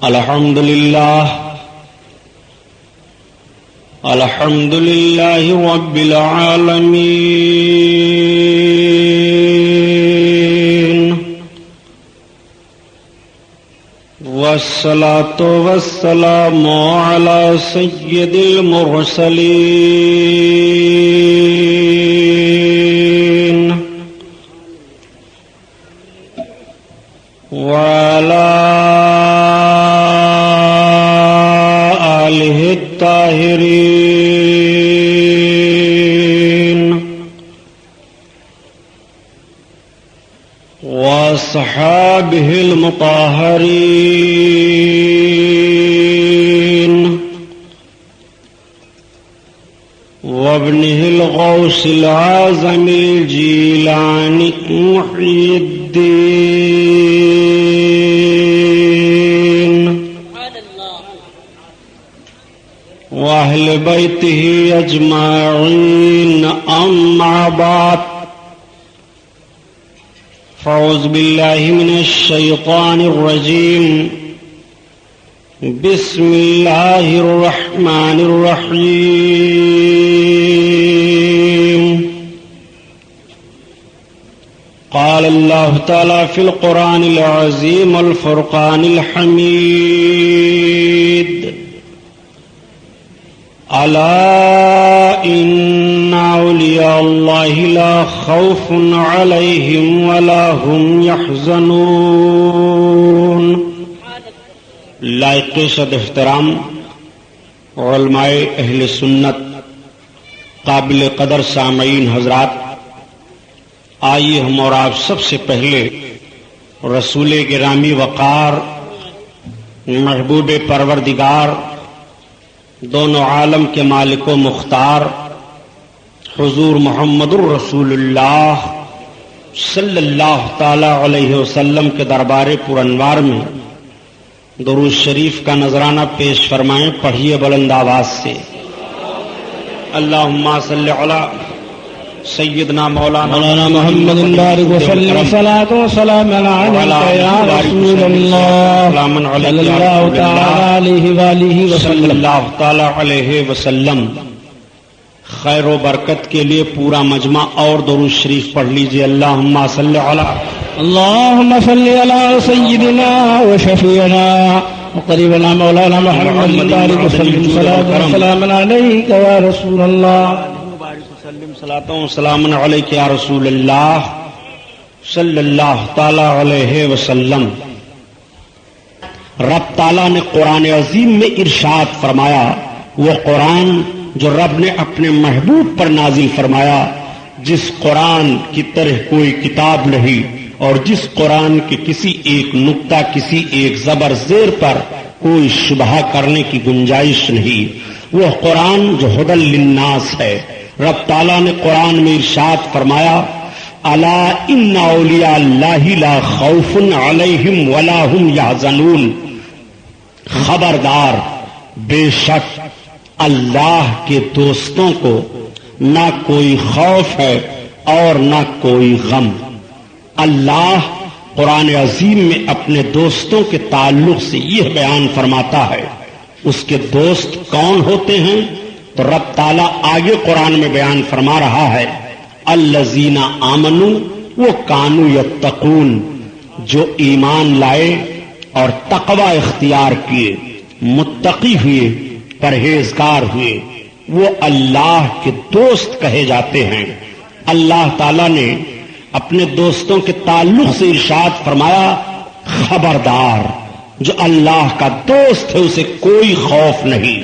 الحمد لله رب العالمين، والصلاة والسلام على سيد المرسلين وعلى آله الطاهرين وأصحابه المطهرين وابنه الغوث العظم الجيلاني محي الدين وأهل بيته أجمعين، أما بعد، فأعوذ بالله من الشيطان الرجيم. بسم الله الرحمن الرحيم. قال الله تعالى في القرآن العظيم والفرقان الحميد: ألا إن أولياء الله لا خوف عليهم ولا هم يحزنون. لائق صد احترام علماء اہل سنت، قابل قدر سامعین حضرات، آئیے ہم اور آپ سب سے پہلے رسول گرامی وقار، محبوب پروردگار، دونوں عالم کے مالک و مختار حضور محمد الرسول اللہ صلی اللہ تعالی علیہ وسلم کے دربار پر انوار میں درود شریف کا نذرانہ پیش فرمائیں. پڑھیے بلند آواز سے: اللہم صلی علی سیدنا مولانا محمد بارک وسلم صلاۃ و سلام علیک یا رسول اللہ صلی اللہ تعالی علیہ وسلم. خیر و برکت کے لیے پورا مجمع اور درود شریف پڑھ لیجئے. اللہم صلی علی سیدنا و شفیعنا وقریبنا مولانا محمد بارک وسلم صلاۃ و سلام علیک یا رسول اللہ صلاۃ و سلام علیک یا رسول اللہ صلی اللہ تعالی علیہ وسلم. رب تعالیٰ نے قرآن عظیم میں ارشاد فرمایا، وہ قرآن جو رب نے اپنے محبوب پر نازل فرمایا، جس قرآن کی طرح کوئی کتاب نہیں اور جس قرآن کے کسی ایک نقطہ، کسی ایک زبر زیر پر کوئی شبہ کرنے کی گنجائش نہیں، وہ قرآن جو ہدی للناس ہے. رب تعالیٰ نے قرآن میں ارشاد فرمایا: الا ان اولیاء اللہ لا خوف علیہم ولا هم یحزنون. خبردار، بے شک اللہ کے دوستوں کو نہ کوئی خوف ہے اور نہ کوئی غم. اللہ قرآن عظیم میں اپنے دوستوں کے تعلق سے یہ بیان فرماتا ہے. اس کے دوست کون ہوتے ہیں؟ تو رب تعالیٰ آگے قرآن میں بیان فرما رہا ہے: الذین آمنوا وکانوا یتقون. جو ایمان لائے اور تقوی اختیار کیے، متقی ہوئے، پرہیزگار ہوئے، وہ اللہ کے دوست کہے جاتے ہیں. اللہ تعالیٰ نے اپنے دوستوں کے تعلق سے ارشاد فرمایا: خبردار، جو اللہ کا دوست ہے اسے کوئی خوف نہیں.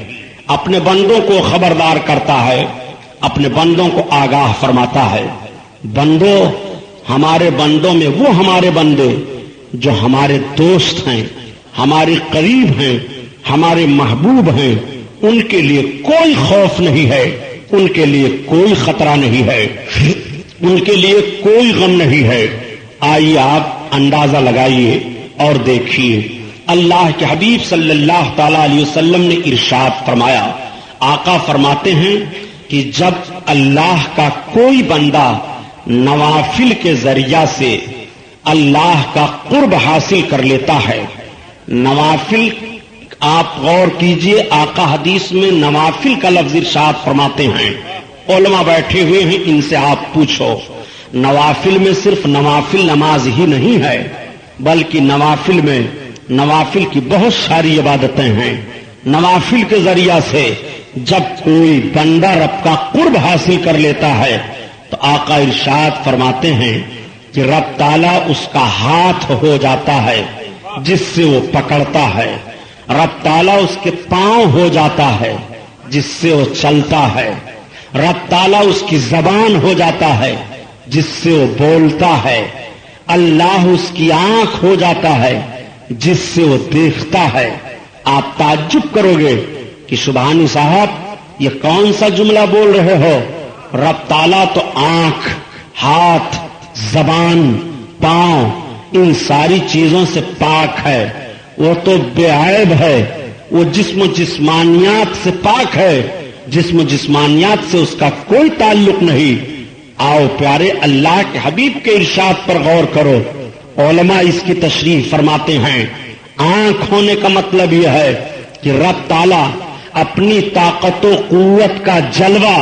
اپنے بندوں کو خبردار کرتا ہے، اپنے بندوں کو آگاہ فرماتا ہے. بندوں، ہمارے بندوں میں وہ ہمارے بندے جو ہمارے دوست ہیں، ہمارے قریب ہیں، ہمارے محبوب ہیں، ان کے لیے کوئی خوف نہیں ہے، ان کے لیے کوئی خطرہ نہیں ہے، ان کے لیے کوئی غم نہیں ہے. آئیے آپ اندازہ لگائیے اور دیکھیے. اللہ کے حبیب صلی اللہ تعالی علیہ وسلم نے ارشاد فرمایا، آقا فرماتے ہیں کہ جب اللہ کا کوئی بندہ نوافل کے ذریعہ سے اللہ کا قرب حاصل کر لیتا ہے نوافل آپ غور کیجئے، آقا حدیث میں نوافل کا لفظ ارشاد فرماتے ہیں، علماء بیٹھے ہوئے ہیں، ان سے آپ پوچھو، نوافل میں صرف نوافل نماز ہی نہیں ہے، بلکہ نوافل میں نوافل کی بہت ساری عبادتیں ہیں۔ نوافل کے ذریعہ سے جب کوئی بندہ رب کا قرب حاصل کر لیتا ہے تو آقا ارشاد فرماتے ہیں کہ رب تعالیٰ اس کا ہاتھ ہو جاتا ہے جس سے وہ پکڑتا ہے، رب تعالیٰ اس کے پاؤں ہو جاتا ہے جس سے وہ چلتا ہے، رب تعالیٰ اس کی زبان ہو جاتا ہے جس سے وہ بولتا ہے، اللہ اس کی آنکھ ہو جاتا ہے جس سے وہ دیکھتا ہے۔ آپ تعجب کرو گے کہ سبحانی صاحب یہ کون سا جملہ بول رہے ہو؟ رب تعالیٰ تو آنکھ، ہاتھ، زبان، پاؤں ان ساری چیزوں سے پاک ہے، وہ تو بے عیب ہے، وہ جسم و جسمانیات سے پاک ہے، جسم و جسمانیات سے اس کا کوئی تعلق نہیں۔ آؤ پیارے اللہ کے حبیب کے ارشاد پر غور کرو، علماء اس کی تشریح فرماتے ہیں، آنکھ ہونے کا مطلب یہ ہے کہ رب تعالیٰ اپنی طاقت و قوت کا جلوہ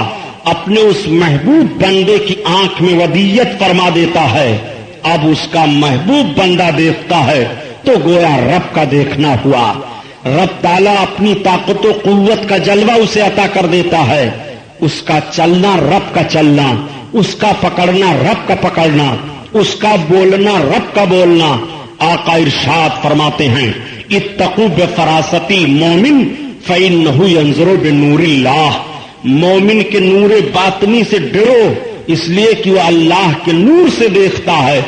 اپنے اس محبوب بندے کی آنکھ میں ودیت فرما دیتا ہے، اب اس کا محبوب بندہ دیکھتا ہے تو گویا رب کا دیکھنا ہوا۔ رب تعالیٰ اپنی طاقت و قوت کا جلوہ اسے عطا کر دیتا ہے، اس کا چلنا رب کا چلنا، اس کا پکڑنا رب کا پکڑنا، اس کا بولنا رب کا بولنا۔ آقا ارشاد فرماتے ہیں، اتقوا بفراست المومن فإنہ ینظر بنور اللہ، مومن کے نور باطنی سے ڈرو، اس لیے کہ وہ اللہ کے نور سے دیکھتا ہے۔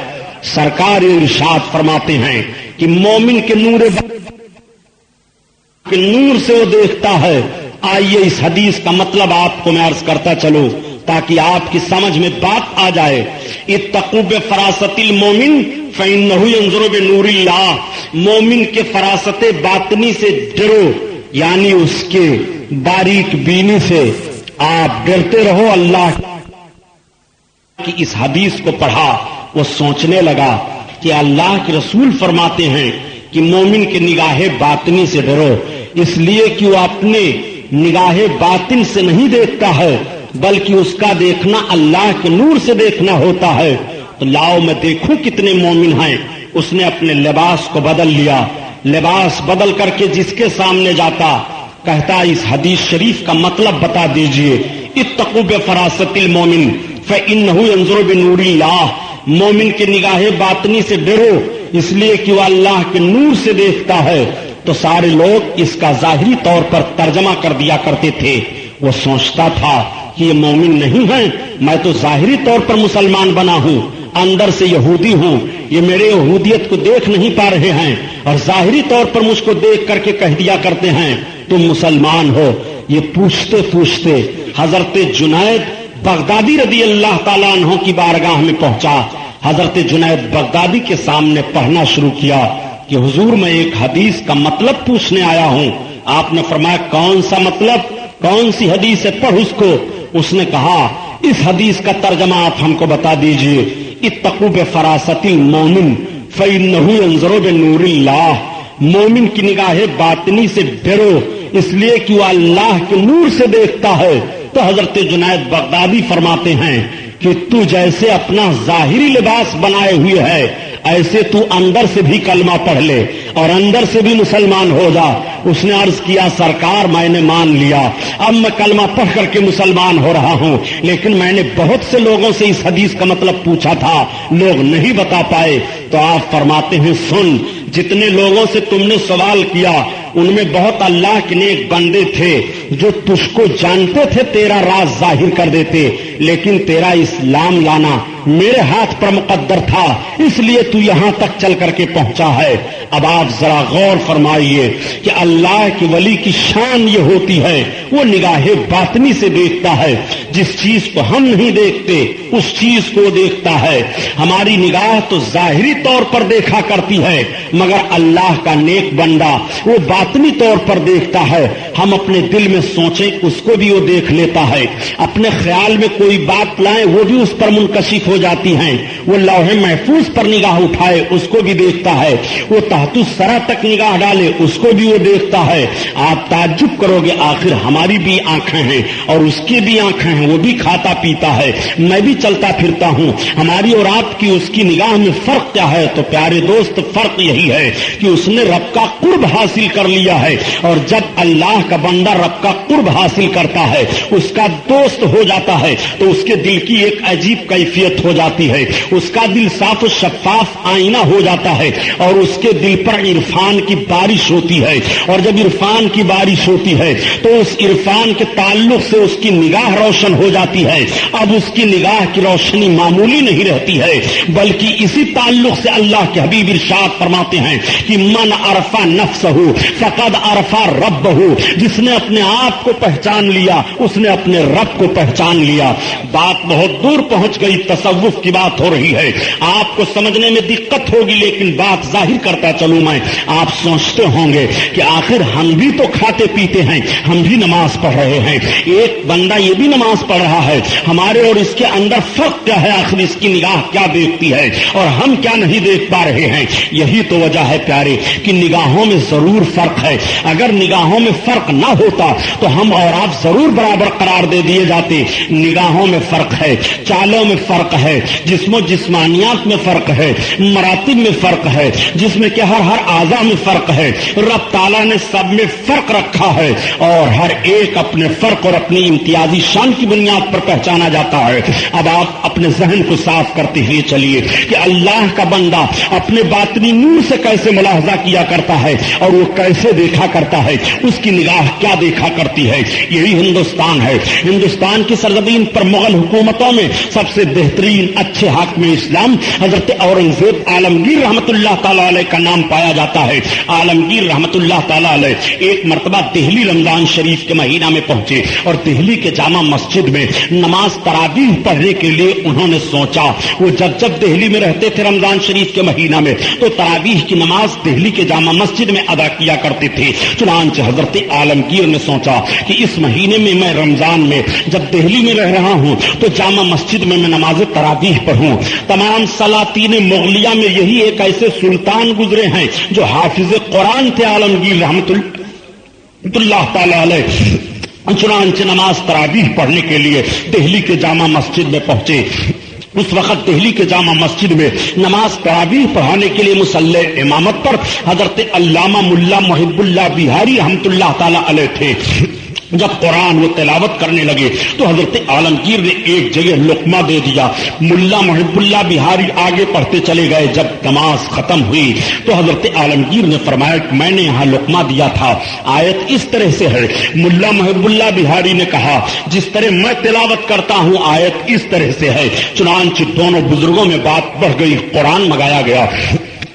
سرکار ارشاد فرماتے ہیں کہ مومن کے نور سے وہ دیکھتا ہے۔ آئیے اس حدیث کا مطلب آپ کو میں عرض کرتا چلوں تاکہ آپ کی سمجھ میں بات آ جائے۔ اتقوا بفراست المومن فإنہ ینظر بنور اللہ، مومن کے فراست باطنی سے ڈرو، یعنی اس کے باریک بینی سے آپ ڈرتے رہو۔ اللہ کی اس حدیث کو پڑھا، وہ سوچنے لگا کہ اللہ کے رسول فرماتے ہیں کہ مومن کے نگاہ باطنی سے ڈرو، اس لیے کہ وہ اپنے نگاہ باطن سے نہیں دیکھتا ہے بلکہ اس کا دیکھنا اللہ کے نور سے دیکھنا ہوتا ہے۔ تو لاؤ میں دیکھوں کتنے مومن ہیں۔ اس نے اپنے لباس کو بدل لیا، لباس بدل کر کے جس کے سامنے جاتا کہتا اس حدیث شریف کا مطلب بتا دیجئے۔ اتقوا بفراست المومن فإنہ ینظر بنور اللہ، مومن کے نگاہ باطنی سے ڈرو اس لیے کہ وہ اللہ کے نور سے دیکھتا ہے۔ تو سارے لوگ اس کا ظاہری طور پر ترجمہ کر دیا کرتے تھے۔ وہ سوچتا تھا کہ یہ مومن نہیں ہیں، میں تو ظاہری طور پر مسلمان بنا ہوں، اندر سے یہودی ہوں، یہ میرے یہودیت کو دیکھ نہیں پا رہے ہیں اور ظاہری طور پر مجھ کو دیکھ کر کے کہہ دیا کرتے ہیں تم مسلمان ہو۔ یہ پوچھتے پوچھتے حضرت جنید بغدادی رضی اللہ تعالیٰ عنہ کی بارگاہ میں پہنچا۔ حضرت جنید بغدادی کے سامنے پڑھنا شروع کیا کہ حضور میں ایک حدیث کا مطلب پوچھنے آیا ہوں۔ آپ نے فرمایا کون سا مطلب، کون سی حدیث ہے، پڑھ اس کو۔ اس نے کہا اس حدیث کا ترجمہ آپ ہم کو بتا دیجئے۔ اتقوا بفراست المومن فإنہ ینظر بنور اللہ، مومن کی نگاہ باطنی سے ڈرو اس لیے کہ وہ اللہ کے نور سے دیکھتا ہے۔ تو حضرت جنید بغدادی فرماتے ہیں کہ تو جیسے اپنا ظاہری لباس بنائے ہوئے ہے ایسے تو اندر سے بھی کلمہ پڑھ لے اور اندر سے بھی مسلمان ہو جا۔ اس نے عرض کیا سرکار میں نے مان لیا، اب میں کلمہ پڑھ کر کے مسلمان ہو رہا ہوں، لیکن میں نے بہت سے لوگوں سے اس حدیث کا مطلب پوچھا تھا، لوگ نہیں بتا پائے۔ تو آپ فرماتے ہیں سن، جتنے لوگوں سے تم نے سوال کیا ان میں بہت اللہ کے نیک بندے تھے جو تجھ کو جانتے تھے، تیرا راز ظاہر کر دیتے، لیکن تیرا اسلام لانا میرے ہاتھ پر مقدر تھا، اس لیے تو یہاں تک چل کر کے پہنچا ہے۔ اب آپ ذرا غور فرمائیے کہ اللہ کے ولی کی شان یہ ہوتی ہے وہ نگاہ باطنی سے دیکھتا ہے، جس چیز کو ہم نہیں دیکھتے اس چیز کو دیکھتا ہے۔ ہماری نگاہ تو ظاہری طور پر دیکھا کرتی ہے مگر اللہ کا نیک بندہ وہ باطنی طور پر دیکھتا ہے۔ ہم اپنے دل میں سوچیں اس کو بھی وہ دیکھ لیتا ہے، اپنے خیال میں کوئی بات لائیں وہ بھی اس پر منکشف ہو جاتی ہیں، وہ لوح محفوظ پر نگاہ اٹھائے اس کو بھی دیکھتا ہے، وہ تحت الثری تک نگاہ ڈالے اس کو بھی وہ دیکھتا ہے۔ آپ تعجب کرو گے آخر ہماری بھی آنکھیں ہیں اور اس کی بھی آنکھیں ہیں، وہ بھی کھاتا پیتا ہے، میں بھی چلتا پھرتا ہوں، ہماری اور آپ کی اس کی نگاہ میں فرق کیا ہے؟ تو پیارے دوست فرق یہی ہے کہ اس نے رب کا قرب حاصل کر لیا ہے، اور جب اللہ کا بندہ رب کا قرب حاصل کرتا ہے، اس کا دوست ہو جاتا ہے، تو اس کے دل کی ایک عجیب کیفیت ہو جاتی ہے، اس کا دل صاف و شفاف آئینہ ہو جاتا ہے، اور اس کے دل پر عرفان کی بارش ہوتی ہے، اور جب عرفان کی بارش ہوتی ہے تو اس عرفان کے تعلق سے اس کی نگاہ روشن ہو جاتی ہے۔ اب اس کی نگاہ کی روشنی معمولی نہیں رہتی ہے، بلکہ اسی تعلق سے اللہ کے حبیب ارشاد فرماتے ہیں کہ من عرف نفسہ فقد عرف ربہ، جس نے اپنے آپ کو پہچان لیا اس نے اپنے رب کو پہچان لیا۔ بات بہت دور پہنچ گئی، تصوف کی بات ہو رہی ہے، آپ کو سمجھنے میں دقت ہوگی لیکن بات ظاہر کرتا چلوں میں۔ آپ سوچتے ہوں گے کہ آخر ہم بھی تو کھاتے پیتے ہیں، ہم بھی نماز پڑھ رہے ہیں، ایک بندہ یہ بھی نماز پڑھ رہا ہے، ہمارے اور اس کے اندر فرق کیا ہے؟ آخر اس کی نگاہ کیا دیکھتی ہے اور ہم کیا نہیں دیکھ پا رہے ہیں؟ یہی تو وجہ ہے پیارے کہ نگاہوں میں ضرور فرق ہے۔ اگر نگاہوں میں فرق نہ ہوتا تو ہم اور آپ ضرور برابر قرار دے دیے جاتے۔ نگاہوں میں فرق ہے، چالوں میں فرق ہے، جسم و جسمانیات میں فرق ہے، مراتب میں فرق ہے، جس میں کہ ہر اعضاء میں فرق ہے۔ رب تعالیٰ نے سب میں فرق رکھا ہے اور ہر ایک اپنے فرق اور اپنی امتیازی شان کی بنیاد پر پہچانا جاتا ہے۔ اب آپ اپنے ذہن کو صاف کرتے ہوئے چلیے کہ اللہ کا بندہ اپنے باطنی نور سے کیسے ملاحظہ کیا کرتا ہے اور وہ کیسے دیکھا کرتا ہے، اس کی نگاہ کیا دیکھا کرتی ہے۔ یہی ہندوستان ہے۔ ہندوستان کی سرزمین پر مغل حکومتوں میں سب سے بہترین اچھے حاکم اسلام حضرت اورنگزیب عالمگیر رحمت اللہ تعالی علیہ کا نام پایا جاتا ہے۔ عالمگیر رحمت اللہ تعالی علیہ ایک مرتبہ دہلی رمضان شریف کے مہینہ میں پہنچے اور دہلی کے جامع مسجد میں نماز تراویح پڑھنے کے لیے انہوں نے سوچا۔ وہ جب دہلی میں رہتے تھے رمضان شریف کے مہینہ میں تو تراویح کی نماز دہلی کے جامع مسجد میں ادا کیا کرتے تھے۔ چنانچہ حضرت عالمگیر نے سوچا کہ اس مہینے میں رمضان میں جب دہلی میں رہ رہا ہوں تو جامع مسجد میں نماز تراویح پڑھوں۔ تمام سلاطین مغلیہ میں یہی ایک ایسے سلطان گزرے ہیں جو حافظ قرآن تھے، عالمگیر رحمت اللہ تعالی علیہ۔ چنانچہ نماز تراویح پڑھنے کے لیے دہلی کے جامع مسجد میں پہنچے۔ اس وقت دہلی کے جامع مسجد میں نماز تراویح پڑھانے کے لیے مصلی امامت پر حضرت علامہ ملا محب اللہ بہاری رحمت اللہ تعالی علیہ تھے۔ جب قرآن وہ تلاوت کرنے لگے تو حضرت عالمگیر نے ایک جگہ لقمہ دے دیا، ملا محب اللہ بہاری آگے پڑھتے چلے گئے۔ جب نماز ختم ہوئی تو حضرت عالمگیر نے فرمایا کہ میں نے یہاں لقمہ دیا تھا، آیت اس طرح سے ہے۔ ملا محب اللہ بہاری نے کہا جس طرح میں تلاوت کرتا ہوں آیت اس طرح سے ہے۔ چنانچہ دونوں بزرگوں میں بات بڑھ گئی، قرآن منگایا گیا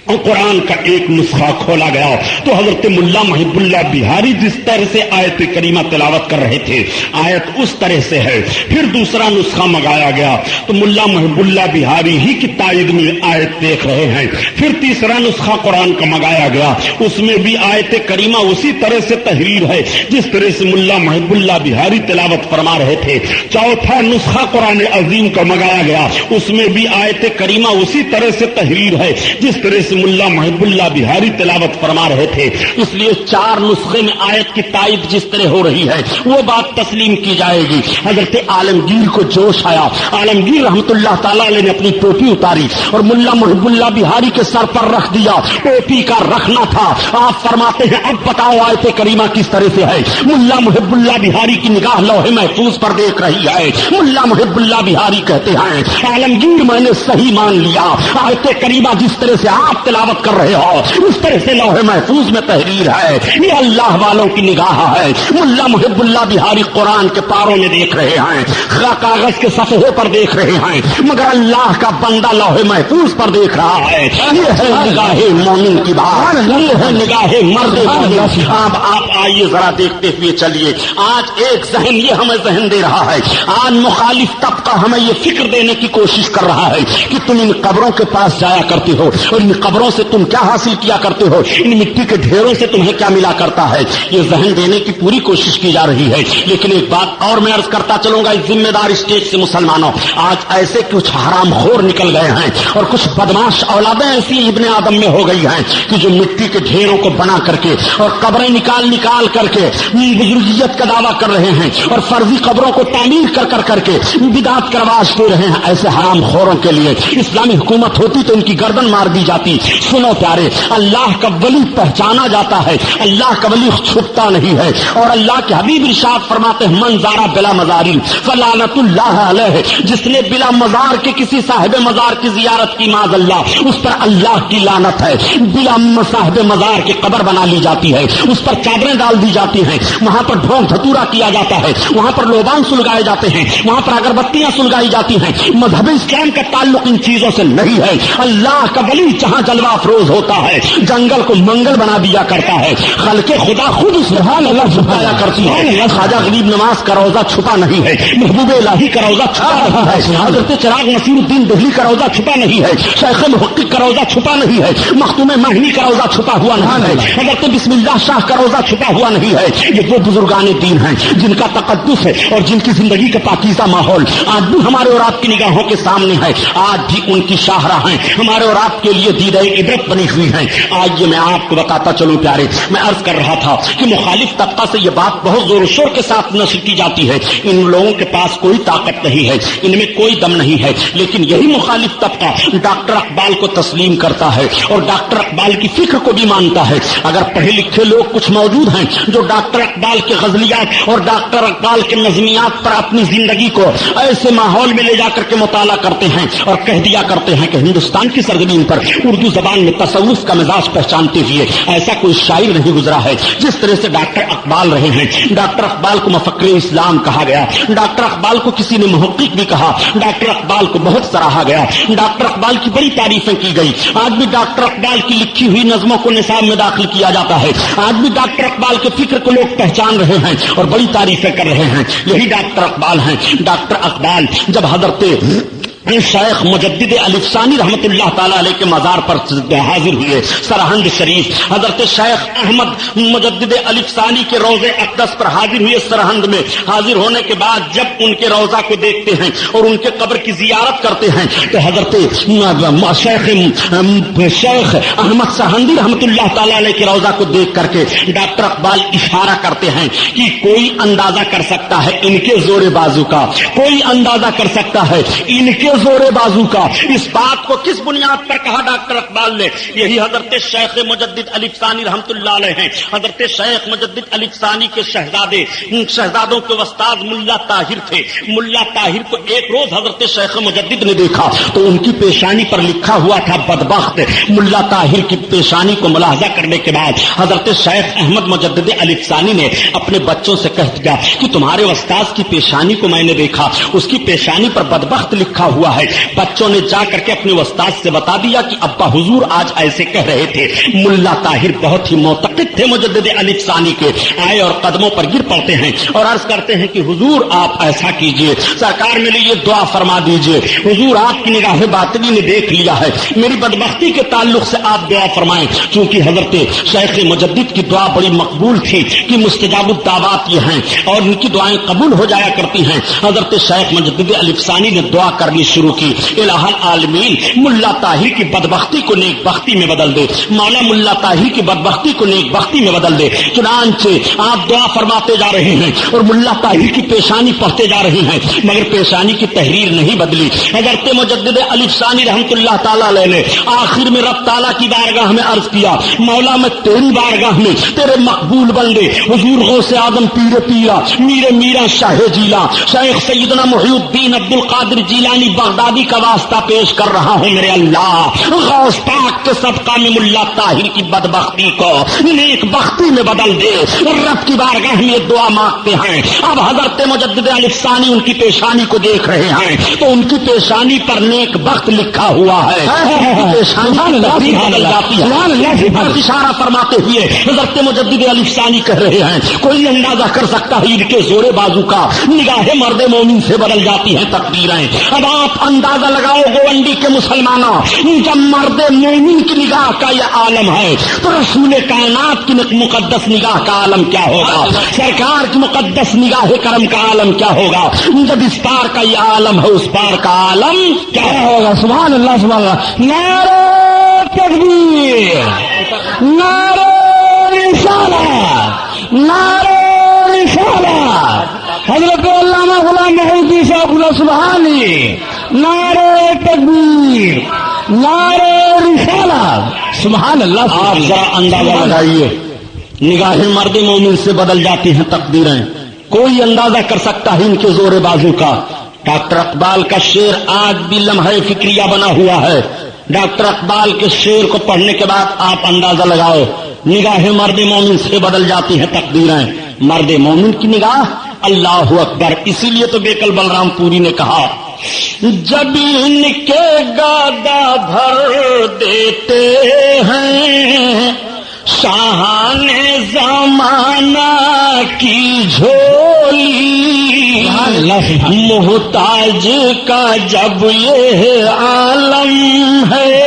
اور قرآن کا ایک نسخہ کھولا گیا تو حضرت ملا محب اللہ بہاری جس طرح سے آیت کریمہ تلاوت کر رہے تھے آیت اس طرح سے ہے۔ پھر دوسرا نسخہ منگایا گیا تو ملا محب اللہ بہاری ہی کی تائید میں آیت دیکھ رہے ہیں۔ پھر تیسرا نسخہ قرآن کا منگایا گیا، اس میں بھی آیت کریمہ اسی طرح سے تحریر ہے جس طرح سے ملا محب اللہ بہاری تلاوت فرما رہے تھے۔ چوتھا نسخہ قرآن عظیم کا منگایا گیا، اس میں بھی آیت کریمہ اسی طرح سے تحریر ہے جس طرح سے ملا محب اللہ بہاری تلاوت فرما رہے تھے۔ اس لیے چار نسخے میں آیت کی تائید جس طرح ہو رہی ہے وہ بات تسلیم کی جائے گی۔ حضرت عالمگیر کو جوش آیا، عالمگیر رحمت اللہ تعالی علیہ نے اپنی ٹوپی اتاری اور ملا محب اللہ بہاری کے سر پر رکھ دیا۔ ٹوپی کا رکھنا تھا۔ آپ فرماتے ہیں اب بتاؤ آیت کریمہ کس طرح سے ہے۔ ملا محب اللہ بہاری کی نگاہ لوح محفوظ پر دیکھ رہی ہے۔ ملا محب اللہ بہاری کہتے ہیں عالمگیر میں نے صحیح مان لیا، آیت کریمہ جس طرح سے آپ تلاوت کر رہے ہو اس طرح سے لوح محفوظ میں تحریر ہے، یہ اللہ والوں کی نگاہ ہے۔ ملا محب اللہ بہاری قرآن کے پاروں میں دیکھ رہے ہیں، کاغذ کے صفحے پر دیکھ رہے ہیں، مگر اللہ کا بندہ لوح محفوظ پر دیکھ رہا ہے۔ یہ ہے نگاہ مومن کی بات، یہ ہے نگاہ مرد مومن۔ اب آپ آئیے ذرا دیکھتے ہوئے چلیے، آج ایک ذہن یہ ہمیں ذہن دے رہا ہے، آج مخالف طبقہ ہمیں یہ فکر دینے کی کوشش کر رہا ہے کہ تم ان قبروں کے پاس جایا کرتے ہو اور ان قبروں قبروں سے تم کیا حاصل کیا کرتے ہو، ان مٹی کے ڈھیروں سے تمہیں کیا ملا کرتا ہے. یہ ذہن دینے کی پوری کوشش کی جا رہی ہے. لیکن ایک بات اور میں عرض کرتا چلوں گا اس ذمہ دار اسٹیج سے مسلمانوں، آج ایسے کچھ حرام خور نکل گئے ہیں اور کچھ بدماش اولادیں ایسی ابن آدم میں ہو گئی ہیں کہ جو مٹی کے ڈھیروں کو بنا کر کے اور قبریں نکال کر کے بزرگیت کا دعویٰ کر رہے ہیں اور فرضی قبروں کو تعمیر کر کے بدعت کا رواج دے رہے ہیں. ایسے حرام خوروں کے لیے اسلامی حکومت ہوتی تو ان کی گردن مار دی جاتی. سنو پیارے، اللہ کا ولی پہچانا جاتا ہے، اللہ کا ولی چھپتا نہیں ہے. اور اللہ کے حبیب ارشاد فرماتے ہیں من زارا بلا مزار فلعنت اللہ علیہ، جس نے بلا مزار کے کسی صاحب مزار کی زیارت کی معاذ اللہ، اس پر اللہ کی لعنت ہے. بلا صاحب مزار کی قبر بنا لی جاتی ہے، اس پر چادریں ڈال دی جاتی ہیں، وہاں پر ڈھونک دھتورا کیا جاتا ہے، وہاں پر لوبان سلگائے جاتے ہیں، وہاں پر اگربتیاں سلگائی جاتی ہیں. مذہب اسلام کا تعلق ان چیزوں سے نہیں ہے. اللہ کا ولی جہاں جلوہ افروز ہوتا ہے جنگل کو منگل بنا دیا کرتا ہے. خلق خدا خود سبحان اللہ چھپایا کرتی ہے. خواجہ غریب نواز کا روزہ چھپا نہیں ہے، محبوب الہی کا روزہ چھپا نہیں ہے، حضرت چراغ نصیر الدین دہلی کا روزہ چھپا نہیں ہے، شیخ محقق کا روزہ چھپا نہیں ہے، مختوم مہنی کا روزہ چھپا ہوا نہیں ہے، حضرت بسم اللہ شاہ کا روزہ چھپا ہوا نہیں ہے. یہ وہ بزرگان دین ہیں جن کا تقدس ہے اور جن کی زندگی کا پاکیزہ ماحول آج بھی ہمارے اور آپ کی نگاہوں کے سامنے ہے. آج بھی ان کی شاہراہیں ہمارے اور آپ کے لیے دیدہ عبرت بنی ہوئی ہیں. آج یہ میں آپ کو بتاتا چلوں پیارے، میں عرض کر رہا تھا کہ مخالف طبقہ سے یہ بات بہت زور و شور کے ساتھ نشر کی جاتی ہے، ان لوگوں کے پاس کوئی طاقت نہیں ہے، ان میں کوئی دم نہیں ہے. لیکن یہی مخالف طبقہ ڈاکٹر اقبال کو تسلیم کرتا ہے اور ڈاکٹر اقبال کی فکر کو بھی مانتا ہے. اگر پڑھے لکھے لوگ کچھ موجود ہیں جو ڈاکٹر اقبال کے غزلیات اور ڈاکٹر اقبال کے نظمیات پر اپنی زندگی کو ایسے ماحول میں لے جا کر کے مطالعہ کرتے ہیں اور کہہ دیا کرتے ہیں کہ ہندوستان کی سرزمین پر اردو زبان میں تصوف کا مزاج پہچانتے ہوئے ایسا کوئی شاعر نہیں گزرا ہے جس طرح سے ڈاکٹر اقبال رہے ہیں. ڈاکٹر اقبال کو مفکر اسلام کہا گیا، ڈاکٹر اقبال کو کسی نے محقق بھی کہا، ڈاکٹر اقبال کو بہت سراہا گیا، ڈاکٹر اقبال کی بڑی تعریفیں کی گئی. آج بھی ڈاکٹر اقبال کی لکھی ہوئی نظموں کو نصاب میں داخل کیا جاتا ہے. آج بھی ڈاکٹر اقبال کے فکر کو لوگ پہچان رہے ہیں اور بڑی تعریفیں کر رہے ہیں. یہی ڈاکٹر اقبال ہیں. ڈاکٹر اقبال جب حضرت شیخ مجدد الف ثانی رحمت اللہ تعالیٰ علیہ کے مزار پر حاضر ہوئے سرہند شریف، حضرت شیخ احمد مجدد الف ثانی کے روضے اقدس پر حاضر ہوئے. سرہند میں حاضر ہونے کے بعد جب ان کے روضہ کو دیکھتے ہیں اور ان کے قبر کی زیارت کرتے ہیں تو حضرت شیخ احمد سرہندی رحمت اللہ تعالیٰ علیہ کے روضہ کو دیکھ کر کے ڈاکٹر اقبال اشارہ کرتے ہیں کہ کوئی اندازہ کر سکتا ہے ان کے زور بازو کا، کوئی اندازہ کر سکتا ہے ان کے زور بازو کا. اس بات کو کس بنیاد پر کہا ڈاکٹر اقبال نے؟ یہی حضرت شیخ مجدد الف ثانی رحمت اللہ علیہ ہیں. حضرت شیخ مجدد الف ثانی کے شہزادوں کے استاد ملا طاہر تھے. ملا طاہر کو ایک روز حضرت شیخ مجدد نے دیکھا تو ان کی پیشانی پر لکھا ہوا تھا بدبخت. ملا طاہر کی پیشانی کو ملاحظہ کرنے کے بعد حضرت شیخ احمد مجدد الف ثانی نے اپنے بچوں سے کہہ دیا کہ تمہارے استاد کی پیشانی کو میں نے دیکھا، اس کی پیشانی پر بدبخت لکھا ہوا ہے. بچوں نے جا کر کے اپنے استاد سے بتا دیا کہ ابا حضور آج ایسے کہہ رہے تھے. ملا طاہر بہت ہی معتقد تھے مجدد الف ثانی کے، آئے اور قدموں پر گر پڑتے ہیں اور عرض کرتے ہیں کہ حضور آپ ایسا کیجئے، سرکار میرے لیے دعا فرما دیجئے، حضور آپ کی نگاہ باطنی نے دیکھ لیا ہے، میری بدبختی کے تعلق سے آپ دعا فرمائیں. چونکہ حضرت شیخ مجدد کی دعا بڑی مقبول تھی کہ مستجاب الدعوات یہ ہیں اور ان کی دعائیں قبول ہو جایا کرتی ہیں. حضرت شیخ مجدد الف ثانی نے دعا کرنی شروع کی، الہ العالمین ملا طاہر کی بدبختی کو نیک بختی میں بدل دے، مولا ملا طاہر کی بدبختی کو نیک بختی میں بدل دے. چنانچہ آپ دعا فرماتے جا رہے ہیں اور ملا طاہر کی پیشانی پڑھتے جا رہے ہیں مگر پیشانی کی تحریر نہیں بدلی. حضرت مجدد الف ثانی رحمت اللہ تعالیٰ علیہ نے آخر میں رب تعالیٰ کی بارگاہ میں عرض کیا، مولا میں تیری بارگاہ میں تیرے مقبول بندے حضور غوث اعظم پیر پیرا میر میرا شاہ جیلا شیخ سیدنا محی الدین عبد القادر جیلانی بغدادی کا واسطہ پیش کر رہا ہوں. میرے اللہ غوث پاک کے صدقہ میں ملا طاہر کی بدبختی کو نیک بختی میں بدل دے. رب کی بارگاہ میں دعا مانگتے ہیں. اب حضرت مجدد الف ثانی ان کی پیشانی کو دیکھ رہے ہیں تو ان کی پیشانی پر نیک بخت لکھا ہوا ہے. پیشانی بدل جاتی ہے. اشارہ فرماتے ہوئے حضرت مجدد الف ثانی کہہ رہے ہیں کوئی اندازہ کر سکتا ہے ان کے زور بازو کا. نگاہ مرد مومن سے بدل جاتی ہیں تقدیریں. اب آپ اندازہ لگاؤ گوونڈی کے مسلمانوں، جب مرد مومن کی نگاہ کا یہ عالم ہے تو رسول کائنات کی مقدس نگاہ کا عالم کیا ہوگا، سرکار کی مقدس نگاہ کرم کا عالم کیا ہوگا، جب اس پار کا یہ عالم ہے اس پار کا عالم کیا ہوگا۔ سبحان اللہ سبحان اللہ، نعرہ تکبیر، نعرہ رسالت، نعرہ رسالت، حضرت علامہ غلام محی صاحب سبحانی، نعرہ تکبیر، نعرہ رسالت، سبحان اللہ۔ آپ ذرا اندازہ لگائیے، نگاہیں مرد مومن سے بدل جاتی ہیں تقدیریں، کوئی اندازہ کر سکتا ہے ان کے زور بازو کا۔ ڈاکٹر اقبال کا شعر آج بھی لمحہ فکریہ بنا ہوا ہے۔ ڈاکٹر اقبال کے شعر کو پڑھنے کے بعد آپ اندازہ لگاؤ، نگاہیں مرد مومن سے بدل جاتی ہیں تقدیریں، مرد مومن کی نگاہ اللہ اکبر۔ اسی لیے تو بیکل بلرام پوری نے کہا، جب ان کے گادا بھر دیتے ہیں شاہان زمانہ کی جھولی، محتاج کا جب یہ عالم ہے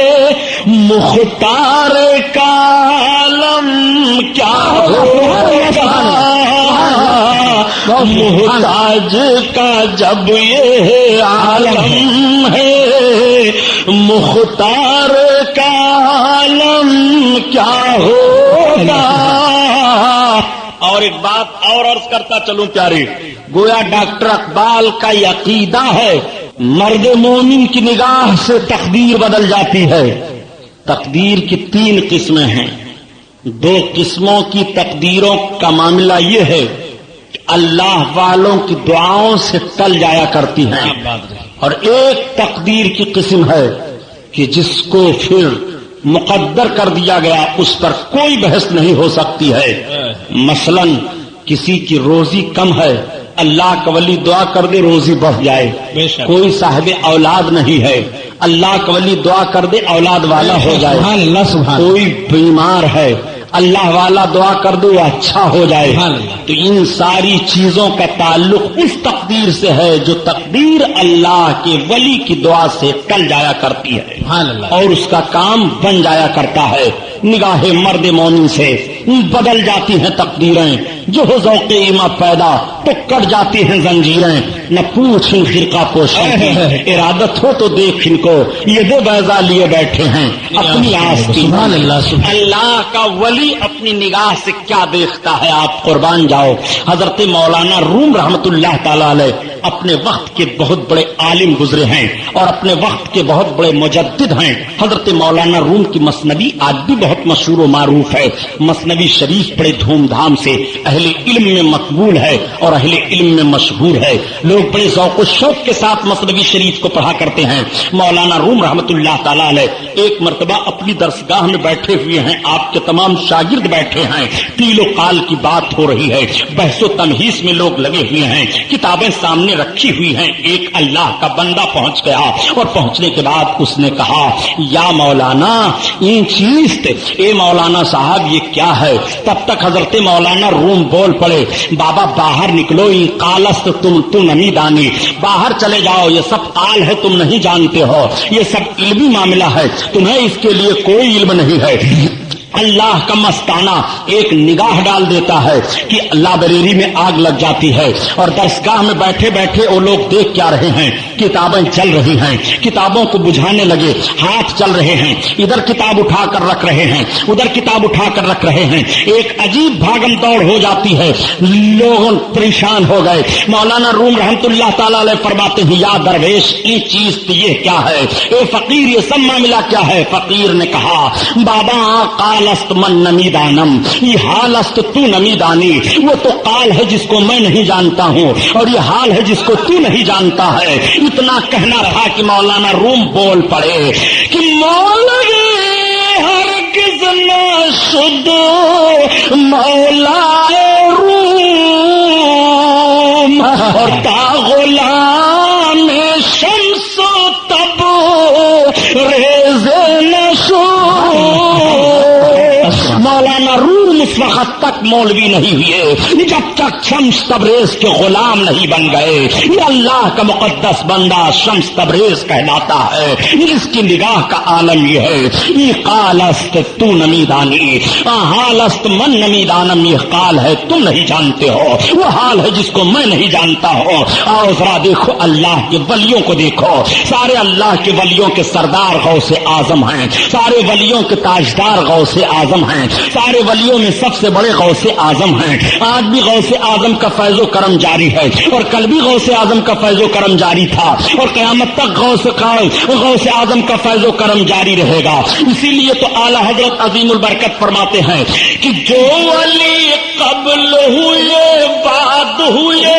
مختار کا عالم کیا ہوگا، محتاج کا جب یہ عالم ہے مختار کا عالم کیا ہوگا۔ اور ایک بات اور عرض کرتا چلوں پیارے، گویا ڈاکٹر اقبال کا یہ عقیدہ ہے مرد مومن کی نگاہ سے تقدیر بدل جاتی ہے۔ تقدیر کی 3 قسمیں ہیں، 2 قسموں کی تقدیروں کا معاملہ یہ ہے کہ اللہ والوں کی دعاؤں سے ٹل جایا کرتی ہیں، اور ایک تقدیر کی قسم ہے کہ جس کو پھر مقدر کر دیا گیا اس پر کوئی بحث نہیں ہو سکتی ہے۔ مثلا کسی کی روزی کم ہے، اللہ کا ولی دعا کر دے روزی بڑھ جائے، کوئی صاحب اولاد نہیں ہے، اللہ کا ولی دعا کر دے اولاد والا ہو جائے، کوئی بیمار ہے، اللہ والا دعا کر دو وہ اچھا ہو جائے۔ تو ان ساری چیزوں کا تعلق اس تقدیر سے ہے جو تقدیر اللہ کے ولی کی دعا سے ٹل جایا کرتی ہے اور اس کا کام بن جایا کرتا ہے۔ نگاہ مرد مومن سے بدل جاتی ہیں تقدیریں، جو ہو ذوق ایما پیدا تو کٹ جاتی ہیں زنجیریں، نہ پوچھیں فرقہ پوشوں کی ارادت ہو تو دیکھ ان کو، یہ دے بیضا لیے بیٹھے ہیں اپنی آستین۔ اللہ کا ولی اپنی نگاہ سے کیا دیکھتا ہے آپ قربان جاؤ۔ حضرت مولانا روم رحمت اللہ تعالی علیہ اپنے وقت کے بہت بڑے عالم گزرے ہیں اور اپنے وقت کے بہت بڑے مجدد ہیں۔ حضرت مولانا روم کی مثنوی آج بھی بہت مشہور و معروف ہے۔ مثنوی شریف بڑے دھوم دھام سے اہل علم میں مقبول ہے اور اہل علم میں مشہور ہے، لوگ بڑے ذوق و شوق کے ساتھ مثنوی شریف کو پڑھا کرتے ہیں۔ مولانا روم رحمت اللہ تعالی علیہ ایک مرتبہ اپنی درسگاہ میں بیٹھے ہوئے ہیں، آپ کے تمام شاگرد بیٹھے ہیں، قیل و قال کی بات ہو رہی ہے، بحث و تمہیس میں لوگ لگے ہوئے ہیں، کتابیں سامنے رکھی ہوئی ہیں۔ ایک اللہ کا بندہ پہنچ گیا اور پہنچنے کے بعد اس نے کہا، یا مولانا این چیز، اے مولانا صاحب یہ کیا ہے؟ تب تک حضرت مولانا روم بول پڑے، بابا باہر نکلو، این قالست تم نمی دانی، باہر چلے جاؤ، یہ سب قال ہے تم نہیں جانتے ہو، یہ سب علمی معاملہ ہے، تمہیں اس کے لیے کوئی علم نہیں ہے۔ اللہ کا مستانہ ایک نگاہ ڈال دیتا ہے کہ لائبریری میں آگ لگ جاتی ہے اور درسگاہ میں بیٹھے بیٹھے وہ لوگ دیکھ کیا رہے ہیں، کتابیں چل رہی ہیں، کتابوں کو بجھانے لگے، ہاتھ چل رہے ہیں، ادھر کتاب اٹھا کر رکھ رہے ہیں، ادھر کتاب اٹھا کر رکھ رہے ہیں، ایک عجیب بھاگم دوڑ ہو جاتی ہے، لوگ پریشان ہو گئے۔ مولانا روم رحمت اللہ تعالی علیہ فرماتے ہیں، یا درویش یہ چیز یہ کیا ہے؟ اے فقیر یہ سب معاملہ کیا ہے؟ فقیر نے کہا، بابا قالست من نمی دانم، یہ حالست تو نمی دانی، وہ تو قال ہے جس کو میں نہیں جانتا ہوں اور یہ حال ہے جس کو تو نہیں جانتا ہے۔ اتنا کہنا تھا کہ مولانا روم بول پڑے کہ مولوی ہرگز نہ شد مولا روم اور تا غلام شمس تب ریز نشو۔ مولانا روم اس وقت تک مولوی نہیں ہوئے جب تک شمس تبریز کے غلام نہیں بن گئے. یہ اللہ کا مقدس بندہ شمس تبریز کہلاتا ہے. اس کی نگاہ کا عالم یہ ہے. یہ قال است تو نمیدانی حال است من نمیدانم. یہ قال ہے تم نہیں جانتے ہو، وہ حال ہے جس کو میں نہیں جانتا ہوں. اور ذرا دیکھو اللہ کے ولیوں کو دیکھو. سارے اللہ کے ولیوں کے سردار غوث اعظم ہیں، سارے ولیوں کے تاجدار غوث اعظم ہیں، سارے ولیوں میں سب سے بڑے غوث اعظم ہیں. آج بھی غوث اعظم کا فیض و کرم جاری ہے، اور کل بھی غوث اعظم کا فیض و کرم جاری تھا، اور قیامت تک غوث اعظم کا فیض و کرم جاری رہے گا. اسی لیے تو اعلیٰ حضرت عظیم البرکت فرماتے ہیں کہ جو ولی قبل ہوئے بعد ہوئے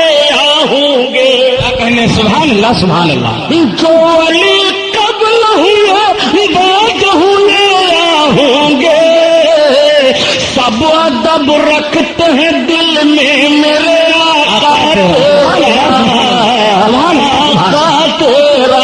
ہوں گے. کہنے سبحان اللہ سبحان اللہ. جو ولی قبل ہوئے بعد ہوئے ہوں گے سب ادب رکھتے ہیں دل میں میرے آقا تیرا.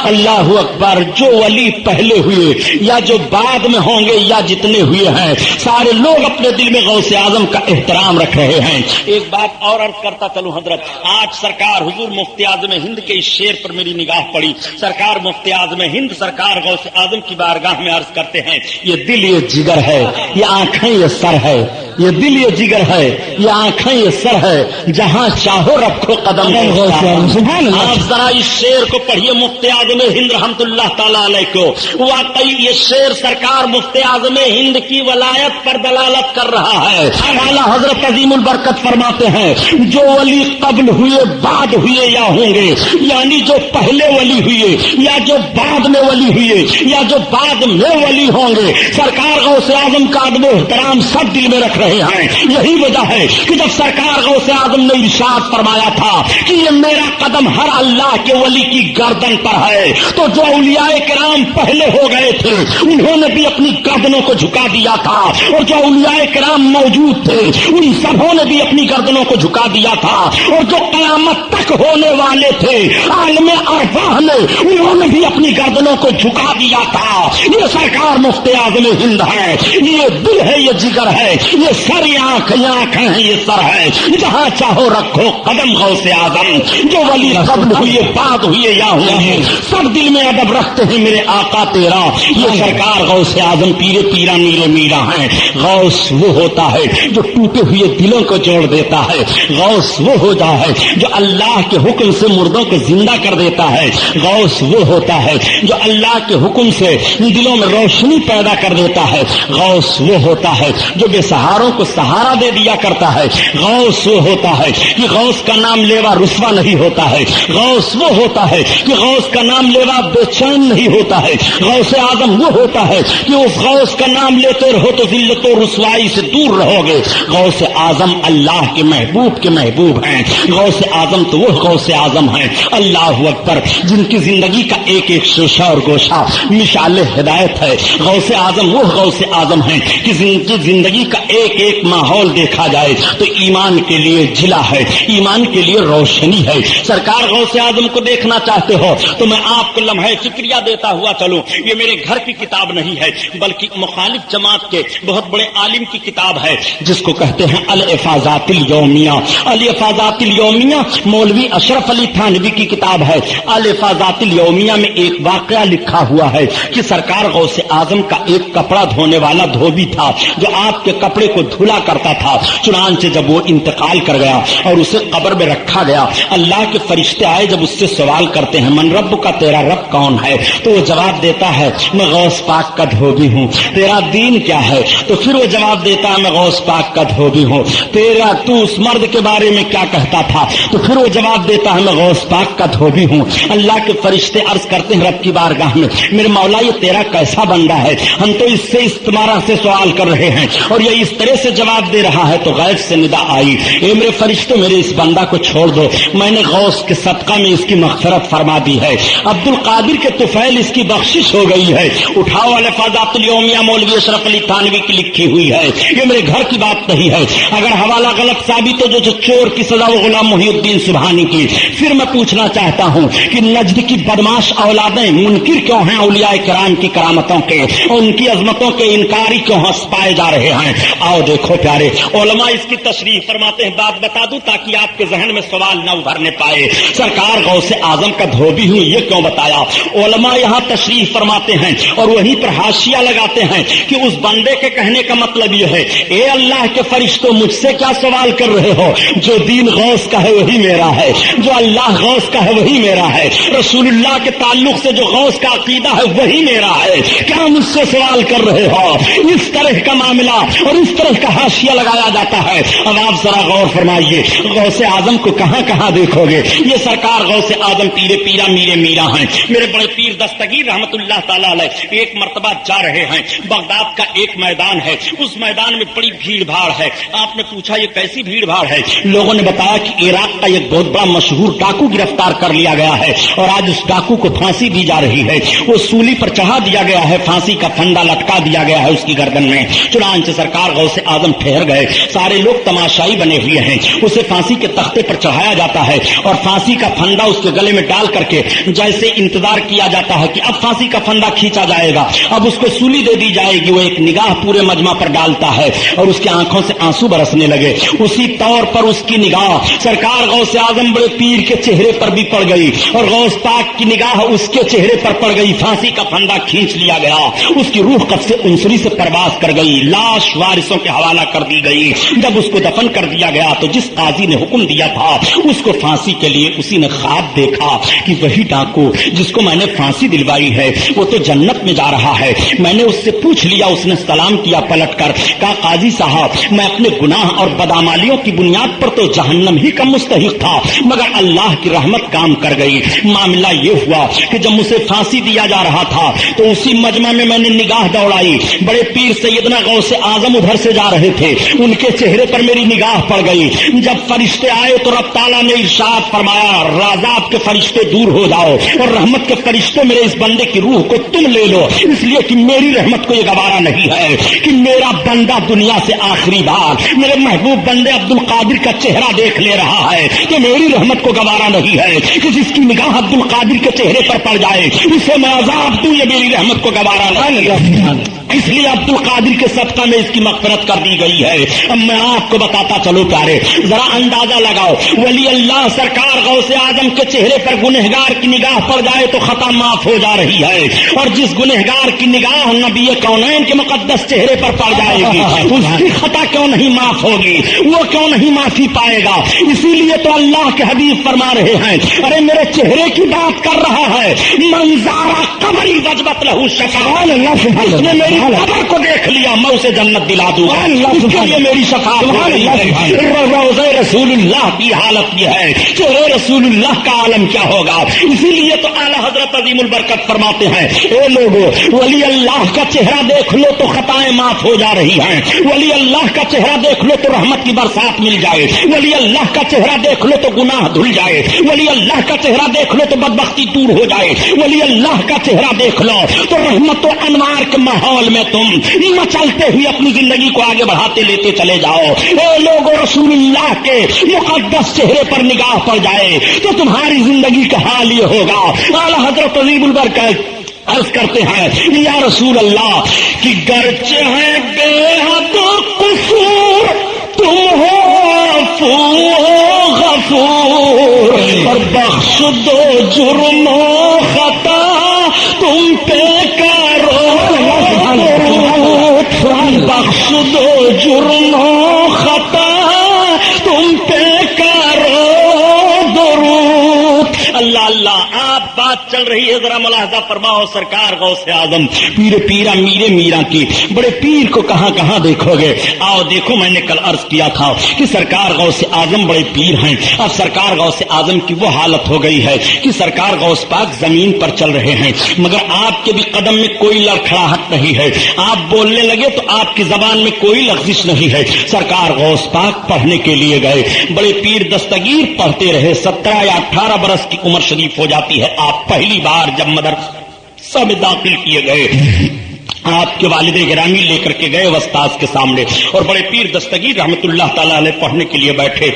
اللہ اکبر. جو ولی پہلے ہوئے یا جو بعد میں ہوں گے یا جتنے ہوئے ہیں سارے لوگ اپنے دل میں غوث اعظم کا احترام رکھ رہے ہیں. ایک بات اور عرض کرتا چلوں حضرت. آج سرکار حضور مفتی اعظم ہند کے اس شعر پر میری نگاہ پڑی. سرکار مفتی اعظم ہند سرکار غوث اعظم کی بارگاہ میں عرض کرتے ہیں یہ دل یہ جگر ہے، یہ آنکھیں یہ سر ہے. یہ دل یہ جگر ہے، یہ آنکھیں یہ سر ہے، جہاں چاہو رکھو قدم. آپ ذرا اس شعر کو پڑھیے مفتی اعظم ہند رحمت اللہ تعالی علیہ کو. واقعی یہ شعر سرکار مفتی اعظم ہند کی ولایت پر دلالت کر رہا ہے. اعلیٰ حضرت عظیم البرکت فرماتے ہیں جو ولی قبل ہوئے بعد ہوئے یا ہوں گے، یعنی جو پہلے ولی ہوئے یا جو بعد میں ولی ہوئے یا جو بعد میں ولی ہوں گے، سرکار غوث اعظم کا ادب و احترام سب دل میں رکھ رہے ہیں. یہی وجہ ہے کہ جب سرکار غوث اعظم نے ارشاد فرمایا تھا کہ یہ میرا قدم ہر اللہ کے ولی کی گردن پر ہے، تو جو اولیاء کرام پہلے ہو گئے تھے انہوں نے بھی اپنی گردنوں کو جھکا دیا تھا، اور جو اولیاء کرام موجود تھے ان سبوں نے بھی اپنی گردنوں کو جھکا دیا تھا، اور جو قیامت تک ہونے والے تھے عالم ارواح میں انہوں نے بھی اپنی گردنوں کو جھکا دیا تھا. یہ سرکار مفتی اعظم ہند ہے. یہ دل ہے، یہ جگر ہے، یہ سر آنکھیں ہیں، یہ سر ہے، جہاں چاہو رکھو قدم غوث اعظم. جو ولی قبل ہوئے بعد ہوئے یا ہوئے سب دل میں ادب رکھتے ہیں میرے آقا تیرا. یہ سرکار غوث اعظم پیرے پیرا میرے میرا ہیں. غوث وہ ہوتا ہے جو ٹوٹے ہوئے دلوں کو جوڑ دیتا ہے. غوث وہ ہوتا ہے جو اللہ کے حکم سے مردوں کو زندہ کر دیتا ہے. غوث وہ ہوتا ہے جو اللہ کے حکم سے دلوں میں روشنی پیدا کر دیتا ہے. غوث وہ ہوتا ہے جو بے سہاروں کو سہارا دے دیا کرتا ہے. غوث وہ ہوتا ہے کہ غوث کا نام لیوا رسوا نہیں ہوتا ہے. غوث وہ ہوتا ہے کہ غوث کا نام لیوا بے چین نہیں ہوتا ہے. غوث اعظم وہ ہوتا ہے کہ اس غوث کا نام لیتے رہو تو ذلت و رسوائی سے دور رہو گے. غوث اعظم اللہ کے محبوب کے محبوب ہیں. غوث اعظم تو وہ غوث اعظم ہیں اللہ اکبر جن کی زندگی کا ایک ایک شوشہ اور گوشہ مشعل ہدایت ہے. غوث اعظم وہ غوث اعظم ہیں کہ زندگی کا ایک ایک ماحول دیکھا جائے تو ایمان کے لیے جلا ہے، ایمان کے لیے روشنی ہے. سرکار غوث اعظم کو دیکھنا چاہتے ہو تو میں آپ کو لمحہ فکریہ دیتا ہوا چلوں. یہ میرے گھر کی کتاب نہیں ہے بلکہ مخالف جماعت کے بہت بڑے عالم کی کتاب ہے جس کو کہتے ہیں الافاضات الیومیہ. الافاضات الیومیہ مولوی اشرف علی تھانوی کی کتاب ہے. الافاضات الیومیہ میں ایک واقعہ لکھا ہوا ہے کہ سرکار غوث اعظم کا ایک کپڑا دھونے والا دھوبی تھا جو آپ کے کپڑے کو دھلا کرتا تھا. چنانچہ جب وہ انتقال کر گیا اور اسے قبر میں رکھا گیا، اللہ کے فرشتے آئے جب اس سے سوال کرتے ہیں من رب کا، تیرا رب کون ہے؟ تو وہ جواب دیتا ہے میں غوث پاک کا دھوبی ہوں. تیرا دین کیا ہے؟ تو پھر وہ جواب دیتا ہے میں غوث پاک کا دھوبی ہوں. تو اس مرد کے بارے میں کیا کہتا تھا؟ تو پھر وہ جواب دیتا ہے میں غوث پاک کا دھوبی ہوں. اللہ کے فرشتے عرض کرتے ہیں رب کی بارگاہ میں میرے مولا یہ تیرا کیسا بندہ ہے؟ ہم تو اس سے استمارہ سے سوال کر رہے ہیں اور یہ اس طرح چہرے سے جواب دے رہا ہے تو غیب سے ندا آئی، اے میرے فرشتوں میرے اس بندہ کو چھوڑ دو، میں نے غوث کے صدقہ میں اس کی مغفرت فرما دی ہے، عبد القادر کے طفیل اس کی بخشش ہو گئی ہے، اٹھاؤ الفاظات الیومیہ مولوی اشرف علی تھانوی کی لکھی ہوئی ہے، یہ میرے گھر کی بات نہیں ہے، اگر حوالہ غلط ثابت ہو جو چور کی سزا وہ غلام محی الدین سبحانی کی۔ پھر میں پوچھنا چاہتا ہوں کہ نجد کی بدماش اولادیں منکر کیوں ہیں اولیاء کرام کی کرامتوں کے اور ان کی عظمتوں کے انکاری کیوں ہنس پائے جا رہے ہیں؟ آؤ دیکھو پیارے علماء اس کی تشریح فرماتے ہیں، بات بتا دوں تاکہ آپ کے ذہن میں سوال نہ ابھرنے پائے، سرکار غوث اعظم کا دھوبی ہوں یہ کیوں بتایا؟ علماء یہاں تشریح فرماتے ہیں اور وہیں پر حاشیہ لگاتے ہیں کہ اس بندے کے کہنے کا مطلب یہ ہے، اے اللہ کے فرشتوں مجھ سے کیا سوال کر رہے ہو؟ جو دین غوث کا ہے وہی میرا ہے، جو اللہ غوث کا ہے وہی میرا ہے، رسول اللہ کے تعلق سے جو غوث کا عقیدہ ہے وہی میرا ہے، کیا مجھ سے سوال کر رہے ہو؟ اس طرح کا معاملہ اور اس طرح کا حاشیہ لگایا جاتا ہے۔ اب آپ ذرا غور فرمائیے، غوث اعظم کو کہاں کہاں دیکھو گے، یہ سرکار غوث اعظم پیرے پیرا میرے میرا ہیں، میرے بڑے پیر دستگیر رحمت اللہ تعالی علیہ ایک مرتبہ جا رہے ہیں، بغداد کا ایک میدان ہے، اس میدان میں بڑی بھیڑ بھاڑ ہے۔ آپ نے پوچھا یہ کیسی بھیڑ بھاڑ ہے؟ لوگوں نے بتایا کہ عراق کا ایک بہت بڑا مشہور ڈاکو گرفتار کر لیا گیا ہے اور آج اس ڈاکو کو پھانسی دی جا رہی ہے، وہ سولی پر چڑھا دیا گیا ہے، پھانسی کا پھندا لٹکا دیا گیا ہے اس کی گردن میں۔ چنانچہ سرکار غوث اعظم ٹھہر گئے، سارے لوگ تماشائی بنے ہوئے ہیں، اسے پھانسی کے تختے پر چڑھایا جاتا ہے اور پھانسی کا پھندا اس کے گلے میں ڈال کر کے جیسے انتظار کیا جاتا ہے کہ اب پھانسی کا پھندا کھینچا جائے گا، اب اس کو سولی دے دی جائے گی، وہ ایک نگاہ پورے مجمع پر ڈالتا ہے اور اس کی آنکھوں سے آنسو برسنے لگے، اسی طور پر اس کی نگاہ سرکار غوث اعظم بڑے پیر کے چہرے پر بھی پڑ گئی اور غوث پاک کی نگاہ اس کے چہرے پر پڑ گئی، پھانسی کا پھندا کھینچ لیا گیا، اس کی روح قبض عنصری سے پرواز کر گئی، لاش وارثوں کے حوالہ کر دی گئی۔ جب اس کو دفن کر دیا گیا تو جس قاضی نے حکم دیا تھا اس کو پھانسی کے لیے، اسی نے خواب دیکھا کہ وہی ڈاکو جس کو میں نے پھانسی دلوائی ہے وہ تو جنت میں جا رہا ہے۔ میں نے اس سے پوچھ لیا، اس نے سلام کیا پلٹ کر، کہا قاضی صاحب میں اپنے گناہ اور بدعمالیوں کی بنیاد پر تو جہنم ہی کا مستحق تھا مگر اللہ کی رحمت کام کر گئی۔ معاملہ یہ ہوا کہ جب مجھے پھانسی دیا جا رہا تھا تو اسی مجمع میں نے نگاہ دوڑائی، بڑے پیر سیدنا غوث اعظم ادھر سے جا رہے تھے، ان کے چہرے پر میری نگاہ پڑ گئی۔ جب فرشتے آئے تو رب تعالیٰ نے ارشاد فرمایا، عذاب کے فرشتے دور ہو جاؤ اور رحمت کے فرشتے میرے اس بندے کی روح کو تم لے لو، اس لیے کہ میری رحمت کو یہ گوارا نہیں ہے کہ میرا بندہ دنیا سے آخری بار میرے محبوب بندے عبد القادر کا چہرہ دیکھ لے رہا ہے، کہ میری رحمت کو گوارا نہیں ہے کہ جس کی نگاہ عبد القادر کے چہرے پر پڑ جائے اسے میں عذاب دوں، یہ میری رحمت کو گوارا نہیں ہے، اس لیے عبد القادر کے صدقہ میں اس کی مغفرت کر دی گئی ہے۔ اب میں آپ کو بتاتا چلو پیارے، ذرا اندازہ لگاؤ، ولی اللہ سرکار غوث اعظم کے چہرے پر گنہگار کی نگاہ پڑ جائے تو خطا معاف ہو جا رہی ہے، اور جس گنہگار کی نگاہ نبی کونین کے مقدس چہرے پر پڑ جائے گی اس کی خطا کیوں نہیں معاف ہوگی، وہ کیوں نہیں معافی پائے گا؟ اسی لیے تو اللہ کے حبیب فرما رہے ہیں، ارے میرے چہرے کی بات کر رہا ہے، منظارہ قبری وجبت لہو شفاعت، اس نے میری قبر کو دیکھ لیا میں اسے جنت دلا دوں گا، اس کے لیے میری شفاعت ہو رہی ہے۔ روضہ رسول اللہ کی حالت یہ ہے، چہرے رسول اللہ کا عالم کیا ہوگا؟ اسی لیے تو اعلیٰ حضرت عظیم البرکت فرماتے ہیں، اے لوگو ولی اللہ کا چہرہ دیکھ لو تو خطائیں معاف ہو جا رہی ہیں، ولی اللہ کا چہرہ دیکھ لو تو رحمت کی برسات مل جائے، ولی اللہ کا چہرہ دیکھ لو تو گناہ دھل جائے، ولی اللہ کا چہرہ دیکھ لو تو بدبختی دور ہو جائے، ولی اللہ کا چہرہ دیکھ لو تو رحمت و انوار کے ماحول میں تم مچلتے ہوئے اپنی زندگی کو آگے بڑھاتے لیتے چلے جاؤ۔ اے لوگوں رسول اللہ کے مقدس چہرے پر نگاہ پڑ جائے تو تمہاری زندگی کا حال یہ ہوگا۔ اعلیٰ حضرت عظیم البرکت عرض کرتے ہیں، یا رسول اللہ کہ گرچہ ہے بے حد قصور تم ہو غفور، اور بخش دو جرم و خطا تم پہ کرو، بخش دو جرم و خطا تم پہ کرو درود۔ اللہ اللہ، آپ بات بات چل رہی ہے ذرا ملاحظہ فرماؤ. سرکار غوث اعظم پیر پیرا میرے میرا کی بڑے پیر کو کہاں کہاں دیکھو گے. آؤ دیکھو میں نے کل عرض کیا تھا کہ سرکار غوث اعظم بڑے پیر ہیں. اب سرکار غوث اعظم کی وہ حالت ہو گئی ہے کہ سرکار غوث پاک زمین پر چل رہے ہیں مگر آپ کے بھی قدم میں کوئی لڑکھڑاہٹ نہیں ہے. آپ بولنے لگے تو آپ کی زبان میں کوئی لغزش نہیں ہے. سرکار غوث پاک پڑھنے کے لیے گئے. بڑے پیر دستگیر پڑھتے رہے. 17 یا 18 برس کی عمر شریف ہو جاتی ہے. آپ پہلی بار جب مدرسہ میں داخل کیے گئے آپ کے والد گرامی لے کر کے گئے استاذ کے سامنے اور بڑے پیر دستگیر رحمت اللہ تعالی علیہ پڑھنے کے لیے بیٹھے.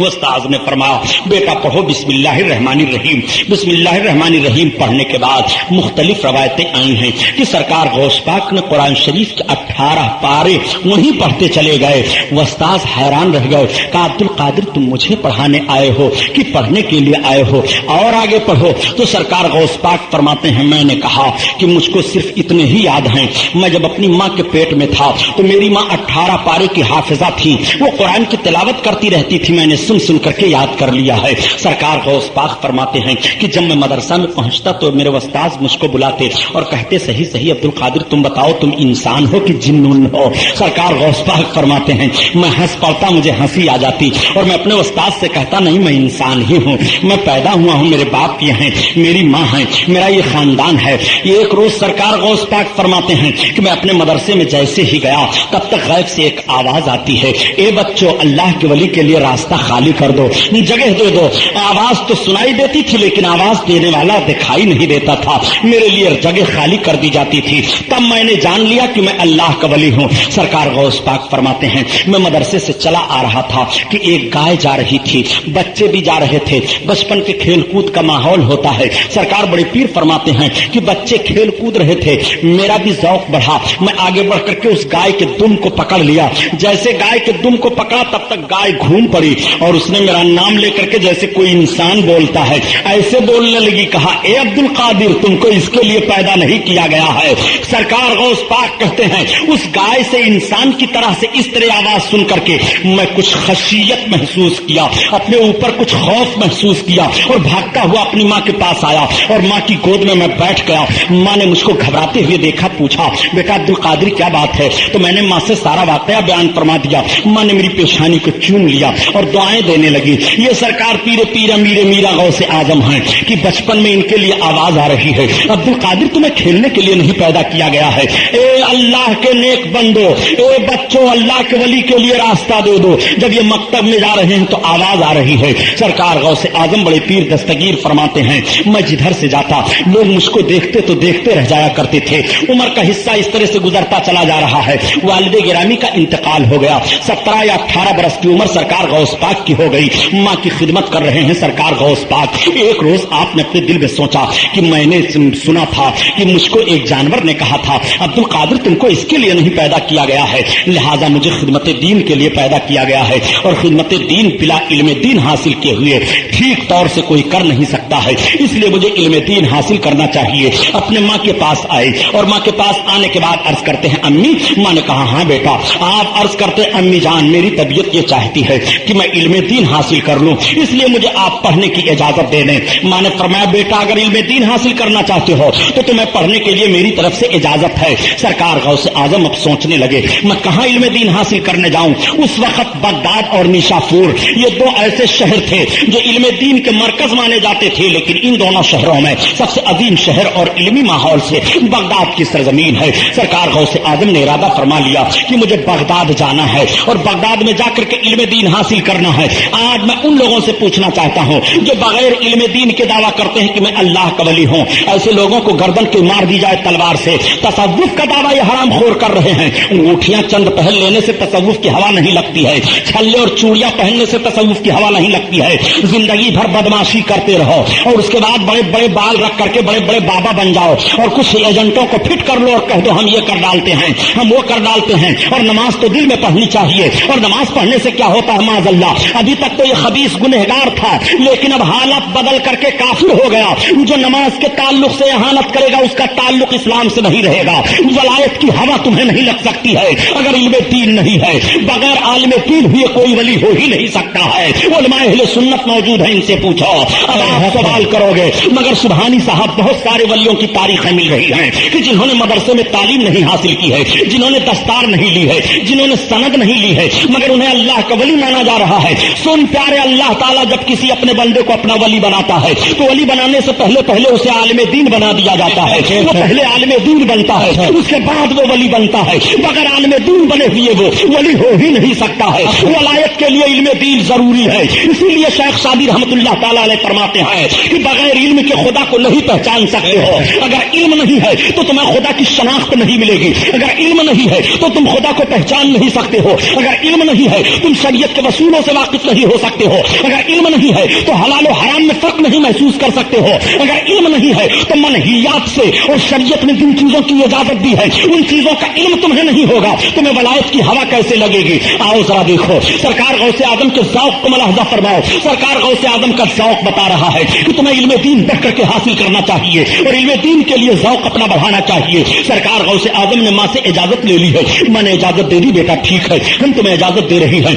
استاذ نے فرمایا بیٹا پڑھو بسم اللہ الرحمن الرحیم. بسم اللہ الرحمن الرحیم پڑھنے کے بعد مختلف روایتیں آئی ہیں کہ سرکار غوث پاک نے قرآن شریف کے 18 پارے وہیں پڑھتے چلے گئے. استاذ حیران رہ گئے. کہا عبد القادر تم مجھے پڑھانے آئے ہو کہ پڑھنے کے لیے آئے ہو؟ اور آگے پڑھو. تو سرکار غوث پاک فرماتے ہیں میں نے کہا کہ مجھ کو صرف اتنے ہی یاد ہیں. میں جب اپنی ماں کے پیٹ میں تھا تو میری ماں 18 پارے کی حافظہ تھی. وہ قرآن کی تلاوت کرتی رہتی تھی. میں نے سن سن کر کے یاد کر لیا ہے. سرکار غوث پاک فرماتے ہیں کہ جب میں مدرسہ میں پہنچتا تو میرے استاذ مجھ کو بلاتے اور کہتے صحیح صحیح عبد القادر تم بتاؤ تم انسان ہو کہ جنون ہو؟ سرکار غوث پاک فرماتے ہیں میں ہنس پڑتا مجھے ہنسی آ جاتی اور میں اپنے استاذ سے کہتا نہیں میں انسان ہی ہوں. میں پیدا ہوا ہوں میرے باپ یہ ہیں میری ماں ہیں میرا یہ خاندان ہے. ایک روز سرکار غوث پاک فرماتے ہیں کہ میں اپنے مدرسے میں جیسے ہی گیا تب تک غیب سے ایک آواز آتی ہے اے بچوں اللہ کے ولی کے لیے راستہ خالی کر دو جگہ دے دو. آواز تو سنائی دیتی تھی لیکن آواز دینے والا دکھائی نہیں دیتا تھا. میرے لیے جگہ خالی کر دی جاتی تھی. تب میں نے جان لیا کہ میں اللہ کا ولی ہوں. سرکار غوث پاک فرماتے ہیں میں مدرسے سے چلا آ رہا تھا کہ ایک گائے جا رہی تھی بچے بھی جا رہے تھے. بچپن کے کھیل کود کا ماحول ہوتا ہے. سرکار بڑے پیر فرماتے ہیں کہ بچے کھیل کود رہے تھے. میرا بھی ذوق بڑھا. میں آگے بڑھ کر کے اس گائے کے دم کو پکڑ لیا. جیسے گائے کے دم کو پکڑا تب تک گائے گھوم پڑی اور اس نے میرا نام لے کر کے جیسے کوئی انسان بولتا ہے ایسے بولنے لگی. کہا اے عبد القادر تم کو اس کے لیے پیدا نہیں کیا گیا ہے. سرکار غوث پاک کہتے ہیں اس گائے سے انسان کی طرح سے اس طرح آواز سن کر کے میں کچھ خشیت محسوس کیا اپنے اوپر کچھ خوف محسوس کیا اور بھاگتا ہوا اپنی ماں کے پاس آیا اور ماں کی گود میں بیٹھ گیا. ماں نے مجھ کو گھبراتے ہوئے دیکھا. پوچھا بیٹا عبد القادر کیا بات ہے؟ تو میں نے ماں سے سارا واقعہ بیان فرما دیا. ماں نے میری پیشانی کو چوم لیا اور دعائیں دینے لگی. یہ سرکار پیرے پیرا میرے میرا غوث اعظم ہیں کہ بچپن میں ان کے لیے آواز آ رہی ہے عبد القادر تمہیں کھیلنے کے لیے نہیں پیدا کیا گیا ہے. اے اللہ کے نیک بندو اے بچوں اللہ کے ولی کے لیے راستہ دے دو. جب یہ مکتب میں جا رہے ہیں تو آواز آ رہی ہے. سرکار غوث اعظم بڑے پیر دستگیر فرماتے ہیں میں جدھر سے جاتا لوگ مجھ کو دیکھتے تو دیکھتے رہ جایا کرتے تھے. عمر کا حصہ اس طرح سے گزرتا چلا جا رہا ہے. والد گرامی کا انتقال ہو گیا. 17 یا 18 برس کی عمر سرکار غوث پاک کی ہو گئی. ماں کی خدمت کر رہے ہیں سرکار غوث پاک. ایک روز آپ نے اپنے دل میں سوچا کہ میں نے سنا تھا کہ مجھ کو ایک جانور نے کہا تھا عبد القادر تم کو اس کے لیے نہیں پیدا کیا گیا ہے لہذا مجھے خدمت دین کے لیے پیدا کیا گیا ہے اور خدمت دین بلا علم دین حاصل کیے ہوئے ٹھیک طور سے کوئی کر نہیں سکتا ہے. اس لیے مجھے علم دین حاصل کرنا چاہیے. اپنے ماں کے پاس آئے اور ماں کے پاس آنے کے بعد عرض کرتے ہیں امی. ماں نے کہا ہاں بیٹا. آپ عرض کرتے امی جان میری طبیعت یہ چاہتی ہے کہ میں علم دین حاصل کر لوں اس لیے مجھے آپ پڑھنے کی اجازت دے دیں. ماں نے فرمایا بیٹا اگر علم دین حاصل کرنا چاہتے ہو تو تمہیں پڑھنے کے لیے میری طرف سے اجازت ہے. سرکار غوث اعظم اب سوچنے لگے میں کہاں علم دین حاصل کرنے جاؤں. اس وقت بغداد اور نیشاپور یہ دو ایسے شہر تھے جو علم دین کے مرکز مانے جاتے تھے لیکن ان دونوں شہروں میں سب سے عظیم شہر اور علمی ماحول سے بغداد کی سرزمین ہے. سرکار غوث اعظم نے ارادہ فرما لیا کہ مجھے بغداد جانا ہے اور بغداد میں جا کر کے علم دین حاصل کرنا ہے. آج میں ان لوگوں سے پوچھنا چاہتا ہوں جو بغیر علم دین کے دعویٰ کرتے ہیں کہ میں اللہ کا ولی ہوں. ایسے لوگوں کو گردن کے مار دی جائے تلوار سے. تصوف کا دعویٰ یہ حرام خور کر رہے ہیں. انگوٹھیاں چند پہن لینے سے تصوف کی ہوا نہیں لگتی ہے. چھلے اور چوڑیاں پہننے سے تصوف کی ہوا نہیں لگتی ہے. زندگی بھر بدماشی کرتے رہو اور اس کے بعد بڑے بڑے بال رکھ کر کے بڑے بڑے بابا بن جاؤ اور کچھ ایجنٹوں کو فٹ کر لو اور کہہ دو ہم یہ کر ڈالتے ہیں ہم وہ کر ڈالتے ہیں. اور نماز تو دل میں پڑھنی چاہیے اور نماز پڑھنے سے کیا ہوتا ہے معاذ اللہ ابھی تک تو یہ خبیث گنہگار تھا، لیکن اب حالت بدل کر کے کافر ہو گیا۔ جو نماز کے تعلق سے اہانت کرے گا اس کا تعلق اسلام سے نہیں رہے گا۔ ولایت کی ہوا تمہیں نہیں لگ سکتی ہے اگر علم دین نہیں ہے۔ بغیر عالم دین ہوئے کوئی ولی ہو ہی نہیں سکتا ہے۔ علماء اہل سنت موجود ہیں، ان سے پوچھو، اب آپ سوال کرو گے مگر سبحانی صاحب بہت سارے ولیوں کی تاریخیں مل رہی ہیں کہ جنہوں نے مدرسے میں تعلیم نہیں حاصل کی ہے، جنہوں نے دستار نہیں لی ہے، جنہوں نے سند نہیں لی ہے، مگر انہیں اللہ کا ولی مانا جا رہا ہے۔ سن پیارے، اللہ تعالیٰ جب کسی اپنے بندے کو اپنا ولی بناتا ہے تو ولی بنانے سے پہلے اسے عالم دین بنا دیا جاتا ہے۔ وہ پہلے عالم دین بنتا ہے، اس کے بعد وہ ولی بنتا ہے۔ بغیر عالم دین بنے ہوئے وہ ولی ہو ہی نہیں سکتا ہے۔ ولایت کے لیے علم دین ضروری ہے۔ اسی لیے شیخ شادی رحمت اللہ تعالیٰ علیہ فرماتے ہیں کہ بغیر علم کے خدا کو نہیں پہچان سکتے ہو۔ اگر علم نہیں ہے تو تمہیں خدا کی شناخت نہیں ملے گی۔ اگر علم نہیں ہے تو تم خدا کو پہچان نہیں سکتے ہو۔ اگر علم نہیں ہے تم شریعت کے اصولوں سے واقف نہیں ہو سکتے ہو۔ اگر علم نہیں ہے تو حلال و حرام میں فرق نہیں محسوس کر سکتے ہو۔ اگر علم نہیں ہے تو منہیات سے، اور شریعت نے جن چیزوں کی اجازت دی ہے ان چیزوں کا علم تمہیں نہیں ہوگا، تمہیں ولایت کی ہوا کیسے لگے گی؟ آؤ ذرا دیکھو، سرکار غوث اعظم کے ذوق کو ملاحظہ فرماؤ۔ سرکار غوث اعظم کا ذوق بتا رہا ہے کہ تمہیں علم دین بڑھ کر کے حاصل کرنا چاہیے اور علم دین کے لیے ذوق اپنا بڑھانا چاہیے۔ سرکار غوث اعظم نے ماں سے اجازت لے لی ہے، ماں نے اجازت دے دی، بیٹا ٹھیک ہے ہم تمہیں اجازت دے رہی ہیں،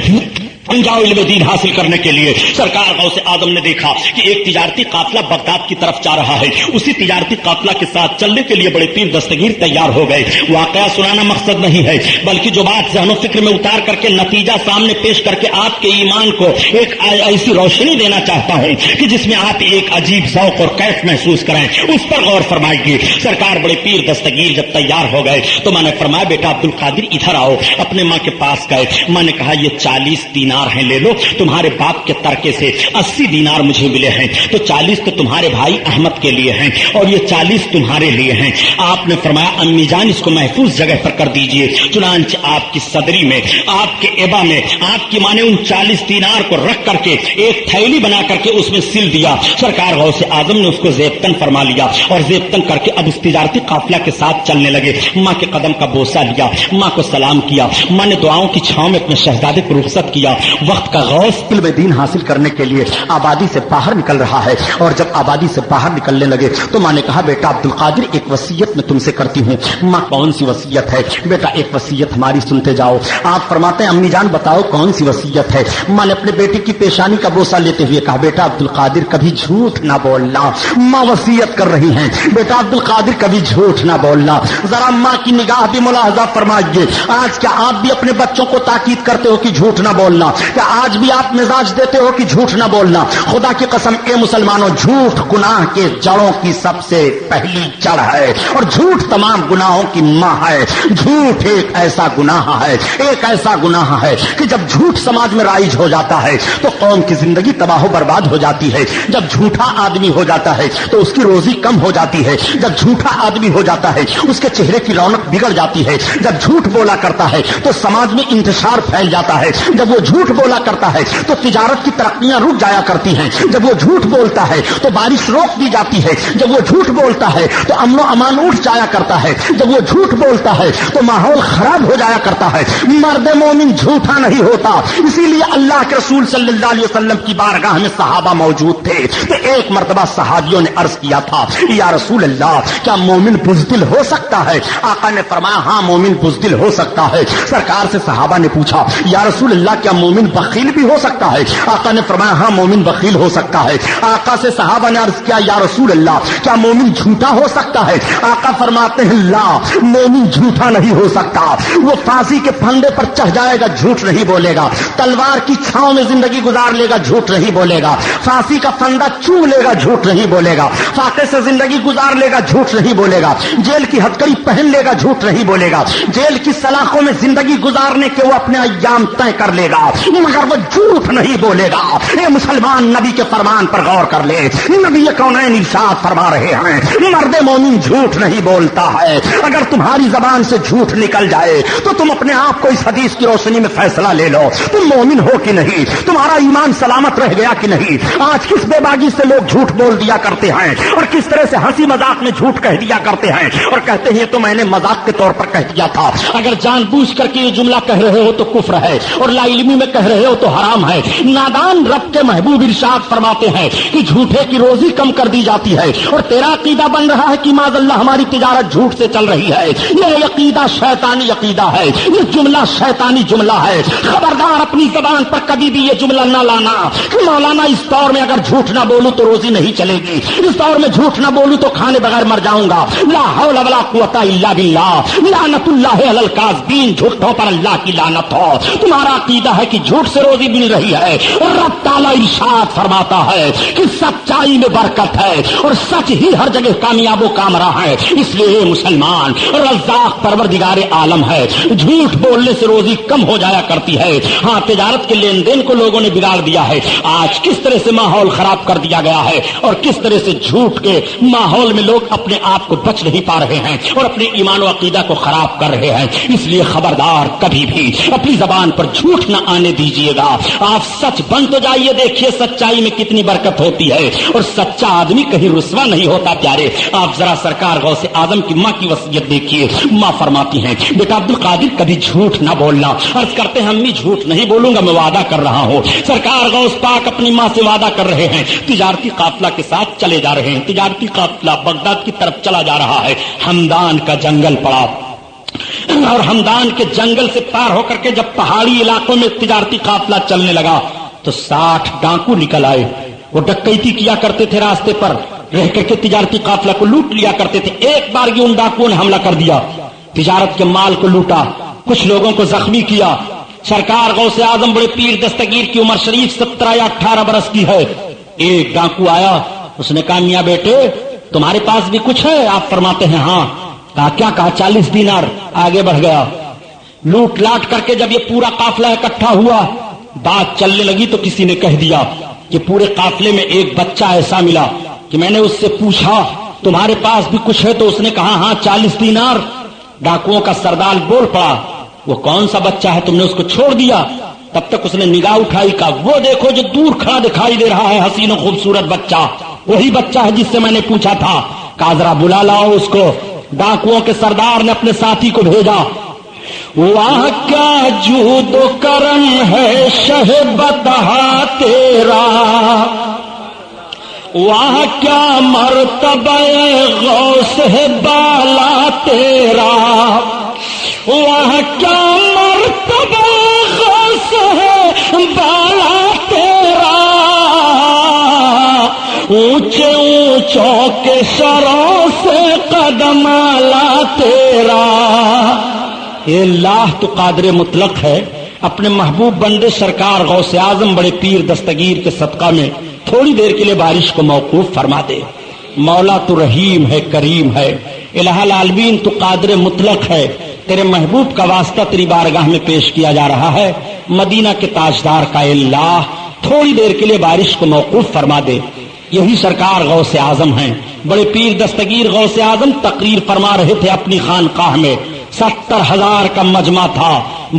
ہم جاؤ علم دین حاصل کرنے کے لیے۔ سرکار غوث اعظم نے دیکھا کہ ایک تجارتی قافلہ بغداد کی طرف جا رہا ہے۔ اسی تجارتی قافلہ کے ساتھ چلنے کے لیے بڑے پیر دستگیر تیار ہو گئے۔ واقعہ سنانا مقصد نہیں ہے، بلکہ جو بات ذہن و فکر میں اتار کر کے نتیجہ سامنے پیش کر کے آپ کے ایمان کو ایک ایسی روشنی دینا چاہتا ہوں کہ جس میں آپ ایک عجیب ذوق اور کیف محسوس کریں، اس پر غور فرمائیے۔ سرکار بڑے پیر دستگیر جب تیار ہو گئے تو میں نے فرمایا بیٹا عبد القادر ادھر آؤ۔ اپنے ماں کے پاس گئے، ماں نے کہا یہ 40 دینار ہیں، لے لو، تمہارے باپ کے ترکے سے 80 دینار مجھے ملے ہیں، تو 40 تو تمہارے بھائی احمد کے لیے ہیں اور یہ 40 تمہارے لیے ہیں۔ آپ نے فرمایا امی جان اس کو محفوظ جگہ پر کر دیجئے۔ چنانچہ آپ کی صدری میں، آپ کے ایبا میں، آپ کی ماں نے ان 40 دینار کو رکھ کر کے ایک تھیلی بنا کر کے اس میں سل دیا۔ سرکار غوث اعظم نے اس کو زیبتن فرما لیا اور زیبتن کر کے اب اس تجارتی قافلہ کے ساتھ چلنے لگے۔ ماں کے قدم کا بوسہ لیا، ماں کو سلام کیا، ماں نے دعاؤں کی چھاؤں میں اپنے شہزادے کو رخصت کیا۔ وقت کا غوث علم دین حاصل کرنے کے لیے آبادی سے باہر نکل رہا ہے، اور جب آبادی سے باہر نکلنے لگے تو ماں نے کہا بیٹا عبد القادر ایک وصیت میں تم سے کرتی ہوں۔ ماں کون سی وصیت ہے؟ بیٹا ایک وصیت ہماری سنتے جاؤ۔ آپ فرماتے ہیں امی جان بتاؤ کون سی وصیت ہے؟ ماں نے اپنے بیٹے کی پیشانی کا بوسہ لیتے ہوئے کہا بیٹا عبد القادر کبھی جھوٹ نہ بولنا۔ ماں وصیت کر رہی ہیں بیٹا عبد القادر کبھی جھوٹ نہ بولنا۔ ذرا ماں کی نگاہ بھی ملاحظہ فرمائیے۔ آج کیا آپ بھی اپنے بچوں کو تاکید کرتے ہو کہ جھوٹ نہ بولنا؟ کیا آج بھی آپ مزاج دیتے ہو کہ جھوٹ نہ بولنا؟ خدا کی قسم اے مسلمانوں، جھوٹ گناہ کے جڑوں کی سب سے پہلی جڑ ہے اور جھوٹ تمام گناہوں کی ماں ہے۔ جھوٹ ایک ایسا گناہ ہے، ایک ایسا گناہ ہے کہ جب جھوٹ سماج میں رائج ہو جاتا ہے تو قوم کی زندگی تباہ و برباد ہو جاتی ہے۔ جب جھوٹا آدمی ہو جاتا ہے تو اس کی روزی کم ہو جاتی ہے۔ جب جھوٹا آدمی ہو جاتا ہے اس کے چہرے کی رونق بگڑ جاتی ہے۔ جب جھوٹ بولا کرتا ہے تو سماج میں انتشار پھیل جاتا ہے۔ جب وہ جھوٹ بولا کرتا ہے تو تجارت کی ترقیاں رک جایا کرتی ہیں۔ جب وہ جھوٹ بولتا ہے تو بارش روک دی جاتی ہے۔ جب وہ جھوٹ بولتا ہے تو امن و امان اٹھ جایا کرتا ہے۔ جب وہ جھوٹ بولتا ہے تو ماحول خراب ہو جایا کرتا ہے۔ مرد مومن جھوٹا نہیں ہوتا، اسی لیے اللہ کے رسول صلی اللہ علیہ وسلم کی بارگاہ میں صحابہ موجود تھے تو ایک مرتبہ صحابیوں نے عرض کیا تھا یا رسول اللہ کیا مومن بزدل ہو سکتا ہے؟ آقا نے فرمایا ہاں مومن بزدل ہو سکتا ہے۔ سرکار سے صحابہ نے پوچھا یا رسول اللہ کیا مومن بخیل بھی ہو سکتا ہے؟ آقا نے فرمایا ہاں مومن بخیل ہو سکتا ہے۔ آقا سے صحابہ نے عرض کیا یا رسول اللہ کیا مومن جھوٹا ہو سکتا ہے؟ آقا فرماتے ہیں لا، مومن جھوٹا نہیں ہو سکتا۔ وہ پھانسی کے پھندے پر چڑھ جائے گا جھوٹ نہیں بولے گا، تلوار کی چھاؤں میں زندگی گزار لے گا جھوٹ نہیں بولے گا، پھانسی کا پھندا چوم لے گا جھوٹ نہیں بولے گا، فاقے سے زندگی گزار لے گا جھوٹ نہیں بولے گا، جیل کی ہتکڑی پہن لے گا جھوٹ نہیں بولے گا، جیل کی سلاخوں میں زندگی گزارنے کے وہ اپنے ایام طے کر لے گا مگر وہ جھوٹ نہیں بولے گا۔ اے مسلمان نبی کے فرمان پر غور کر لے، نبی کونین ارشاد فرما رہے ہیں مرد مومن جھوٹ نہیں بولتا ہے۔ اگر تمہاری زبان سے جھوٹ نکل جائے تو تم اپنے آپ کو اس حدیث کی روشنی میں فیصلہ لے لو، تم مومن ہو کہ نہیں، تمہارا ایمان سلامت رہ گیا کہ نہیں۔ آج کس بے باکی سے لوگ جھوٹ بول دیا کرتے ہیں اور کس طرح سے ہنسی مذاق میں جھوٹ کہہ دیا کرتے ہیں اور کہتے ہیں تو میں نے مذاق کے طور پر کہہ دیا تھا۔ اگر جان بوجھ کر کے یہ جملہ کہہ رہے ہو تو کفر ہے اور لا علمی میں کہہ رہے ہو تو حرام ہے۔ نادان رب کے محبوب ارشاد فرماتے ہیں کہ جھوٹے کی روزی کم کر دی جاتی ہے، اور تیرا عقیدہ بن رہا ہے کہ معاذ اللہ ہماری تجارت جھوٹ سے چل رہی ہے۔ یہ عقیدہ شیطانی عقیدہ ہے، یہ جملہ شیطانی جملہ ہے۔ خبردار اپنی زبان پر کبھی بھی یہ جملہ نہ لانا کہ مولانا اس دور میں اگر جھوٹ نہ بولوں تو روزی نہیں چلے گی، اس دور میں جھوٹ نہ بولوں تو کھانے بغیر مر جاؤں گا۔ لا حول ولا قوت الا باللہ، لعنت اللہ علی الکاذبین، جھوٹوں پر اللہ کی لعنت ہو۔ تمہارا عقیدہ ہے کہ جھوٹ سے روزی مل رہی ہے، اور رب تعالیٰ ارشاد فرماتا ہے کہ سچائی میں برکت ہے اور سچ ہی ہر جگہ کامیاب و کامرا ہے۔ اس لیے مسلمان رزاق پروردگار عالم ہے، جھوٹ بولنے سے روزی کم ہو جایا کرتی ہے۔ ہاں، تجارت کے لین دین کو لوگوں نے بگاڑ دیا ہے۔ آج کس طرح سے ماحول خراب کر دیا گیا ہے، اور کس طرح سے جھوٹ کے ماحول میں لوگ اپنے آپ کو بچ نہیں پا رہے ہیں اور اپنے ایمان و عقیدہ کو خراب کر رہے ہیں۔ اس لیے خبردار کبھی بھی اپنی زبان پر جھوٹ نہ آنے دیجیے گا۔ آپ سچ بن تو جائیے، دیکھیے سچائی میں کتنی برکت ہوتی ہے، اور سچا آدمی کہیں رسوا نہیں ہوتا۔ پیارے، آپ ذرا سرکار غوث اعظم کی ماں کی وصیت دیکھیے۔ ماں فرماتی ہیں، بیٹا عبد القادر کبھی جھوٹ نہ بولنا۔ عرض کرتے ہیں، امی جھوٹ نہیں بولوں گا، میں وعدہ کر رہا ہوں۔ سرکار غوث پاک اپنی ماں سے وعدہ کر رہے ہیں، تجارتی قافلہ کے ساتھ چلے جا رہے ہیں۔ تجارتی قافلہ بغداد کی طرف چلا جا رہا ہے۔ ہمدان کا جنگل پڑا، اور ہمدان کے جنگل سے پار ہو کر کے جب پہاڑی علاقوں میں تجارتی قافلہ چلنے لگا تو 60 ڈاکو نکل آئے۔ وہ ڈکیتی کیا کرتے تھے، راستے پر رہ کر کے تجارتی قافلہ کو لوٹ لیا کرتے تھے۔ ایک بار یہ ان ڈاکوؤں نے حملہ کر دیا، تجارت کے مال کو لوٹا، کچھ لوگوں کو زخمی کیا۔ سرکار غوث اعظم بڑے پیر دستگیر کی عمر شریف 17 یا 18 برس کی ہے۔ ایک ڈاکو آیا، اس نے کہا، میاں بیٹے تمہارے پاس بھی کچھ ہے؟ آپ فرماتے ہیں ہاں۔ کہا کیا؟ کہا 40 دینار۔ آگے بڑھ گیا، لوٹ لاٹ کر کے جب یہ پورا قافلہ اکٹھا ہوا، بات چلنے لگی تو کسی نے کہہ دیا کہ پورے قافلے میں ایک بچہ ایسا ملا کہ میں نے اس سے پوچھا تمہارے پاس بھی کچھ ہے؟ تو اس نے کہا ہاں 40 دینار۔ ڈاکوؤں کا سردار بول پڑا، وہ کون سا بچہ ہے، تم نے اس کو چھوڑ دیا؟ تب تک اس نے نگاہ اٹھائی، کہا وہ دیکھو جو دور کھڑا دکھائی دے رہا ہے، حسین و خوبصورت بچہ، وہی بچہ ہے جس سے میں نے پوچھا تھا۔ کہا ذرا بلا لاؤ اس کو۔ ڈاکوؤں کے سردار نے اپنے ساتھی کو بھیجا۔ واہ کیا جود و کرم ہے شہ بطحا تیرا، واہ کیا مرتبہ غوث ہے بالا تیرا، واہ کیا مرتبہ غوث ہے بالا تیرا، اونچے اونچوں کے سروں سے قدم آلا تیرا۔ اے اللہ تو قادر مطلق ہے، اپنے محبوب بندے سرکار غوث اعظم بڑے پیر دستگیر کے صدقہ میں تھوڑی دیر کے لیے بارش کو موقوف فرما دے۔ مولا تو رحیم ہے، کریم ہے، الہ العالمین تو قادر مطلق ہے، تیرے محبوب کا واسطہ تیری بارگاہ میں پیش کیا جا رہا ہے، مدینہ کے تاجدار کا اللہ تھوڑی دیر کے لیے بارش کو موقوف فرما دے۔ یہی سرکار غوث اعظم ہیں، بڑے پیر دستگیر غوث اعظم تقریر فرما رہے تھے اپنی خانقاہ میں، 70,000 کا مجمع تھا،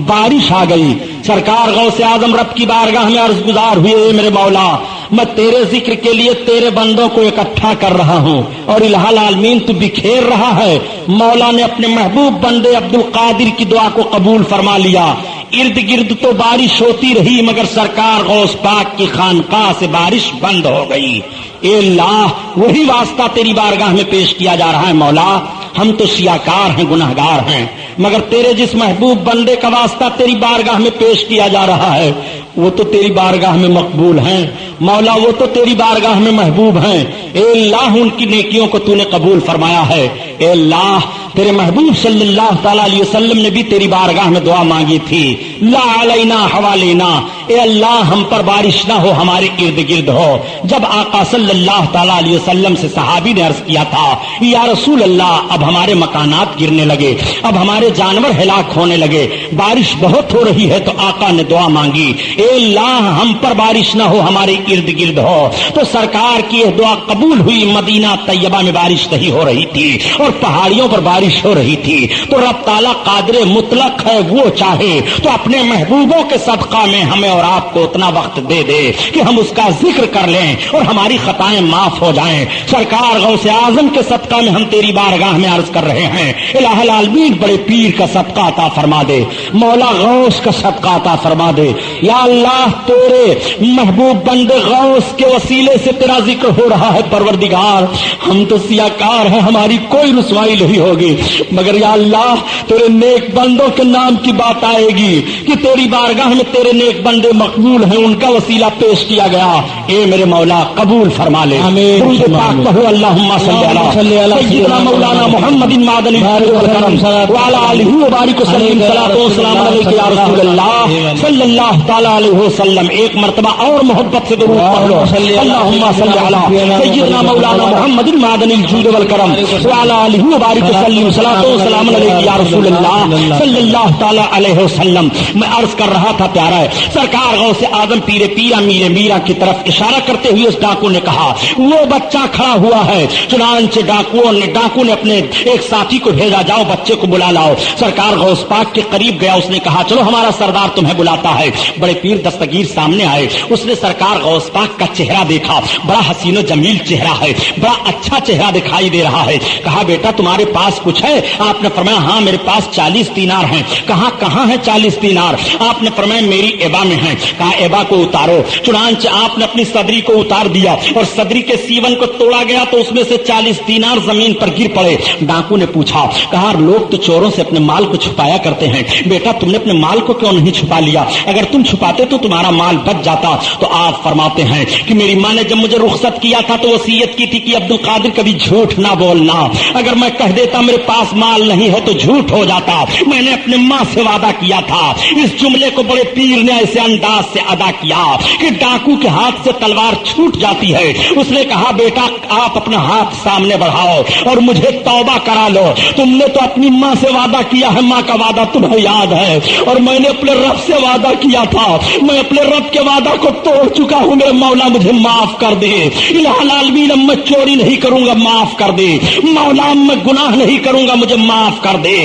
بارش آ گئی۔ سرکار غوث اعظم رب کی بارگاہ میں عرض گزار ہوئے، اے میرے مولا میں تیرے ذکر کے لیے تیرے بندوں کو اکٹھا کر رہا ہوں، اور الہ العالمین تو بکھیر رہا ہے۔ مولا نے اپنے محبوب بندے عبد القادر کی دعا کو قبول فرما لیا۔ ارد گرد تو بارش ہوتی رہی، مگر سرکار غوث پاک کی خانقاہ سے بارش بند ہو گئی۔ اے اللہ وہی واسطہ تیری بارگاہ میں پیش کیا جا رہا ہے۔ مولا ہم تو سیاکار ہیں، گناہگار ہیں، مگر تیرے جس محبوب بندے کا واسطہ تیری بارگاہ میں پیش کیا جا رہا ہے وہ تو تیری بارگاہ میں مقبول ہیں۔ مولا وہ تو تیری بارگاہ میں محبوب ہیں۔ اے اللہ ان کی نیکیوں کو تو نے قبول فرمایا ہے۔ اے اللہ تیرے محبوب صلی اللہ تعالی علیہ وسلم نے بھی تیری بارگاہ میں دعا مانگی تھی، لا علینا حوالینا، اے اللہ ہم پر بارش نہ ہو، ہمارے ارد گرد ہو۔ جب آقا صلی اللہ تعالی علیہ وسلم سے صحابی نے عرض کیا تھا، یا رسول اللہ اب ہمارے مکانات گرنے لگے، اب ہمارے جانور ہلاک ہونے لگے، بارش بہت ہو رہی ہے، تو آقا نے دعا مانگی، اے اللہ ہم پر بارش نہ ہو، ہمارے ارد گرد ہو۔ تو سرکار کی یہ دعا قبول ہوئی، مدینہ طیبہ میں بارش نہیں ہو رہی تھی اور پہاڑیوں پر بارش ہو رہی تھی۔ تو رب تعالیٰ قادر مطلق ہے، وہ چاہے تو اپنے محبوبوں کے صدقہ میں ہمیں اور آپ کو اتنا وقت دے دے کہ ہم اس کا ذکر کر لیں اور ہماری خطائیں معاف ہو جائیں. سرکار غوث اعظم کے صدقہ میں ہم تیری بارگاہ میں عرض کر رہے ہیں, الہ العالمین بڑے پیر کا صدقہ عطا فرما دے, مولا غوث کا صدقہ عطا فرما دے. یا اللہ تیرے محبوب بندے غوث کے وسیلے سے تیرا ذکر ہو رہا ہے پروردگار, ہم تو سیاکار ہیں, ہماری کوئی رسوائی نہیں ہوگی, مگر یا اللہ تیرے نیک بندوں کے نام کی بات آئے گی کہ تیری بارگاہ میں تیرے نیک بندے مقبول ہیں, ان کا وسیلہ پیش کیا گیا, اے میرے مولا قبول فرما لے. درود پاک پڑھو, اللہم صلی علی سیدنا مولانا محمد معدن الکرم وعلی آلہ وبارک وسلم. صلاۃ و سلام علیک یا رسول اللہ صلی اللہ تعالی علیہ وسلم. ایک مرتبہ اور محبت سے درود پڑھ لو, اللہم صلی علی سیدنا مولانا محمد معدن الجود والکرم وعلی آلہ وبارک وسلم. صلاۃ و سلام علیک یا رسول اللہ صلی اللہ تعالی علیہ وسلم. میں عرض کر رہا تھا پیارا ہے, سرکار غوث اعظم پیر پیرا میرے میرا کی طرف اشارہ کرتے ہوئے اس ڈاکو نے کہا وہ بچہ کھڑا ہوا ہے. چنانچہ ڈاکو نے اپنے ایک ساتھی کو بھیجا, جاؤ بچے کو بلا لاؤ. سرکار غوث پاک کے قریب گیا, اس نے کہا چلو ہمارا سردار تمہیں بلاتا ہے. بڑے پیر دستگیر سامنے آئے, اس نے سرکار غوث پاک کا چہرہ دیکھا, بڑا حسین و جمیل چہرہ ہے, بڑا اچھا چہرہ دکھائی دے رہا ہے. کہا بیٹا تمہارے پاس کچھ ہے؟ آپ نے فرمایا ہاں میرے پاس 40 دینار ہیں. کہاں ہے 40 دینار؟ آپ نے فرمایا میری ایبا میں ہیں. کہا ایبا کو اتارو. چنانچہ آپ نے اپنی صدری کو اتار دیا اور صدری کے سیون کو توڑا گیا تو اس میں سے 40 دینار زمین پر گر پڑے. ڈاکو نے پوچھا, کہا لوگ تو چوروں سے اپنے مال کو چھپایا کرتے ہیں, بیٹا تم نے اپنے مال کو کیوں نہیں چھپا لیا؟ اگر تم چھپاتے تو تمہارا مال بچ جاتا. تو آپ فرماتے ہیں کہ میری ماں نے جب مجھے رخصت کیا تھا تو وصیت کی تھی کہ عبد القادر کبھی جھوٹ نہ بولنا. اگر میں کہہ دیتا میرے پاس مال نہیں ہے تو جھوٹ ہو جاتا. میں نے اپنے ماں سے وعدہ کیا تھا. اس جملے کو بڑے پیر نے ایسے انداز سے ادا کیا کہ ڈاکو کے ہاتھ سے تلوار چھوٹ جاتی ہے. اس نے کہا بیٹا آپ اپنا ہاتھ سامنے بڑھاؤ اور مجھے توبہ کرا لو. تم نے تو اپنی ماں سے وعدہ کیا ہے, ماں کا وعدہ تمہیں یاد ہے, اور میں نے اپنے رب سے وعدہ کیا تھا. میں اپنے رب کے وعدہ کو توڑ چکا ہوں, میرے مولا مجھے معاف کر دے. الہ العالمین میں چوری نہیں کروں گا, معاف کر دے. مولا میں گناہ نہیں کروں گا, مجھے معاف کر دے.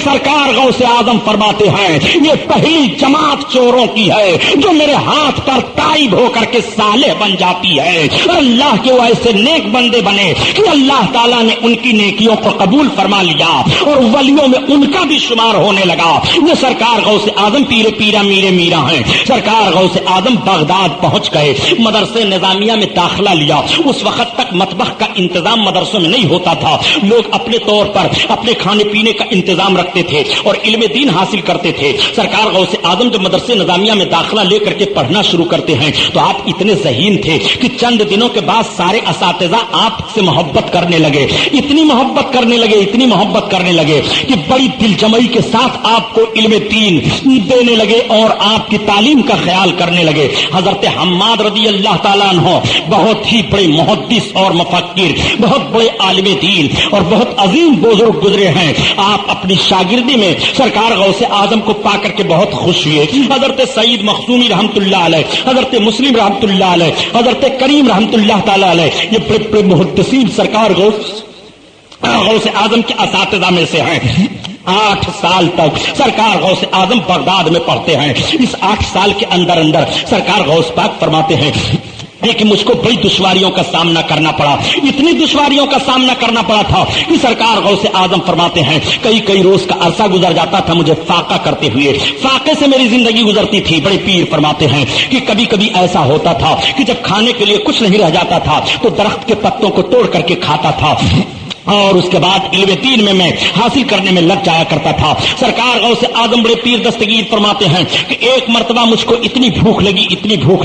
سرکار غوث اعظم فرماتے ہیں یہ پہلی جماعت چوروں کی ہے جو میرے ہاتھ پر تائب ہو کر کے صالح بن جاتی ہے. اور اللہ کے وہ ایسے نیک بندے بنے کہ اللہ تعالیٰ نے ان کی نیکیوں کو قبول فرما لیا اور ولیوں میں ان کا بھی شمار ہونے لگا. یہ سرکار غوث اعظم پیر پیرا میرے میرا ہیں. سرکار غوث اعظم بغداد پہنچ گئے, مدرسے نظامیہ میں داخلہ لیا. اس وقت تک مطبخ کا انتظام مدرسوں میں نہیں ہوتا تھا. لوگ اپنے طور پر اپنے کھانے پینے کا انتظام رکھتے تھے اور علم دین حاصل کرتے تھے. سرکار غوث اعظم جب مدرسے نظامیہ میں داخلہ لے کر کے پڑھنا شروع کرتے ہیں تو آپ اتنے ذہین تھے کہ چند دنوں کے بعد سارے اساتذہ آپ سے محبت کرنے لگے. اتنی محبت کرنے لگے کہ بڑی دل جمعی کے ساتھ آپ کو علم دین دینے لگے اور آپ کی تعلیم کا خیال کرنے لگے. حضرت حماد رضی اللہ تعالیٰ عنہ بہت ہی بڑے محدث اور مفکر, بہت بڑے عالم دین اور بہت عظیم بزرگ گزرے ہیں. آپ اپنی شاگردی میں سرکار غوث اعظم کو پا کر کے بہت خوش ہوئے. حضرت سعید مخزومی رحمت اللہ علیہ, حضرت مسلم رحمت اللہ علیہ, حضرت کریم رحمت اللہ تعالی علیہ, یہ بڑے بڑے محدثین سرکار غوث اعظم کے اساتذہ میں سے ہیں. 8 سال تک سرکار غوث اعظم بغداد میں پڑھتے ہیں. اس 8 سال کے اندر سرکار غوث پاک فرماتے ہیں کہ مجھ کو بڑی دشواریوں کا سامنا کرنا پڑا. اتنی دشواریوں کا سامنا کرنا پڑا تھا کہ سرکار غوث اعظم فرماتے ہیں کئی روز کا عرصہ گزر جاتا تھا مجھے فاقہ کرتے ہوئے. فاقے سے میری زندگی گزرتی تھی. بڑے پیر فرماتے ہیں کہ کبھی کبھی ایسا ہوتا تھا کہ جب کھانے کے لیے کچھ نہیں رہ جاتا تھا تو درخت کے پتوں کو توڑ کر کے کھاتا تھا اور اس کے بعد علم دین میں حاصل کرنے میں لگ جایا کرتا تھا. سرکار غوث اعظم بڑے پیر دستگیر فرماتے ہیں کہ ایک مرتبہ مجھ کو اتنی بھوک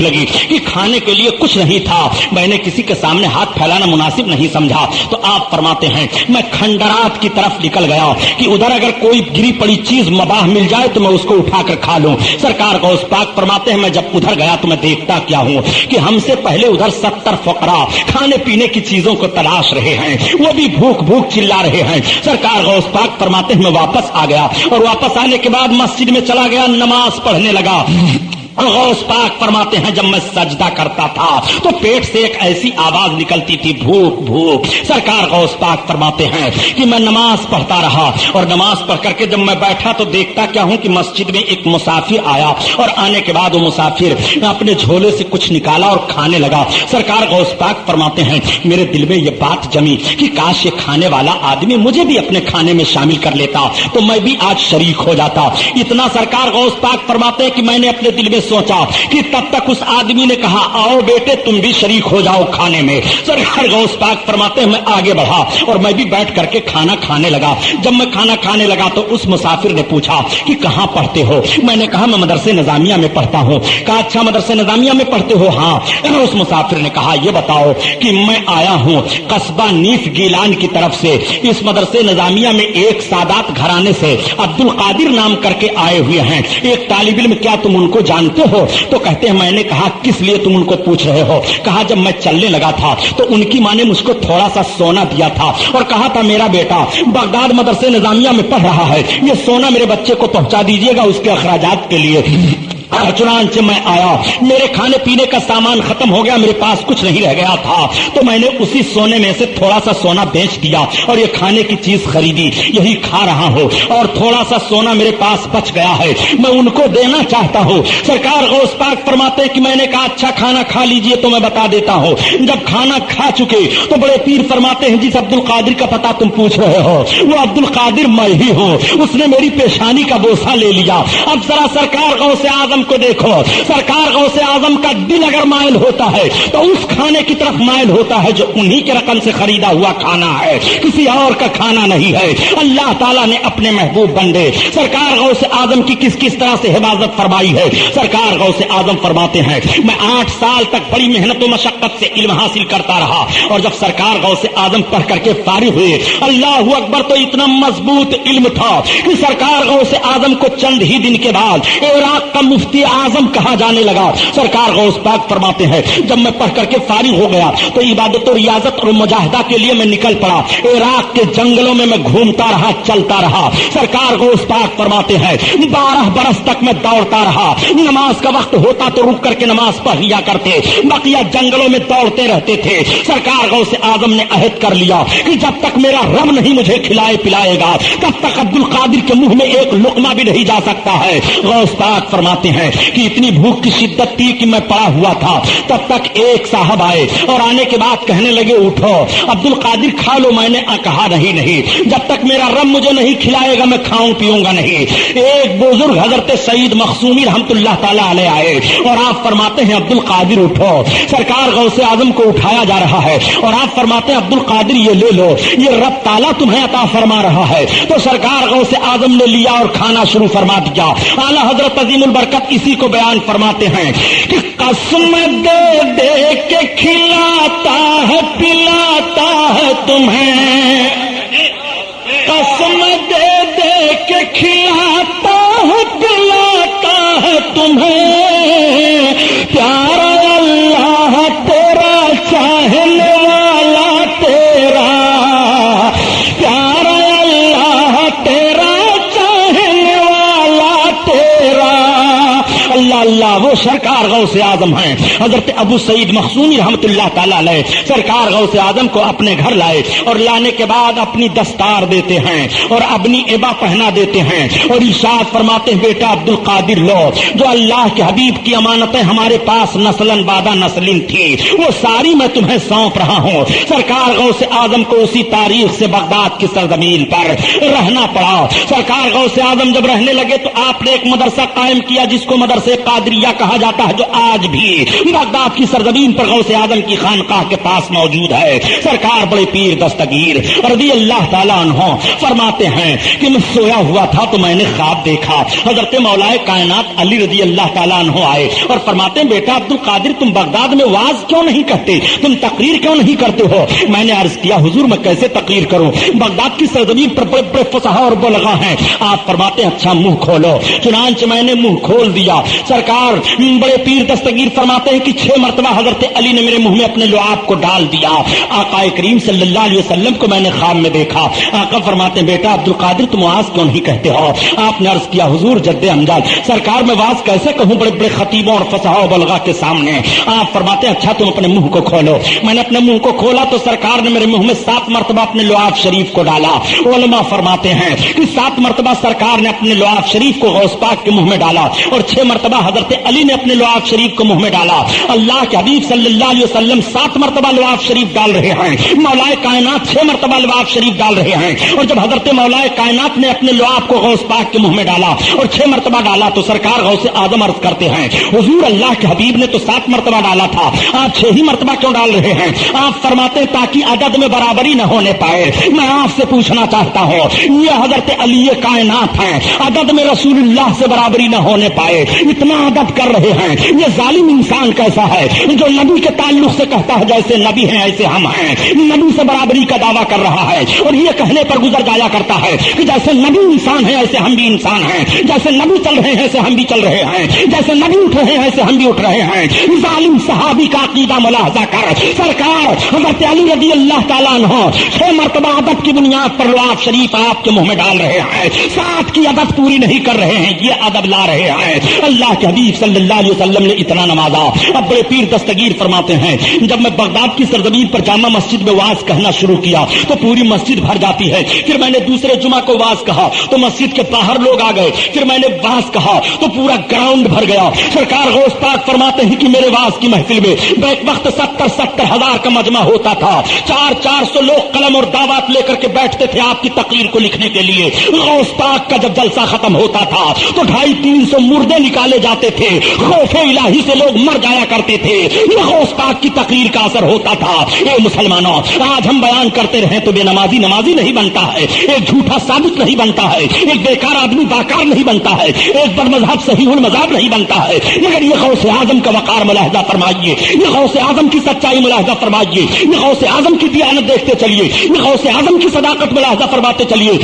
لگی کہ کھانے کے لیے کچھ نہیں تھا. میں نے کسی کے سامنے ہاتھ پھیلانا مناسب نہیں سمجھا تو آپ فرماتے ہیں میں کھنڈرات کی طرف نکل گیا کہ ادھر اگر کوئی گری پڑی چیز مباح مل جائے تو میں اس کو اٹھا کر کھا لوں. سرکار غوث پاک فرماتے ہیں میں جب ادھر گیا تو میں دیکھتا کیا ہوں کہ ہم سے پہلے ادھر 70 فقراء کھانے پینے کی چیزوں کو تلاش رہے ہیں, وہ بھی بھوک چلا رہے ہیں. سرکار غوث پاک فرماتے ہیں میں واپس آ گیا اور واپس آنے کے بعد مسجد میں چلا گیا, نماز پڑھنے لگا. غوث پاک فرماتے ہیں جب میں سجدہ کرتا تھا تو پیٹ سے ایک ایسی آواز نکلتی تھی، بھوک بھوک۔ سرکار غوث پاک فرماتے ہیں کہ میں نماز پڑھتا رہا، اور نماز پڑھ کر کے جب میں بیٹھا تو دیکھتا کیا ہوں کہ مسجد میں ایک مسافر آیا، اور آنے کے بعد وہ مسافر اپنے جھولے سے کچھ نکالا اور کھانے لگا۔ سرکار غوث پاک فرماتے ہیں میرے دل میں یہ بات جمی کہ کاش یہ کھانے والا آدمی مجھے بھی اپنے کھانے میں شامل کر لیتا تو میں بھی آج شریک ہو جاتا۔ اتنا سرکار غوث پاک فرماتے ہیں کہ میں نے اپنے دل میں سوچا کہ تب تک اس آدمی نے کہا آؤ بیٹے تم بھی شریک ہو جاؤ کھانے میں۔ سرکار غوث پاک فرماتے ہیں میں آگے بڑھا اور میں بھی بیٹھ کر کے کھانا کھانے لگا۔ جب میں کھانا کھانے لگا تو اس مسافر نے پوچھا کہ کہاں پڑھتے ہو؟ میں نے کہا میں مدرسے نظامیہ میں پڑھتا ہوں۔ کہا اچھا مدرسے نظامیہ میں پڑھتے ہو؟ ہاں۔ اس مسافر نے کہا یہ بتاؤ کہ میں آیا ہوں قصبہ نیف گیلان کی طرف سے، اس مدرسے نظامیہ میں ایک سادات گھرانے سے عبد القادر نام کر کے آئے ہوئے ہیں، ایک طالب علم، کیا تم ان کو جانتے ہو؟ تو کہتے ہیں میں نے کہا کس لیے تم ان کو پوچھ رہے ہو؟ کہا جب میں چلنے لگا تھا تو ان کی ماں نے مجھ کو تھوڑا سا سونا دیا تھا اور کہا تھا میرا بیٹا بغداد مدرسے نظامیہ میں پڑھ رہا ہے، یہ سونا میرے بچے کو پہنچا دیجیے گا اس کے اخراجات کے لیے۔ چنانچہ میں آیا، میرے کھانے پینے کا سامان ختم ہو گیا، میرے پاس کچھ نہیں رہ گیا تھا تو میں نے اسی سونے میں سے تھوڑا سا سونا بیچ دیا اور یہ کھانے کی چیز خریدی، یہی کھا رہا ہوں، اور تھوڑا سا سونا میرے پاس بچ گیا ہے، میں ان کو دینا چاہتا ہوں۔ سرکار غوث پاک فرماتے کہ میں نے کہا اچھا کھانا کھا لیجئے تو میں بتا دیتا ہوں۔ جب کھانا کھا چکے تو بڑے پیر فرماتے ہیں جس عبد القادر کا پتہ تم پوچھ رہے ہو وہ عبد القادر میں ہی ہوں، اس نے میری پیشانی کا بوسہ لے لیا۔ اب ذرا سرکار غوث اعظم کو دیکھو، سرکار غوث اعظم کا دل اگر مائل ہوتا ہے تو اس کھانے کی طرف مائل ہوتا ہے جو انہی کے رقم سے خریدا ہوا کھانا ہے، کسی اور کا کھانا نہیں ہے۔ اللہ تعالیٰ نے اپنے محبوب بندے سرکار غوث اعظم کی کس کس طرح سے حفاظت فرمائی ہے۔ سرکار غوث اعظم فرماتے ہیں میں 8 سال تک بڑی محنت و مشقت سے علم حاصل کرتا رہا، اور جب سرکار غوث اعظم پڑھ کر کے فارغ ہوئے، اللہ اکبر، تو اتنا مضبوط علم تھا کہ سرکار غوث اعظم کو چند ہی دن کے بعد عراق کا مفتی اعظم کہا جانے لگا۔ سرکار غوث پاک فرماتے ہیں جب میں پڑھ کر کے فارغ ہو گیا تو عبادت و ریاضت اور مجاہدہ کے لیے میں نکل پڑا، عراق کے جنگلوں میں گھومتا رہا، چلتا رہا۔ سرکار غوث پاک فرماتے ہیں 12 برس تک میں دوڑتا رہا، نماز کا وقت ہوتا تو رک کر کے نماز پڑھ لیا کرتے، بقیہ جنگلوں میں دوڑتے رہتے تھے۔ سرکار غوث اعظم نے عہد کر لیا کہ جب تک میرا رب نہیں مجھے کھلائے پلائے گا تب تک عبد القادر کے منہ میں ایک لقمہ بھی نہیں جا سکتا ہے۔ غوث پاک فرماتے ہیں کہ اتنی بھوک کی شدت تھی کہ میں پڑا ہوا تھا، تب تک ایک صاحب آئے اور آنے کے بعد کہنے لگے اٹھو عبد القادر کھا لو۔ میں نے کہا نہیں، جب تک میرا رب مجھے نہیں کھلائے گا میں کھاؤں پیوں گا نہیں۔ ایک بزرگ حضرت سعید مخصومی رحمت اللہ تعالیٰ علیہ آئے اور آپ فرماتے ہیں عبد القادر اٹھو۔ سرکار غوث اعظم کو اٹھایا جا رہا ہے اور آپ فرماتے ہیں عبد القادر یہ لے لو، یہ رب تعالیٰ تمہیں عطا فرما رہا ہے۔ تو سرکار غوث اعظم نے لیا اور کھانا شروع فرما دیا۔ اعلیٰ حضرت عظیم البرکت اسی کو بیان فرماتے ہیں کہ قسم دے دے کے کھلاتا ہے پلاتا ہے تمہیں، قسم دے دے کے کھلاتا ہے پلاتا ہے تمہیں، پیارا اللہ تیرا چاہنے والا تیرا، پیارا اللہ تیرا چاہنے والا تیرا۔ اللہ اللہ، وہ سرکار غوث اعظم ہیں حضرت ابو سعید مخصومی رحمت اللہ تعالیٰ علیہ۔ سرکار غوث اعظم کو اپنے گھر لائے اور لانے کے بعد اپنی دستار دیتے ہیں اور اپنی عبا پہنا دیتے ہیں اور ارشاد فرماتے ہیں بیٹا عبد القادر لو، جو اللہ کے حبیب کی امانتیں ہمارے پاس نسلن بعد نسلن تھی وہ ساری میں تمہیں سونپ رہا ہوں۔ سرکار غوث اعظم کو اسی تاریخ سے بغداد کی سرزمین پر رہنا پڑا۔ سرکار غوث اعظم جب رہنے لگے تو آپ نے ایک مدرسہ قائم کیا جس کو مدرسہ قادریہ کہا جاتا ہے، جو آج بھی بغداد کی سرزمین پر غوث اعظم کی خانقاہ کے پاس موجود ہے۔ سرکار بڑے پیر دستگیر رضی اللہ تعالیٰ عنہ فرماتے ہیں کہ میں سویا ہوا تھا تو میں نے خواب دیکھا، حضرت مولا کائنات علی رضی اللہ تعالیٰ عنہ آئے اور فرماتے ہیں بیٹا عبد القادر تم بغداد میں واز کیوں نہیں کرتے، تم تقریر کیوں نہیں کرتے ہو؟ میں نے عرض کیا حضور میں کیسے تقریر کروں، بغداد کی سرزمین پر بڑے بڑے فصحا اور بلغا ہیں۔ آپ فرماتے ہیں اچھا منہ کھولو۔ چنانچہ میں نے منہ کھول دیا۔ سرکار بڑے پیر دستگیر فرماتے ہیں کہ 6 مرتبہ حضرت علی نے میرے منہ میں اپنے لعاب کو ڈال دیا. آقا کریم صلی اللہ علیہ وسلم کو میں نے خواب میں دیکھا. آقا فرماتے ہیں بیٹا عبد القادر تم واز کیوں نہیں کہتے ہو؟ آپ نے عرض کیا حضور جد امجاد سرکار میں واز کیسے کہوں بڑے بڑے خطیبوں اور فصحاء و بلغا کے سامنے. آپ فرماتے ہیں اچھا تم اپنے منہ کو کھولو. میں نے اپنے منہ کو کھولا تو سرکار نے میرے منہ میں 7 مرتبہ اپنے لعاب شریف کو ڈالا. علماء فرماتے ہیں کہ 7 مرتبہ سرکار نے اپنے لعاب شریف کو غوث پاک کے منہ میں ڈالا اور 6 مرتبہ حضرت علی نے اپنے لعاب شریف کو منہ میں ڈالا. اللہ کے حبیب صلی اللہ علیہ وسلم 7 مرتبہ لعاب شریف ڈال رہے ہیں. مولا کائنات 6 مرتبہ لعاب شریف ڈال رہے ہیں. اور جب حضرت مولا کائنات نے اپنے لعاب کو غوث پاک کے منہ میں ڈالا اور 6 مرتبہ ڈالا تو سرکار غوث اعظم عرض کرتے ہیں حضور اللہ کے حبیب نے تو 7 مرتبہ ڈالا تھا, آپ 6 ہی مرتبہ کیوں ڈال رہے ہیں؟ آپ فرماتے ہیں تاکہ عدد میں برابری نہ ہونے پائے. میں آپ سے پوچھنا چاہتا ہوں یہ حضرت علی کائنات ہیں, عدد میں رسول اللہ سے برابری نہ ہونے پائے, اتنا عدد کر رہے ہیں. یہ ظالم انسان کیسا ہے جو نبی کے تعلق سے کہتا ہے جیسے نبی ہیں ایسے ہم ہیں, نبی سے برابری کا دعویٰ کر رہا ہے اور یہ کہنے پر گزر جایا کرتا ہے کہ جیسے نبی انسان ہے ایسے ہم بھی انسان ہیں, جیسے نبی چل رہے ہیں ایسے ہم بھی چل رہے ہیں, جیسے نبی اٹھ رہے ہیں ایسے ہم بھی اٹھ رہے ہیں. ظالم صحابی کا عقیدہ ملاحظہ کر. سرکار حضرت علی رضی اللہ تعالیٰ عنہ 6 مرتبہ عدد کی بنیاد پر لعاب شریف آپ کے منہ میں ڈال رہے ہیں, 7 کی عدد پوری نہیں کر رہے ہیں, یہ ادب لا رہے ہیں. اللہ کے حبیب صلی اللہ علیہ وسلم نے اتنا نوازا. اب بڑے پیر دستگیر فرماتے ہیں جب میں بغداد کی سرزمین پر جامع مسجد میں واز کہنا شروع کیا تو پوری مسجد بھر جاتی ہے. پھر میں نے دوسرے جمعہ کو واز کہا تو مسجد کے باہر لوگ آ گئے. پھر میں نے واز کہا تو پورا گراؤنڈ بھر گیا. سرکار غوث پاک فرماتے ہیں کہ میرے واز کی محفل میں بیک وقت 70 ہزار کا مجمع ہوتا تھا. 400 لوگ قلم اور دعوات لے کر کے بیٹھتے تھے آپ کی تقریر کو لکھنے کے لیے. غوث پاک کا جب جلسہ ختم ہوتا تھا تو 250-300 مردے نکالے جاتے تھے. خوف الہی سے لوگ مر جایا کرتے تھے. یہ غوث پاک کی تقریر کا اثر ہوتا تھا. اے مسلمانوں, آج ہم بیان کرتے رہیں تو بے نمازی نمازی نہیں بنتا ہے, ایک جھوٹا ثابت نہیں بنتا ہے, ایک بیکار آدمی باکار نہیں بنتا ہے, ایک بد مذہب صحیح المذہب نہیں بنتا ہے. مگر یہ غوث اعظم کا وقار ملاحظہ فرمائیے, یہ غوث اعظم کی سچائی ملاحظہ فرمائیے, یہ غوث اعظم کی دیانت دیکھتے چلیے, یہ غوث اعظم کی صداقت ملاحظہ فرماتے چلیے.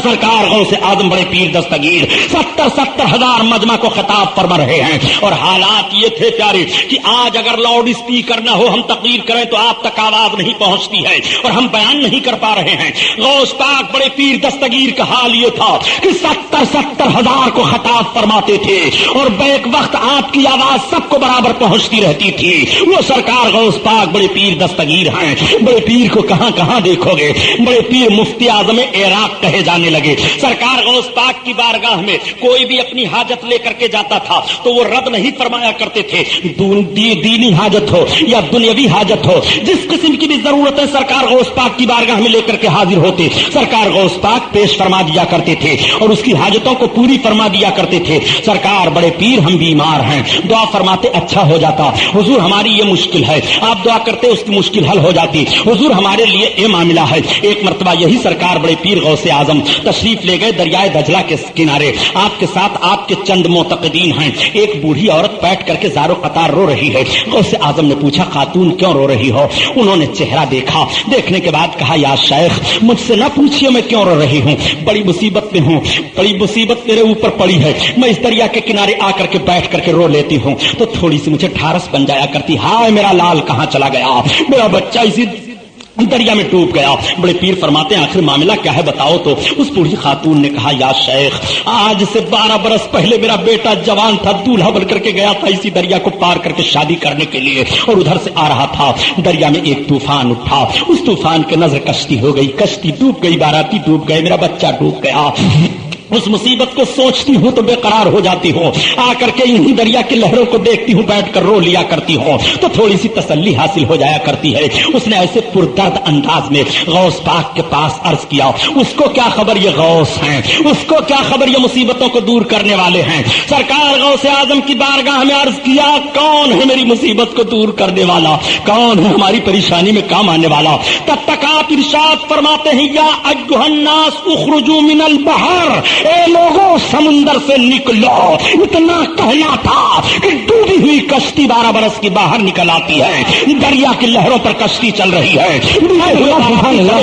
سرکار غوث اعظم بڑے پیر دستگیر 70 ہزار مجمع کو خطاب فرما رہے ہیں. اور حالات یہ تھے پیارے کہ آج اگر لاؤڈ اسپیکر نہ ہو ہم تقریر کریں تو آپ تک آواز نہیں پہنچتی ہے اور ہم بیان نہیں کر پا رہے ہیں. غوث پاک بڑے پیر دستگیر کا حال یہ تھا کہ 70 ہزار کو خطاب فرماتے تھے اور بیک وقت آپ کی آواز سب کو برابر پہنچتی رہتی تھی. وہ سرکار غوث پاک بڑے پیر دستگیر ہیں. بڑے پیر کو کہاں کہاں دیکھو گے, بڑے پیر مفتی اعظم عراق کہے جانے لگے. سرکار غوث پاک کی بارگاہ میں کوئی بھی اپنی حاجت لے کر کے جاتا تھا تو وہ رد نہیں فرمایا کرتے تھے. دینی حاجت ہو یا دنیاوی حاجت ہو, جس قسم کی بھی ضرورت ہے سرکار غوث پاک کی بارگاہ میں لے کر کے حاضر ہوتے. سرکار غوث پاک پیش فرما دیا کرتے تھے اور اس کی حاجتوں کو پوری فرما دیا کرتے تھے. سرکار بڑے پیر ہم بیمار ہیں, دعا فرماتے اچھا ہو جاتا. حضور ہماری یہ مشکل ہے, آپ دعا کرتے اس کی مشکل حل ہو جاتی. حضور ہمارے لیے یہ معاملہ ہے. ایک مرتبہ یہی سرکار بڑے پیر غوث اعظم تشریف لے گئے دریائے دجلہ کے کنارے. آپ کے ساتھ آپ کے چند معتقدین ہیں. ایک بوڑھی عورت بیٹھ کر کے زارو قطار رو رہی ہے. غوث اعظم نے پوچھا خاتون کیوں رو رہی ہو؟ انہوں نے چہرہ دیکھا, دیکھنے کے بعد کہا یا شیخ مجھ سے نہ پوچھئے میں کیوں رو رہی ہوں, بڑی مصیبت میں ہوں, بڑی مصیبت میرے اوپر پڑی ہے. میں اس دریا کے کنارے آ کر کے بیٹھ کر کے رو لیتی ہوں تو تھوڑی سی مجھے ٹھارس بن جایا کرتی. ہائے میرا لال کہاں چلا گیا, میرا بچہ اسی دریا میں ڈوب گیا. بڑے پیر فرماتے ہیں آخر معاملہ کیا ہے بتاؤ. تو اس بوڑھی خاتون نے کہا یا شیخ آج سے 12 برس پہلے میرا بیٹا جوان تھا, دولہا بن کر کے گیا تھا اسی دریا کو پار کر کے شادی کرنے کے لیے اور ادھر سے آ رہا تھا. دریا میں ایک طوفان اٹھا, اس طوفان کے نظر کشتی ہو گئی, کشتی ڈوب گئی, باراتی ڈوب گئے, میرا بچہ ڈوب گیا. اس مصیبت کو سوچتی ہوں تو بے قرار ہو جاتی ہوں, آ کر کے انہی دریا کی لہروں کو دیکھتی ہوں, بیٹھ کر رو لیا کرتی ہوں تو تھوڑی سی تسلی حاصل ہو جایا کرتی ہے. اس نے ایسے پردرد انداز میں غوث پاک کے پاس عرض کیا, اس کو کیا خبر یہ غوث ہیں, اس کو کیا خبر یہ مصیبتوں کو دور کرنے والے ہیں. سرکار غوث اعظم کی بارگاہ میں عرض کیا کون ہے میری مصیبت کو دور کرنے والا, کون ہے ہماری پریشانی میں کام آنے والا. تب تک آپ ارشاد فرماتے ہیں یا ایھا الناس اخرجوا من البحر, اے لوگوں سمندر سے نکلو. اتنا کہنا تھا کہ ڈوبی ہوئی کشتی 12 برس کی باہر نکل آتی ہے، دریا کی لہروں پر کشتی چل رہی ہے،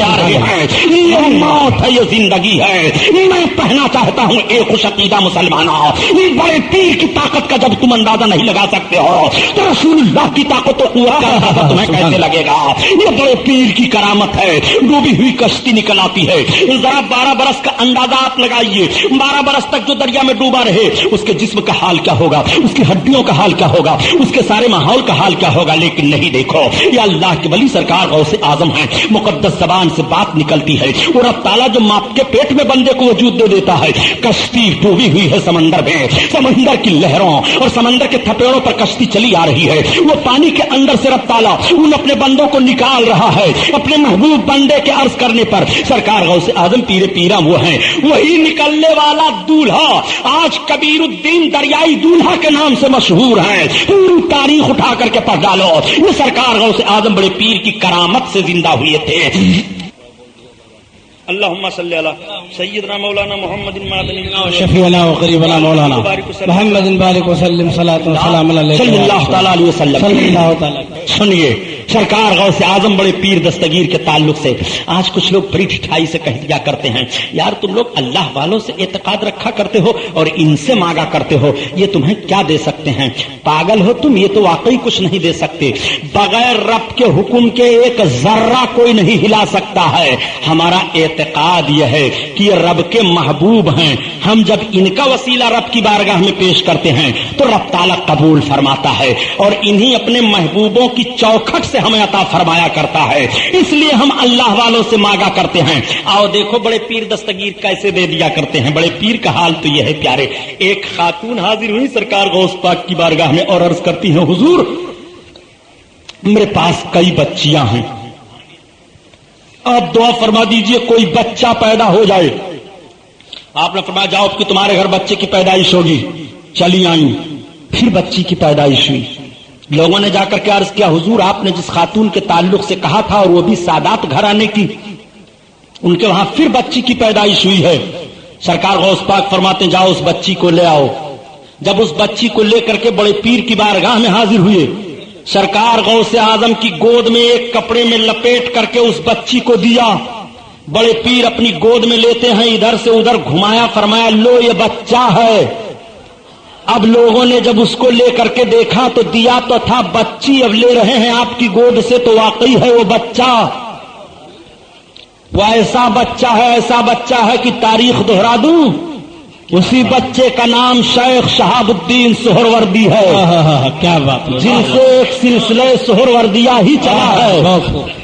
آ رہے ہیں، یہ موت ہے، یہ زندگی ہے۔ میں کہنا چاہتا ہوں اے خوش عقیدہ مسلمانوں، بڑے پیر کی طاقت کا جب تم اندازہ نہیں لگا سکتے ہو تو رسول اللہ کی طاقت و قوت کا اندازہ تمہیں کیسے لگے گا؟ یہ بڑے پیر کی کرامت ہے، ڈوبی ہوئی کشتی نکل آتی ہے۔ ذرا 12 برس کا اندازہ آپ لگائیے، 12 برس تک جو دریا میں ڈوبا رہے اس کے جسم کا حال کیا ہوگا، اس کی ہڈیوں کا حال کیا ہوگا، اس کے سارے ماحول کا حال کیا ہوگا۔ لیکن نہیں، دیکھو یہ اللہ کے ولی سرکار غوث اعظم ہے، مقدس زبان سے بات نکلتی ہے اور اب تعالیٰ جو ماپ کے پیٹ میں بندے کو وجود دے دیتا ہے۔ کشتی ڈوبی ہوئی ہے سمندر میں، سمندر کی لہروں اور سمندر کے تھپیڑوں پر کشتی چلی آ رہی ہے، وہ پانی کے اندر سے رب تعالیٰ ان اپنے بندوں کو نکال رہا ہے اپنے محبوب بندے کے عرض کرنے پر۔ سرکار غوث اعظم پیر پیرا وہ ہیں، وہی نکلنے والا دولہا آج کبیر الدین دریائی دولہا کے نام سے مشہور ہیں۔ پوری تاریخ اٹھا کر کے پڑھ ڈالو، یہ سرکار غوث اعظم بڑے پیر کی کرامت سے زندہ ہوئے تھے۔ اللهم صل على سيدنا مولانا محمد شفيعنا وقريبنا مولانا محمد بارك وسلم صلاة وسلام علیہ صلی اللہ تعالی علیہ وسلم۔ صلی اللہ تعالی۔ سنیے سرکار غوث اعظم بڑے پیر دستگیر کے تعلق سے آج کچھ لوگ بڑی ٹھٹائی سے کہہ دیا کرتے ہیں، یار تم لوگ اللہ والوں سے اعتقاد رکھا کرتے ہو اور ان سے مانگا کرتے ہو، یہ تمہیں کیا دے سکتے ہیں؟ پاگل ہو تم، یہ تو واقعی کچھ نہیں دے سکتے۔ بغیر رب کے حکم کے ایک ذرہ کوئی نہیں ہلا سکتا ہے۔ ہمارا اعتقاد یہ ہے کہ یہ رب کے محبوب ہیں، ہم جب ان کا وسیلہ رب کی بارگاہ میں پیش کرتے ہیں تو رب تعالیٰ قبول فرماتا ہے اور انہی اپنے محبوبوں کی چوکھٹ سے ہمیں عطا فرمایا کرتا ہے، اس لیے ہم اللہ والوں سے مانگا کرتے ہیں۔ آؤ دیکھو بڑے پیر دستگیر کیسے دے دیا کرتے ہیں۔ بڑے پیر کا حال تو یہ ہے پیارے، ایک خاتون حاضر ہوئی سرکار غوث پاک کی بارگاہ میں اور عرض کرتی ہیں، حضور میرے پاس کئی بچیاں ہیں، آپ دعا فرما دیجئے کوئی بچہ پیدا ہو جائے۔ آپ نے فرمایا جاؤ کہ تمہارے گھر بچے کی پیدائش ہوگی۔ چلی آئیں، پھر بچی کی پیدائش ہوئی۔ لوگوں نے جا کر کے عرض کیا، حضور آپ نے جس خاتون کے تعلق سے کہا تھا اور وہ بھی سادات گھرانے کی، ان کے وہاں پھر بچی کی پیدائش ہوئی ہے۔ سرکار غوث پاک فرماتے ہیں جاؤ اس بچی کو لے آؤ۔ جب اس بچی کو لے کر کے بڑے پیر کی بارگاہ میں حاضر ہوئے، سرکار غوث اعظم کی گود میں ایک کپڑے میں لپیٹ کر کے اس بچی کو دیا۔ بڑے پیر اپنی گود میں لیتے ہیں، ادھر سے ادھر گھمایا، فرمایا لو یہ بچہ ہے۔ اب لوگوں نے جب اس کو لے کر کے دیکھا تو دیا تو تھا بچی، اب لے رہے ہیں آپ کی گود سے تو واقعی ہے وہ بچہ، وہ ایسا بچہ ہے کہ تاریخ دہرا دوں، اسی بچے کا نام شیخ شہاب الدین سہروردی ہے۔ کیا بات، جن سے ایک سلسلہ سہروردیہ ہی چلا ہے۔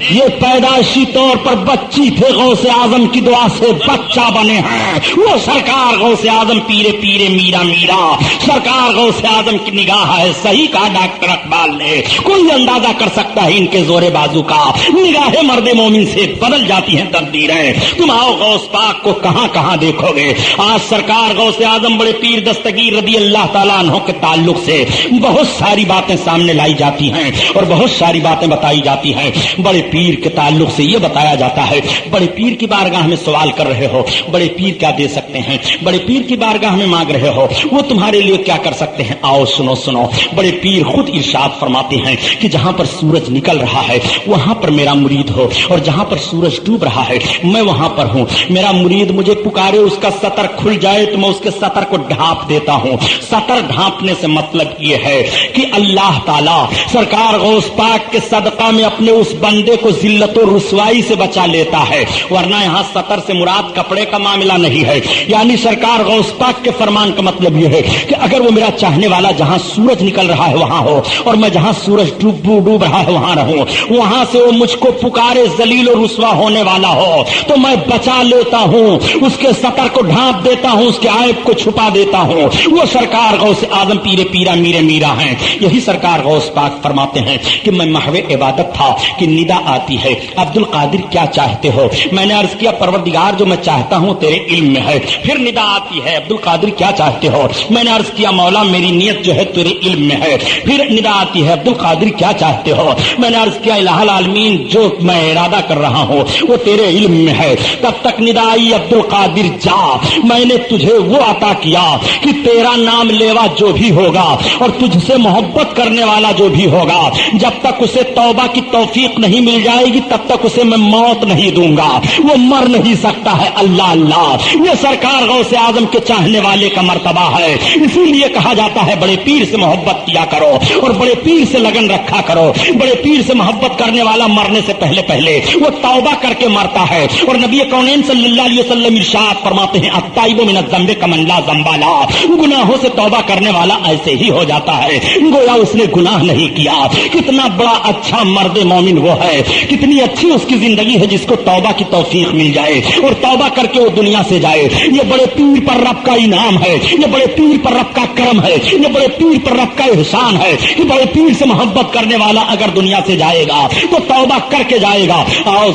یہ پیدائشی طور پر بچی تھے، غوث اعظم کی دعا سے بچہ بنے ہیں۔ وہ سرکار غوث اعظم پیرے پیرے میرا میرا، سرکار غوث اعظم کی نگاہ ہے۔ صحیح کہا ڈاکٹر اقبال نے، کوئی اندازہ کر سکتا ہے ان کے زور بازو کا، نگاہ مرد مومن سے بدل جاتی ہیں تقدیریں۔ تم آؤ غوث پاک کو کہاں کہاں دیکھو گے۔ آج سرکار غوث اعظم بڑے پیر دستگیر رضی اللہ تعالیٰ عنہ کے تعلق سے بہت ساری باتیں سامنے لائی جاتی ہیں اور بہت ساری باتیں بتائی جاتی ہیں۔ بڑے پیر کے تعلق سے یہ بتایا جاتا ہے، بڑے پیر کی بارگاہ میں سوال کر رہے ہو، بڑے پیر کیا دے سکتے ہیں؟ بڑے پیر کی بارگاہ میں مانگ رہے ہو، وہ تمہارے لیے کیا کر سکتے ہیں؟ آؤ سنو۔ بڑے پیر خود ارشاد فرماتے ہیں کہ جہاں پر سورج نکل رہا ہے وہاں پر میرا مرید ہو، اور جہاں پر سورج ڈوب رہا ہے میں وہاں پر ہوں۔ میرا مرید مجھے پکارے، اس کا سطر کھل جائے تو میں اس کے سطر کو ڈھانپ دیتا ہوں۔ سطر ڈھانپنے سے مطلب یہ ہے کہ اللہ تعالیٰ سرکار غوث پاک کے صدقہ میں اپنے اس بندے کو ذلت و رسوائی سے بچا لیتا ہے، ورنہ یہاں سطر سے مراد کپڑے کا معاملہ نہیں ہے۔ یعنی سرکار غوث پاک کے فرمان کا مطلب یہ ہے کہ اگر وہ میرا چاہنے والا جہاں سورج نکل رہا ہے وہاں ہو اور میں جہاں سورج ڈوب رہا ہے وہاں رہوں، وہاں سے وہ مجھ کو پکارے ذلیل و رسوا ہونے والا ہو تو میں بچا لیتا ہوں، اس کے سطر کو ڈھانپ دیتا ہوں، اس کے عیب کو چھپا دیتا ہوں۔ وہ سرکار غوث اعظم پیرے پیرا میرے میرا ہیں۔ یہی سرکار غوث پاک فرماتے ہیں کہ میں محو عبادت تھا کہ ندا آتی ہے، عبد القادر کیا چاہتے ہو؟ میں نے عرض کیا پروردگار جو میں چاہتا ہوں تیرے علم میں ہے۔ پھر ندا آتی ہے عبد القادر کیا چاہتے ہو؟ میں نے عرض کیا مولا میری نیت جو ہے تیرے علم میں ہے۔ پھر ندا آتی ہے عبد القادر کیا چاہتے ہو؟ میں نے عرض کیا الہ العالمین جو میں ارادہ کر رہا ہوں وہ تیرے علم میں ہے۔ تب تک ندا آئی عبد القادر جا، میں نے تجھے وہ عطا کیا کہ تیرا نام لیوا جو بھی ہوگا اور تجھ سے محبت کرنے والا جو بھی ہوگا، جب تک اسے توبہ کی توفیق نہیں مل جائے گی تب تک اسے میں موت نہیں دوں گا، وہ مر نہیں سکتا ہے۔ اللہ اللہ، یہ سرکار غوث اعظم کے چاہنے والے کا مرتبہ ہے۔ اسی لیے کہا جاتا ہے بڑے پیر سے محبت کیا کرو اور بڑے پیر سے لگن رکھا کرو۔ بڑے پیر سے محبت کرنے والا مرنے سے پہلے پہلے وہ توبہ کر کے مرتا ہے، اور نبی کونین صلی اللہ علیہ وسلم ارشاد فرماتے ہیں التائب من الذنب کمن لا ذنب لہ، گناہوں سے توبہ کرنے والا ایسے ہی ہو جاتا ہے گویا اس نے گناہ نہیں کیا۔ کتنا بڑا اچھا مرد مومن وہ ہے، کتنی اچھی اس کی زندگی ہے جس کو توبہ کی توفیق مل جائے اور توبہ کر کے وہ دنیا سے جائے۔ یہ بڑے پیر پر رب کا انعام ہے، یہ بڑے پیر پر رب کا کرم ہے، یہ بڑے پیر پر رب کا احسان ہے کہ بڑے پیر سے محبت کرنے والا اگر دنیا سے جائے گا تو توبہ کر کے جائے گا۔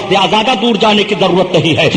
زیادہ دور جانے کی ضرورت نہیں ہے،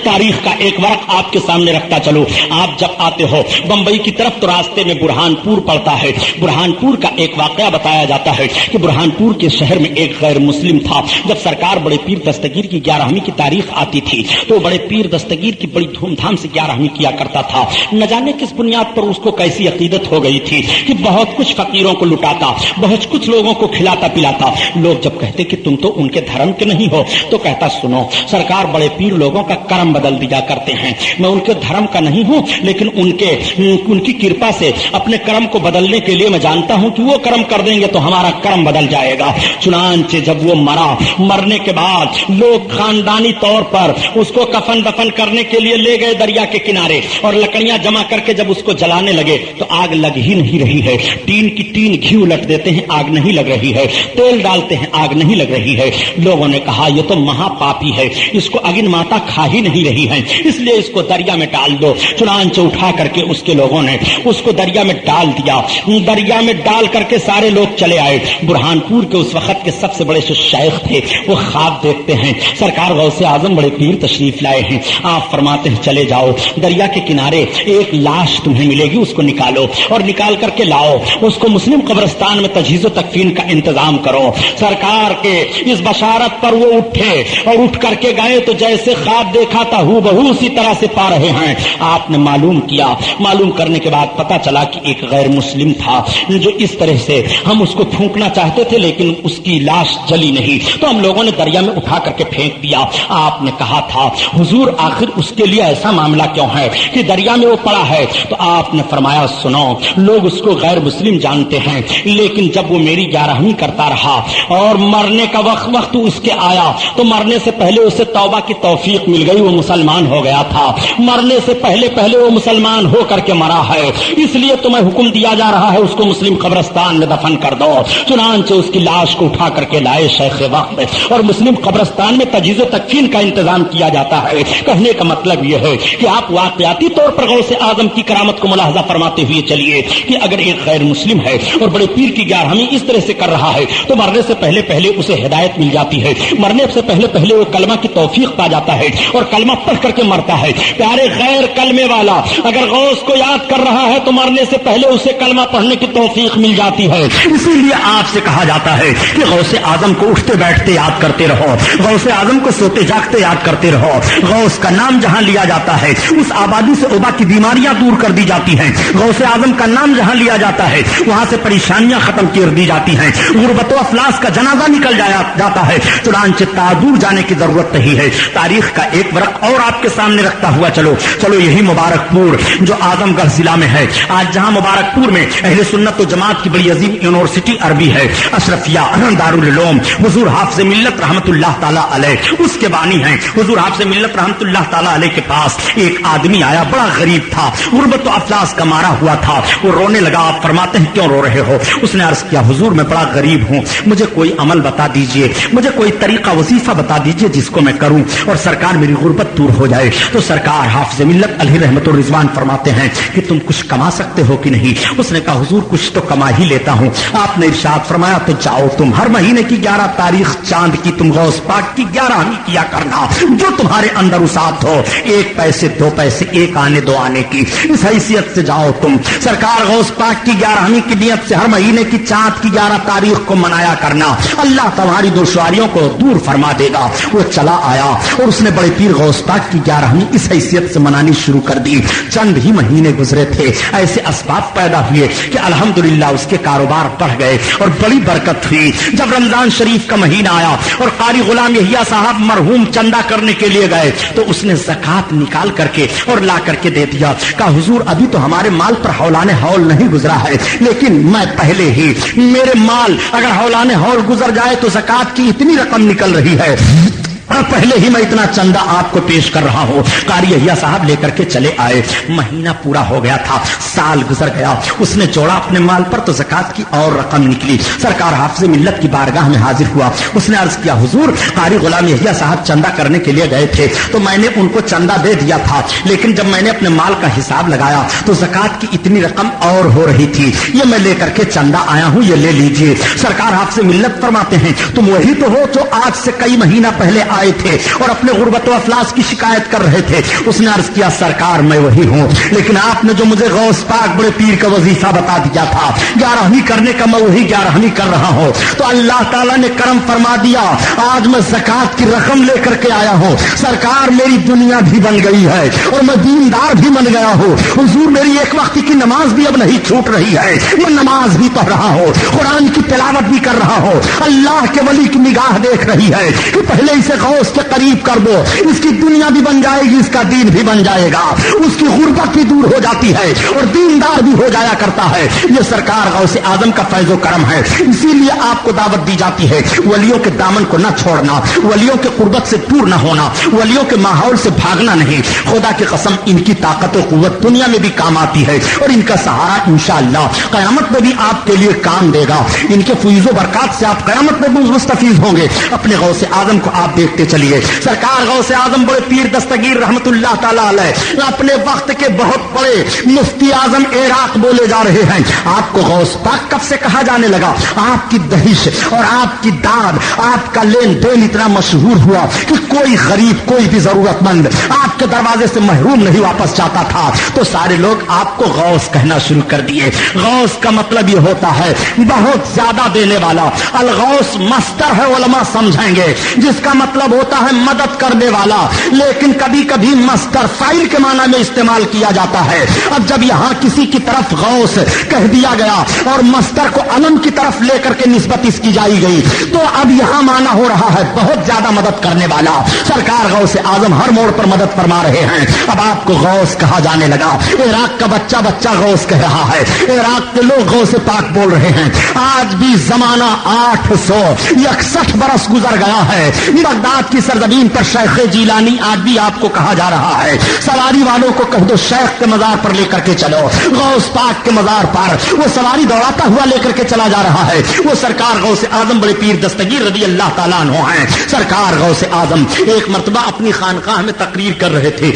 تاریخ کا ایک ورق آپ کے سامنے رکھتا چلو۔ آپ جب آتے ہو بمبئی کی طرف تو راستے میں برہان پور پڑتا ہے۔ برہان پور کا ایک واقعہ بتایا جاتا ہے کہ برہان پور کے شہر میں ایک غیر مسلم تھا۔ جب سرکار بڑے پیر دستگیر کی 11ویں کی تاریخ آتی تھی تو بڑے پیر دستگیر کی بڑی دھوم دھام سے 11ویں کیا کرتا تھا۔ نہ جانے کس بنیاد پر اس کو کیسی عقیدت ہو گئی تھی کہ بہت کچھ فقیروں کو لٹاتا، بہت کچھ لوگوں کو کھلاتا پلاتا۔ لوگ جب کہتے کہ تم تو ان کے دھرم کے نہیں ہو تو کہتا سنو، سرکار بڑے پیر لوگوں کا کرم بدل دیا کرتے ہیں، میں ان کے دھرم کا نہیں ہوں لیکن ان کی کرپا سے اپنے کرم کو بدلنے کے لیے میں جانتا ہوں کہ وہ کرم کر دیں گے تو ہمارا کرم بدل جائے گا۔ چنانچہ جب وہ مرنے کے بعد لوگ خاندانی طور پر اس کو کفن دفن کرنے کے لیے لے گئے دریا کے کنارے، اور لکڑیاں جمع کر کے جب اس کو جلانے لگے تو آگ لگ ہی نہیں رہی ہے۔ ٹین کی ٹین گھی الٹ دیتے ہیں، آگ نہیں لگ رہی ہے، تیل ڈالتے ہیں، آگ نہیں لگ رہی ہے۔ لوگوں نے کہا یہ تو مہا پاپی ہے، اس کو اگن ماتا کھا ہی نہیں رہی ہے، اس لیے اس کو دریا میں ڈال دو۔ چنانچہ اٹھا کر کے اس کے لوگوں نے اس کو دریا میں ڈال دیا۔ دریا میں ڈال کر کے سارے لوگ چلے آئے۔ برہان پور کے اس وقت کے سب سے بڑے جو شیخ تھے وہ خواب دیکھتے ہیں سرکار غوث اعظم بڑے پیر تشریف لائے ہیں، آپ فرماتے ہیں چلے جاؤ دریا کے کنارے ایک لاش تمہیں ملے گی، اس کو نکالو اور نکال کر کے لاؤ، اس کو مسلم قبرستان میں تجہیز و تکفین کا انتظام کرو۔ سرکار کے اس بشارت پر وہ اٹھے اور اٹھ کر کے گئے تو جیسے خواب دیکھا تھا بہو اسی طرح سے پا رہے ہیں۔ آپ نے معلوم کیا، معلوم کرنے کے بعد پتا چلا کہ ایک غیر مسلم تھا جو اس طرح سے ہم اس کو پھونکنا چاہتے تھے لیکن اس کی لاش جلی نہیں تو ہم لوگوں نے دریا میں اٹھا کر کے پھینک دیا۔ آپ نے کہا تھا حضور آخر اس کے لیے ایسا معاملہ کیوں ہے کہ دریا میں وہ پڑا ہے؟ تو آپ نے فرمایا سنو، لوگ اس کو غیر مسلم جانتے ہیں لیکن جب وہ میری 11ویں کرتا رہا اور مرنے کا وقت اس کے آیا تو مرنے سے پہلے اسے توبہ کی توفیق مل گئی، وہ مسلمان ہو گیا تھا۔ مرنے سے پہلے وہ مسلمان ہو کر کے مرا ہے، اس لیے تمہیں حکم دیا جا رہا ہے اس کو مسلم قبرستان میں دفن کر دو۔ چنانچہ اس کی لاش کو اٹھا کر کے لائے شیخ وقت اور مسلم قبرستان میں تجہیز و تکفین کا انتظام کیا جاتا ہے۔ کہنے کا مطلب یہ ہے کہ آپ واقعاتی طور پر غوث اعظم کی کرامت کو ملاحظہ فرماتے ہوئے چلیے کہ اگر ایک غیر مسلم ہے اور بڑے پیر کی 11ویں اس طرح سے کر رہا ہے تو مرنے سے پہلے اسے ہدایت مل جاتی ہے، مرنے سے پہلے وہ کلمہ کی توفیق پا جاتا ہے اور کلمہ پڑھ کر کے مرتا ہے۔ پیارے غیر کلمے والا اگر غوث کو یاد کر رہا ہے تو مرنے سے پہلے اسے کلمہ پڑھنے کی توفیق مل جاتی ہے۔ اسی لیے آپ سے کہا جاتا ہے کہ غوث اعظم کو اٹھتے بیٹھتے یاد کرتے رہو، غوث اعظم کو سوتے جاگتے یاد کرتے رہو۔ غوث کا نام جہاں لیا جاتا ہے اس آبادی سے وبا کی بیماریاں دور کر دی جاتی ہیں، غوث اعظم کا نام جہاں لیا جاتا ہے وہاں سے پریشانیاں ختم کر دی جاتی ہیں، غربت و افلاس کا جنازہ نکل جاتا ہے۔ چنانچہ دور جانے کی ضرورت نہیں ہے۔ تاریخ کا ایک ورق اور آپ کے سامنے رکھتا ہوا چلو یہی مبارک پور جو اعظم گڑھ ضلع میں ہے، آج جہاں مبارک پور میں اہل سنت و جماعت کی بڑی عظیم یونیورسٹی عربی ہے، اشرفیہ دارالعلوم، حضور حافظ ملت رحمت اللہ تعالی علیہ اس کے بانی ہیں۔ حضور حافظ ملت رحمت اللہ تعالی علیہ کے پاس ایک آدمی آیا، بڑا غریب تھا، غربت و افلاس کا مارا ہوا تھا، وہ رونے لگا۔ آپ فرماتے ہیں کیوں رو رہے ہو؟ اس نے عرض کیا حضور میں بڑا غریب ہوں، مجھے کوئی عمل بتا دیجئے، مجھے کوئی طریقہ وظیفہ بتا دیجئے جس کو میں کروں اور سرکار میری غربت دور ہو جائے۔ تو سرکار حافظ ملت علیہ رحمت الرضوان فرماتے ہیں کہ تم کچھ کما سکتے ہو کہ نہیں؟ اس نے کہا حضور کچھ تو کما ہی لیتا ہوں۔ آپ نے ارشاد فرمایا تو جاؤ تم ہر مہینے کی 11 تاریخ چاند کی تم غوث پاک کی 11ویں کیا کرنا، جو تمہارے اندر وسعت ہو، 1 پیسے 2 پیسے 1 آنے 2 آنے کی اس حیثیت سے جاؤ تم۔ سرکار غوث پاک کی 11ویں کی نیت سے ہر مہینے کی چاند کی 11 تاریخ کو منایا کرنا، اللہ تمہاری دشواریوں کو دور فرما دے گا۔ وہ چلا آیا اور اس نے بڑے پیر غوث پاک کی 11ویں اس حیثیت سے منانی شروع کر دی. چند ہی مہینے گزرے تھے، ایسے اسباب پیدا ہوئے کہ الحمدللہ اس کے کاروبار بڑھ گئے اور بڑی برکت ہوئی. جب رمضان شریف کا مہینہ آیا اور قاری غلام یحییٰ صاحب مرحوم چندہ کرنے کے لیے گئے تو اس نے زکات نکال کر کے اور لا کر کے دے دیا. کہا حضور ابھی تو ہمارے مال پر حولان حول نہیں گزرا ہے، لیکن میں پہلے ہی میرے مال اگر حولان حول گزر جائے تو زکات کی اتنی رقم نکل رہی ہے اور پہلے ہی میں اتنا چندہ آپ کو پیش کر رہا ہوں. قاری یحییٰ صاحب لے کر کے چلے آئے. مہینہ پورا ہو گیا تھا، سال گزر گیا. اس نے جوڑا اپنے مال پر تو زکات کی اور رقم نکلی. سرکار حافظ ملت کی بارگاہ میں حاضر ہوا. اس نے عرض کیا حضور قاری غلام یحییٰ صاحب چندہ کرنے کے لیے گئے تھے تو میں نے ان کو چندہ دے دیا تھا، لیکن جب میں نے اپنے مال کا حساب لگایا تو زکات کی اتنی رقم اور ہو رہی تھی، یہ میں لے کر کے چندہ آیا ہوں، یہ لے لیجئے. سرکار حافظ ملت فرماتے ہیں تم وہی تو ہو جو آج سے کئی مہینہ پہلے آئے تھے اور اپنے غربت و افلاس کی شکایت کر رہے تھے. اس نے عرض کیا سرکار میں وہی ہوں، لیکن آپ نے جو مجھے غوث پاک بڑے پیر کا وظیفہ بتا دیا تھا 11ویں کرنے کا، میں وہی 11ویں کر رہا ہوں. تو اللہ تعالیٰ نے کرم فرما دیا، آج میں زکات کی رقم لے کر کے آیا ہوں. سرکار میری دنیا بھی بن گئی ہے اور میں دیندار بھی بن گیا ہوں. حضور میری ایک وقت کی نماز بھی اب نہیں چھوٹ رہی ہے، میں نماز بھی پڑھ رہا ہوں، قرآن کی تلاوت بھی کر رہا ہوں. اللہ کے ولی کی نگاہ دیکھ رہی ہے کہ پہلے اسے غوث کے قریب کر دو، اس کی دنیا بھی بن جائے گی، اس کا دین بھی بن جائے گا، اس کی غربت بھی دور ہو جاتی ہے اور دیندار بھی ہو جایا کرتا ہے. یہ سرکار غوث اعظم کا فیض و کرم ہے. اسی لیے آپ کو دعوت دی جاتی ہے ولیوں کے دامن کو نہ چھوڑنا، ولیوں کے قربت سے دور نہ ہونا، ولیوں کے ماحول سے بھاگنا نہیں. خدا کی قسم ان کی طاقت و قوت دنیا میں بھی کام آتی ہے اور ان کا سہارا انشاءاللہ قیامت میں بھی آپ کے لیے کام دے گا. ان کے فیض و برکات سے آپ قیامت میں بھی مستفیض ہوں گے. اپنے غوث اعظم کو آپ دیکھتے چلیے. سرکار غوث اعظم بڑے پیر دستگیر رحمت اللہ تعالی علیہ اپنے وقت کے بہت بڑے مفتی اعظم عراق بولے جا رہے ہیں. آپ کو غوث پاک کب سے کہا جانے لگا؟ آپ کی دہش اور آپ کی داد، آپ کا لین دین اتنا مشہور ہوا کہ کوئی غریب، کوئی بھی ضرورت مند آپ کے دروازے سے محروم نہیں واپس جاتا تھا. تو سارے لوگ آپ کو غوث کہنا شروع کر دیے. غوث کا مطلب یہ ہوتا ہے بہت زیادہ دینے والا. الغوث مصدر ہے، علماء سمجھیں گے، جس کا مطلب ہوتا ہے مدد کرنے والا، لیکن کبھی کبھی مصدر فاعل کے معنی میں استعمال کیا جاتا ہے. اب جب یہاں کسی کی طرف غوث کہہ دیا گیا اور مصدر کو علم کی طرف لے کر کے نسبت اس کی جائی گئی تو اب یہاں معنی ہو رہا ہے بہت زیادہ مدد کرنے والا. سرکار غوث اعظم ہر موڑ پر مدد فرما رہے ہیں. اب آپ کو غوث کہا جانے لگا. عراق کا بچہ بچہ غوث کہہ رہا ہے، عراق کے لوگ غوث پاک بول رہے ہیں. آج بھی زمانہ 861 برس گزر گیا ہے. بغداد کی سرزمین پر شیخ جیلانی آج بھی آپ کو کہا جا رہا ہے. سواری والوں کو کہہ دو شیخ کے مزار پر لے کر کے چلو، غوث پاک کے مزار پر وہ سواری دوڑاتا ہوا لے کر کے چلا جا رہا ہے. وہ سرکار غوث اعظم بڑے پیر دستگیر رضی اللہ تعالیٰ عنہ ہیں. سرکار غوث اعظم ایک مرتبہ اپنی خانقاہ میں تقریر کر رہے تھے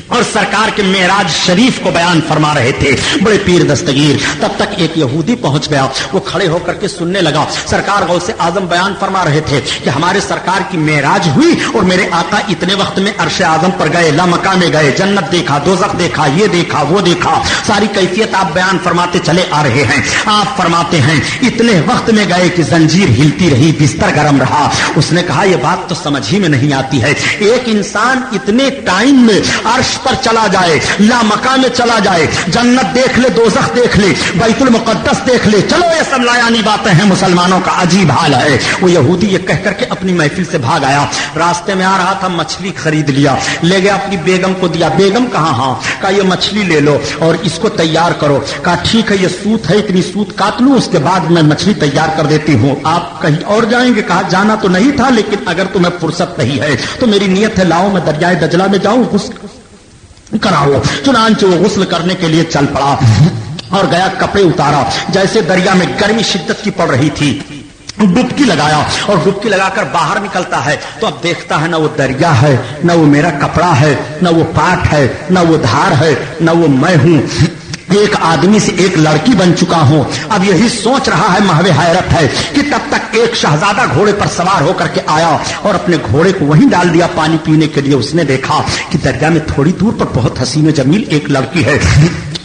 اور سرکار کے معراج شریف کو بیان فرما رہے تھے بڑے پیر دستگیر. تب تک ایک یہودی پہنچ گیا، وہ کھڑے ہو کر کے سننے لگا. سرکار غوث اعظم بیان فرما رہے تھے کہ ہمارے سرکار کی معراج ہوئی اور میرے آقا اتنے وقت میں عرش اعظم پر گئے، لامکہ میں گئے، جنت دیکھا، دوزخ دیکھا، یہ دیکھا، وہ دیکھا. ساری کیفیت آپ بیان فرماتے چلے آ رہے ہیں. آپ فرماتے ہیں اتنے وقت میں گئے کہ زنجیر ہلتی رہی، بستر گرم رہا. اس نے کہا یہ بات تو سمجھ ہی میں نہیں آتی ہے. ایک انسان اتنے ٹائم میں عرش پر چلا جائے، لامکہ میں چلا جائے، جنت دیکھ لے، دوزخ دیکھ لے، بیت المقدس دیکھ لے. چلو یہ سب لایانی باتیں ہیں، مسلمانوں کا عجیب حال ہے. وہ یہودی یہ کہہ کر کے اپنی محفل سے بھاگ آیا. راستے میں آ رہا تھا، مچھلی خرید لیا، لے گیا اپنی بیگم کو دیا. بیگم کہاں؟ ہاں. کہا یہ مچھلی لے لو اور اس کو تیار کرو. کہا ٹھیک ہے، یہ سوت ہے، اتنی سوت کاٹ لوں، اس کے بعد میں مچھلی تیار کر دیتی ہوں. آپ کہیں اور جائیں گے؟ کہا جانا تو نہیں تھا، لیکن اگر تمہیں فرصت نہیں ہے تو میری نیت ہے لاؤ میں دریائے دجلہ میں جاؤں، کراؤ. چنانچہ وہ غسل کرنے کے لیے چل پڑا اور گیا، کپڑے اتارا. جیسے دریا میں گرمی شدت کی پڑ رہی تھی، ڈبکی لگایا اور ڈبکی لگا کر باہر نکلتا ہے تو اب دیکھتا ہے نہ وہ دریا ہے، نہ وہ میرا کپڑا ہے، نہ وہ پاٹ ہے، نہ وہ دھار ہے، نہ وہ میں ہوں. ایک آدمی سے ایک لڑکی بن چکا ہوں. اب یہی سوچ رہا ہے، محو حیرت ہے کہ تب تک ایک شہزادہ گھوڑے پر سوار ہو کر کے آیا اور اپنے گھوڑے کو وہیں ڈال دیا پانی پینے کے لیے. اس نے دیکھا کہ دریا میں تھوڑی دور پر بہت حسین و جمیل ایک لڑکی ہے.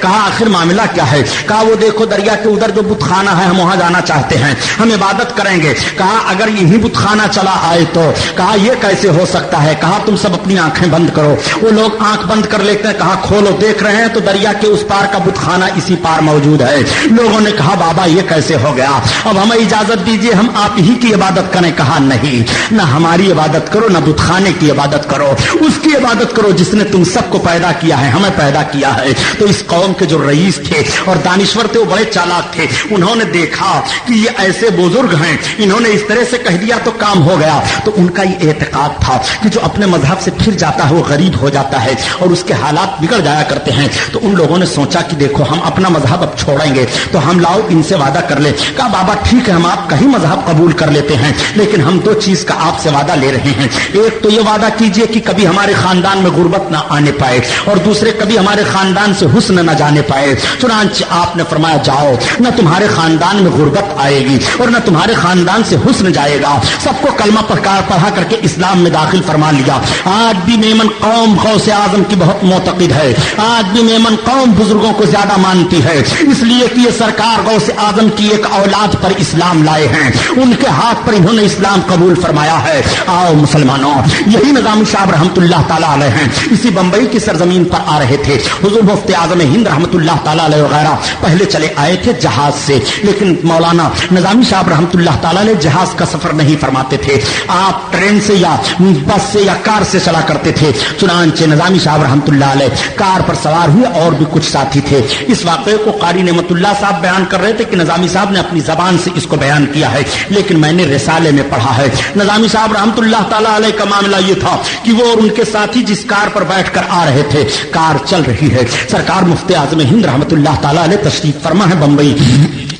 کہا آخر معاملہ کیا ہے؟ کہا وہ دیکھو دریا کے ادھر جو بت خانہ ہے ہم وہاں جانا چاہتے ہیں, ہم عبادت کریں گے. کہا اگر یہی بت خانہ چلا آئے تو. کہا یہ کیسے ہو سکتا ہے؟ کہا تم سب اپنی آنکھیں بند کرو. وہ لوگ آنکھ بند کر لیتے ہیں. کہا کھولو, دیکھ رہے ہیں تو دریا کے اس پار کا بت خانہ اسی پار موجود ہے. لوگوں نے کہا بابا یہ کیسے ہو گیا؟ اب ہمیں اجازت دیجیے ہم آپ ہی کی عبادت کریں. کہا نہیں, نہ ہماری عبادت کرو نہ بت خانے کی عبادت کرو, اس کی عبادت کرو جس نے تم سب کو پیدا کیا ہے, ہمیں پیدا کیا ہے. تو اس قوم کے جو رئیس تھے اور دانشور تھے وہ بڑے چالاک تھے. انہوں نے دیکھا کہ یہ ایسے بزرگ ہیں, انہوں نے اس طرح سے کہہ دیا تو کام ہو گیا. تو ان کا یہ اعتقاد تھا کہ جو اپنے مذہب سے پھر جاتا ہے وہ غریب ہو جاتا ہے اور اس کے حالات بگڑ جایا کرتے ہیں. تو ان لوگوں نے سوچا کہ دیکھو ہم اپنا مذہب اب چھوڑیں گے تو ہم لاؤ ان سے وعدہ کر لیں. کہا بابا ٹھیک ہے ہم آپ کا ہی مذہب قبول کر لیتے ہیں, لیکن ہم دو چیز کا آپ سے وعدہ لے رہے ہیں. ایک تو یہ وعدہ کیجئے کہ کبھی ہمارے خاندان میں غربت نہ آنے پائے, اور دوسرے کبھی ہمارے خاندان سے حسن نہ جانے پائے. چنانچہ آپ نے فرمایا جاؤ, نہ تمہارے خاندان میں غربت آئے گی اور نہ تمہارے خاندان سے حسن جائے گا. سب کو کلمہ پڑھا کر کے اسلام میں داخل فرما لیا. آج بھی میمن قوم غوث اعظم کی بہت معتقد ہے, آج بھی میمن قوم بزرگوں کو زیادہ مانتی ہے, اس لیے کہ یہ سرکار غوث اعظم کی ایک اولاد پر اسلام لائے ہیں, ان کے ہاتھ پر انہوں نے اسلام قبول فرمایا ہے. آؤ مسلمانوں, یہی نظامی صاحب رحمت اللہ تعالیٰ علیہ ہیں, اسی بمبئی کی سرزمین پر آ رہے تھے. حضور مفتی اعظم ہند رحمت اللہ تعالیٰ علیہ وغیرہ پہلے چلے آئے تھے جہاز سے, لیکن مولانا نظامی صاحب رحمت اللہ تعالیٰ علیہ جہاز کا سفر نہیں فرماتے تھے, آپ ٹرین سے یا بس سے یا کار سے چلا کرتے تھے. چنانچہ نظامی صاحب رحمت اللہ علیہ کار پر سوار ہوئے, اور بھی کچھ ساتھی تھے. اس واقعے کو قاری نعمت اللہ صاحب بیان کر رہے تھے کہ نظامی صاحب نے اپنی زبان سے اس کو بیان کیا ہے, لیکن میں نے رسالے میں پڑھا ہے. نظامی صاحب رحمت اللہ تعالیٰ علیہ کا معاملہ یہ تھا کہ وہ اور ان کے ساتھی جس کار پر بیٹھ کر آ رہے تھے, کار چل رہی ہے, سرکار مفتی اعظم ہند رحمت اللہ تعالیٰ علیہ تشریف فرما ہے بمبئی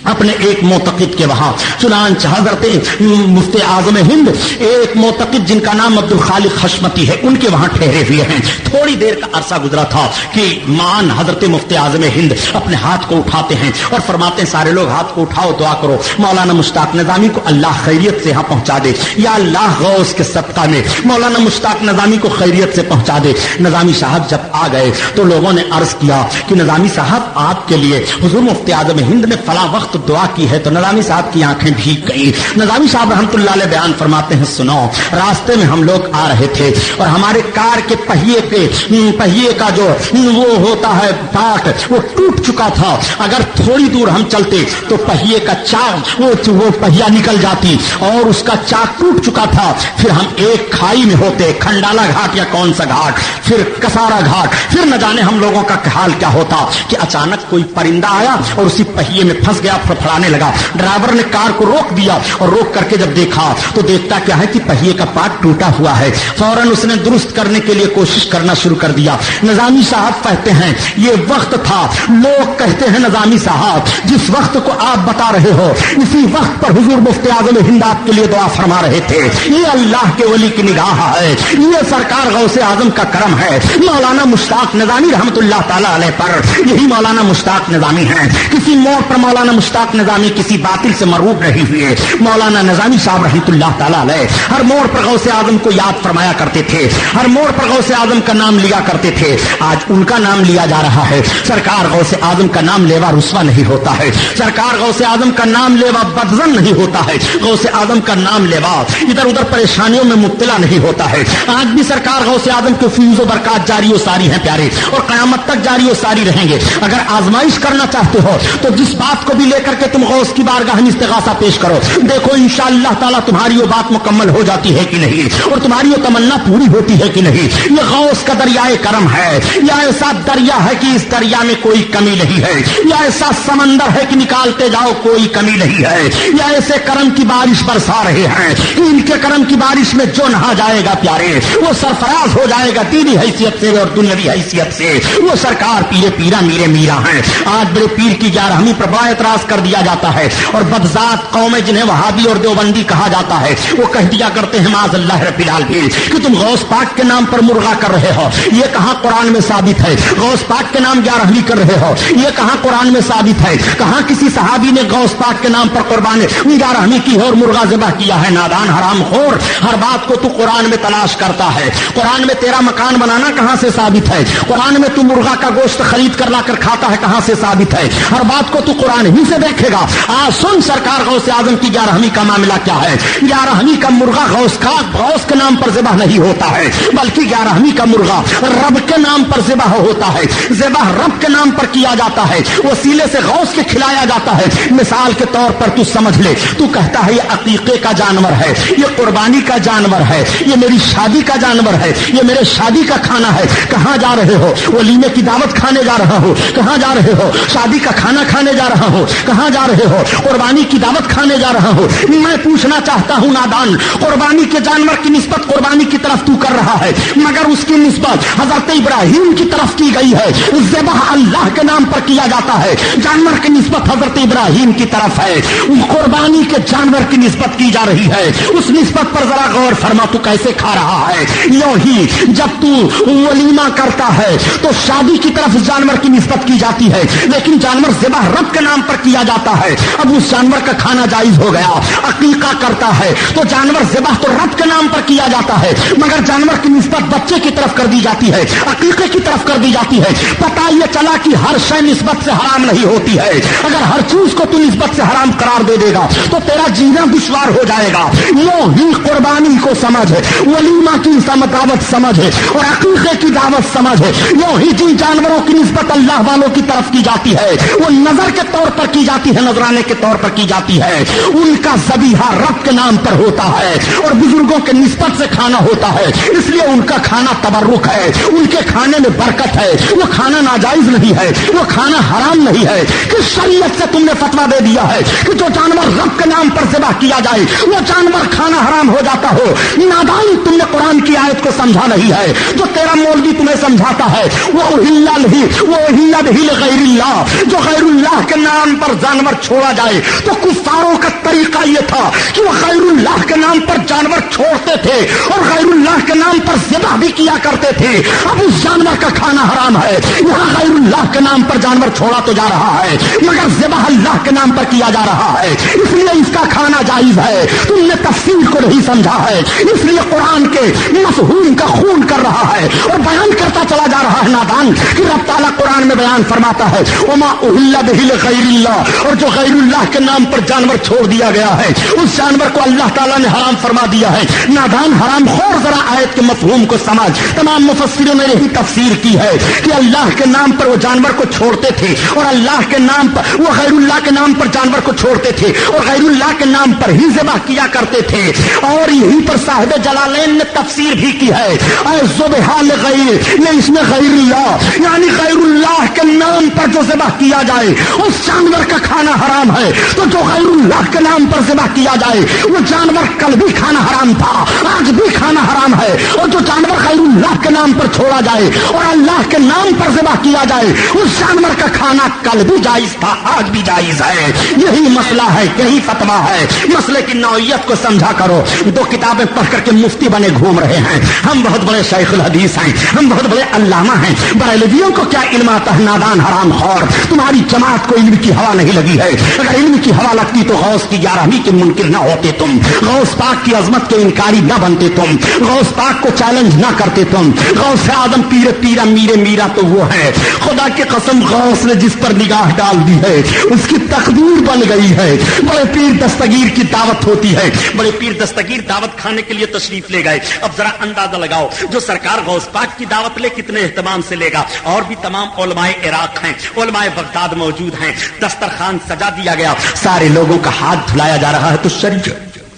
اپنے ایک معتقد کے وہاں. چنانچہ حضرت مفتی اعظم ہند ایک معتقد جن کا نام عبد الخالق حشمتی ہے ان کے وہاں ٹھہرے ہوئے ہیں. تھوڑی دیر کا عرصہ گزرا تھا کہ مان حضرت مفتی اعظم ہند اپنے ہاتھ کو اٹھاتے ہیں اور فرماتے ہیں سارے لوگ ہاتھ کو اٹھاؤ, دعا کرو مولانا مشتاق نظامی کو اللہ خیریت سے یہاں پہنچا دے, یا اللہ غوث کے صدقہ میں مولانا مشتاق نظامی کو خیریت سے پہنچا دے. نظامی صاحب جب آ گئے تو لوگوں نے عرض کیا کہ نظامی صاحب آپ کے لیے حضور مفتی اعظم ہند نے فلاں وقت دعا کی ہے. تو نظامی صاحب کی آنکھیں بھیگ گئی. نظامی صاحب رحمت اللہ علیہ بیان فرماتے ہیں سنو, راستے میں ہم لوگ آ رہے تھے اور ہمارے کار کے پہیے کا جو وہ ہوتا ہے پارٹ وہ ٹوٹ چکا تھا. اگر تھوڑی دور ہم چلتے تو پہیے کا چاک وہ پہیا نکل جاتی اور اس کا چاک ٹوٹ چکا تھا. پھر ہم ایک کھائی میں ہوتے, کھنڈالا گھاٹ یا کون سا گھاٹ, پھر کسارا گھاٹ, پھر نہ جانے ہم لوگوں کا حال کیا ہوتا کہ اچانک کوئی پرندہ آیا اور اسی پہیے میں پھنس گیا, پھڑپھڑانے لگا. ڈرائیور نے کار کو روک دیا اور روک کر کے جب دیکھا تو دیکھتا کیا ہے کہ پہیے کا پارٹ ٹوٹا ہوا ہے. فوراً اس نے درست کرنے کے لیے کوشش کرنا شروع کر دیا. نظامی صاحب کہتے ہیں یہ وقت تھا, لوگ کہتے ہیں نظامی صاحب جس وقت کو آپ بتا رہے ہو اسی وقت پر حضور مفتی اعظم ہند آپ کے لیے دعا فرما رہے تھے. یہ اللہ کے ولی کی نگاہ ہے, یہ سرکار غوث اعظم کا کرم ہے. مولانا مشتاق نظامی رحمت اللہ تعالیٰ علیہ پر یہی مولانا مشتاق نظامی ہیں. کسی موڑ پر مولانا مشتاق نظامی کسی باطل سے مرعوب نہیں ہوئے. مولانا نظامی صاحب رحمت اللہ تعالیٰ علیہ ہر موڑ پر غوث اعظم کو یاد فرمایا کرتے تھے, ہر موڑ پر غوث اعظم کا نام لیا کرتے تھے. آج ان کا نام لیا جا رہا ہے. سرکار غوث اعظم کا نام لیوا رسوا نہیں ہوتا ہے, سرکار غوث اعظم کا نام لیوا بدظن نہیں ہوتا ہے, غوث اعظم کا نام لیوا ادھر ادھر پریشانیوں میں مبتلا نہیں ہوتا ہے. آج بھی سرکار غوث اعظم کے فیض و برکات جاری و ساری ہیں پیارے, اور قیامت تک جاری و ساری رہیں گے. اگر آزمائش کرنا چاہتے ہو تو جس بات کو بھی لے کر کے تم غوث کی بارگاہ میں استغاثہ پیش کرو, دیکھو انشاءاللہ تعالیٰ تمہاری وہ بات مکمل ہو جاتی ہے کہ نہیں, اور تمہاری وہ تمنا پوری ہوتی ہے کہ نہیں. یہ غوث کا دریائے کرم ہے, یہ ایسا دریا ہے کہ اس دریا میں کوئی کمی نہیں ہے, یہ ایسا سمندر ہے کہ نکالتے جاؤ کوئی کمی نہیں ہے. یہ ایسے کرم کی بارش برسا رہے ہیں کہ ان کے کرم کی بارش میں جو نہا جائے گا پیارے وہ سرفراز ہو جائے گا دینی حیثیت سے اور دنیاوی حیثیت سے. وہ سرکار پیرے پیرا میرے میرا ہیں. آج بڑے پیر کی 11ویں پر بڑا اعتراض کر دیا جاتا ہے، اور بدذات قومیں جنہیں وہابی اور دیوبندی کہا جاتا ہے وہ کہہ دیا کرتے ہیں معاذ اللہ رب العالمین کہ تم غوث پاک کے نام پر مرغا کر رہے ہو، یہ کہاں قرآن میں ثابت ہے؟ غوث پاک کے نام 11ویں کر رہے ہو، یہ کہاں قرآن میں ثابت ہے؟ کہاں کسی صحابی نے غوث پاک کے نام پر قربانی 11ویں کی اور مرغا ذبح کیا ہے؟ نادان حرام خور، ہر بات کو تو قرآن میں تلاش کرتا ہے۔ قرآن میں تیرا مکان بنانا کہاں سے ثابت ہے؟ قرآن میں تو مرغا کا گوشت خرید کر لا کر کھاتا ہے، کہاں سے ثابت ہے؟ ہر بات کو تو قرآن ہی سے دیکھے گا۔ آج سن سرکار غوث اعظم کی 11ویں کا معاملہ کیا ہے۔ 11ویں کا مرغا غوث کے نام پر ذبح نہیں ہوتا ہے، بلکہ 11ویں کا مرغا رب کے نام پر ذبح ہوتا ہے۔ ذبح رب کے نام پر کیا جاتا ہے، وسیلے سے غوث کے کھلایا جاتا ہے۔ مثال کے طور پر تو سمجھ لے، تو کہتا ہے یہ عقیقے کا جانور ہے، یہ قربانی کا جانور ہے، یہ میری شادی کا جانور ہے، یہ میرے شادی کا کھانا ہے۔ کہاں جا رہے ہو؟ ولیمے کی دعوت کھانے جا رہا ہو۔ کہاں جا رہے ہو؟ شادی کا کھانا کھانے جا رہا ہو۔ کہاں جا رہے ہو؟ قربانی کی دعوت کھانے جا رہا ہو۔ میں پوچھنا چاہتا ہوں نادان، قربانی کے جانور کی نسبت قربانی کی طرف تو کر رہا ہے، مگر اس کی نسبت حضرت ابراہیم کی طرف کی گئی ہے۔ ذبح اللہ کے نام پر کیا جاتا ہے، جانور کی نسبت حضرت ابراہیم کی طرف ہے۔ قربانی کے جانور کی نسبت کی جا رہی ہے، اس نسبت پر ذرا غور فرما، تو کیسے کھا رہا ہے؟ یوں ہی جب تو ولیمہ کرتا ہے تو شادی کی طرف جانور کی نسبت کی جاتی ہے، لیکن جانور ذبح رب کے نام پر کیا جاتا ہے، اب اس جانور کا کھانا جائز ہو گیا۔ عقیقہ کرتا ہے تو جانور ذبح تو رب کے نام پر کیا جاتا ہے، مگر جانور کی نسبت بچے کی طرف کر دی جاتی ہے، عقیقے کی طرف کر دی جاتی ہے۔ پتہ یہ چلا کہ ہر شے نسبت سے حرام نہیں ہوتی ہے، اگر ہر چیز کو تو نسبت سے حرام قرار دے دے گا تو تیرا جینا دشوار ہو جائے گا۔ یوں ہی قربانی کو سمجھ، ولیمہ کی دعوت سمجھ اور عقیقے کی دعوت سمجھ، یوں ہی جن جانوروں کی نسبت اللہ والوں کی طرف کی جاتی ہے وہ نظر کے طور پر کی جاتی ہے، نذرانے کے طور پر کی جاتی ہے، ان کا ذبیحہ رب کے نام پر ہوتا ہے اور بزرگوں کے نسبت سے کھانا ہوتا ہے، اس لیے ان کا کھانا تبرک ہے، ان کے کھانے میں برکت ہے، وہ کھانا ناجائز نہیں ہے، وہ کھانا حرام نہیں ہے۔ کہ شریعت سے تم نے فتویٰ دے دیا ہے کہ جو جانور رب کے نام پر ذبح کیا جائے وہ جانور کھانا حرام ہو جاتا ہو۔ نادان، تم نے قرآن کی آیت کو سمجھا نہیں ہے، جو تیرا مولوی تمہیں سمجھاتا ہے وہ غیر اللہ، جو غیر اللہ کے نام پر جانور چھوڑا جائے تو کفاروں کا طریقہ یہ تھا کہ وہ غیر اللہ کے نام پر جانور چھوڑتے تھے اور غیر اللہ کے نام پر ذبح بھی کیا کرتے تھے۔ اب اس جانور کا کھانا حرام ہے، یہاں غیر اللہ کے نام پر جانور چھوڑا تو جا رہا ہے مگر ذبح اللہ کے نام پر کیا جا رہا ہے، اس لیے اس کا کھانا جائز ہے۔ تم نے تفسیر کو نہیں سمجھا ہے، اس لیے قرآن کے مفہوم کا خون کر رہا ہے اور بیان کرتا چلا جا رہا ہے نادان کہ رب تعالیٰ قرآن میں بیان فرماتا ہے وما اہل بہ لغیر اللہ، اور جو غیر اللہ کے نام پر جانور چھوڑ دیا گیا ہے اس جانور کو اللہ تعالیٰ نے حرام فرما دیا ہے۔ نادان حرام خور، ذرا آیت کے مفہوم کو سمجھ۔ تمام مفسروں نے یہی تفسیر کی ہے کہ اللہ کے نام پر وہ جانور کو چھوڑتے تھے اور اللہ کے نام پر وہ غیر اللہ کے نام پر جانور کو چھوڑتے تھے اور غیر اللہ کے نام پر ہی ذبح کیا کرتے تھے۔ اور یہی پر صاحب جلالین نے تفسیر بھی کی ہے، اے ذبح لغیر، یہ اس میں غیر اللہ یعنی غیر اللہ کے نام پر جو ذبح کیا جائے اس جانور کا کھانا حرام ہے، تو جو غیر اللہ کے نام پر ذبح کیا جائے وہ جانور کل بھی کھانا حرام تھا، آج بھی کھانا حرام ہے، اور جو جانور غیر اللہ کے نام پر چھوڑا جائے اور اللہ کے نام پر ذبح کیا جائے اس جانور کا کھانا کل بھی جائز تھا، آج بھی جائز ہے۔ یہی مسئلہ ہے، یہی فتویٰ ہے۔ مسئلے کی نوعیت کو سمجھا کرو۔ دو کتابیں پڑھ کر کے مفتی بنے گھوم رہے ہیں، ہم بہت بڑے شیخ الحدیث ہیں، ہم بہت بڑے علامہ ہیں، بریلویوں کو کیا علم آتا ہے؟ نادان حرام خور، تمہاری جماعت کو علم کی ہوا نہیں لگی ہے، اگر علم کی ہوا لگتی تو غوث کی 11ویں کے منکر نہ ہوتے تم، غوث پاک کی عظمت کے انکاری نہ بنتے تم، غوث پاک کو چیلنج نہ کرتے تم۔ غوث اعظم پیر پیرا میرے میرا تو وہ ہے، خدا کی قسم غوث نے جس پر نگاہ ڈال دی ہے اس کی تقدیر بن گئی ہے۔ بڑے پیر دستگیر کی دعوت ہوتی ہے، بڑے پیر دستگیر دعوت کھانے کے لیے تشریف لے گئے۔ اب ذرا اندازہ لگاؤ جو سرکار غوث پاک کی دعوت لے کتنے اہتمام سے لے گا۔ اور بھی تمام علماء عراق ہیں، علماء بغداد موجود ہیں، دسترخوان سجا دیا گیا، سارے لوگوں کا ہاتھ دھلایا جا رہا ہے۔ تو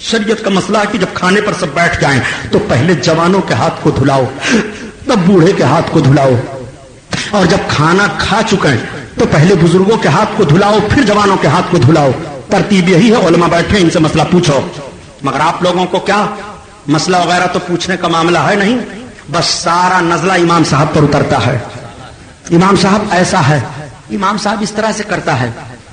شریعت کا مسئلہ ہے کہ جب کھانے پر سب بیٹھ جائیں تو پہلے جوانوں کے ہاتھ کو دھلاؤ، تب بوڑھے کے ہاتھ کو دھلاؤ، اور جب کھانا کھا چکے تو پہلے بزرگوں کے ہاتھ کو دھلاؤ پھر جوانوں کے ہاتھ کو دھلاؤ۔ ترتیب یہی ہے، علماء بیٹھے ان سے مسئلہ پوچھو، مگر آپ لوگوں کو کیا مسئلہ وغیرہ تو پوچھنے کا معاملہ ہے نہیں، بس سارا نزلہ امام صاحب پر اترتا ہے۔ امام صاحب ایسا ہے، امام صاحب اس طرح سے کرتا ہے،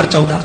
14।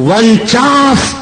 49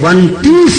29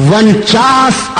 49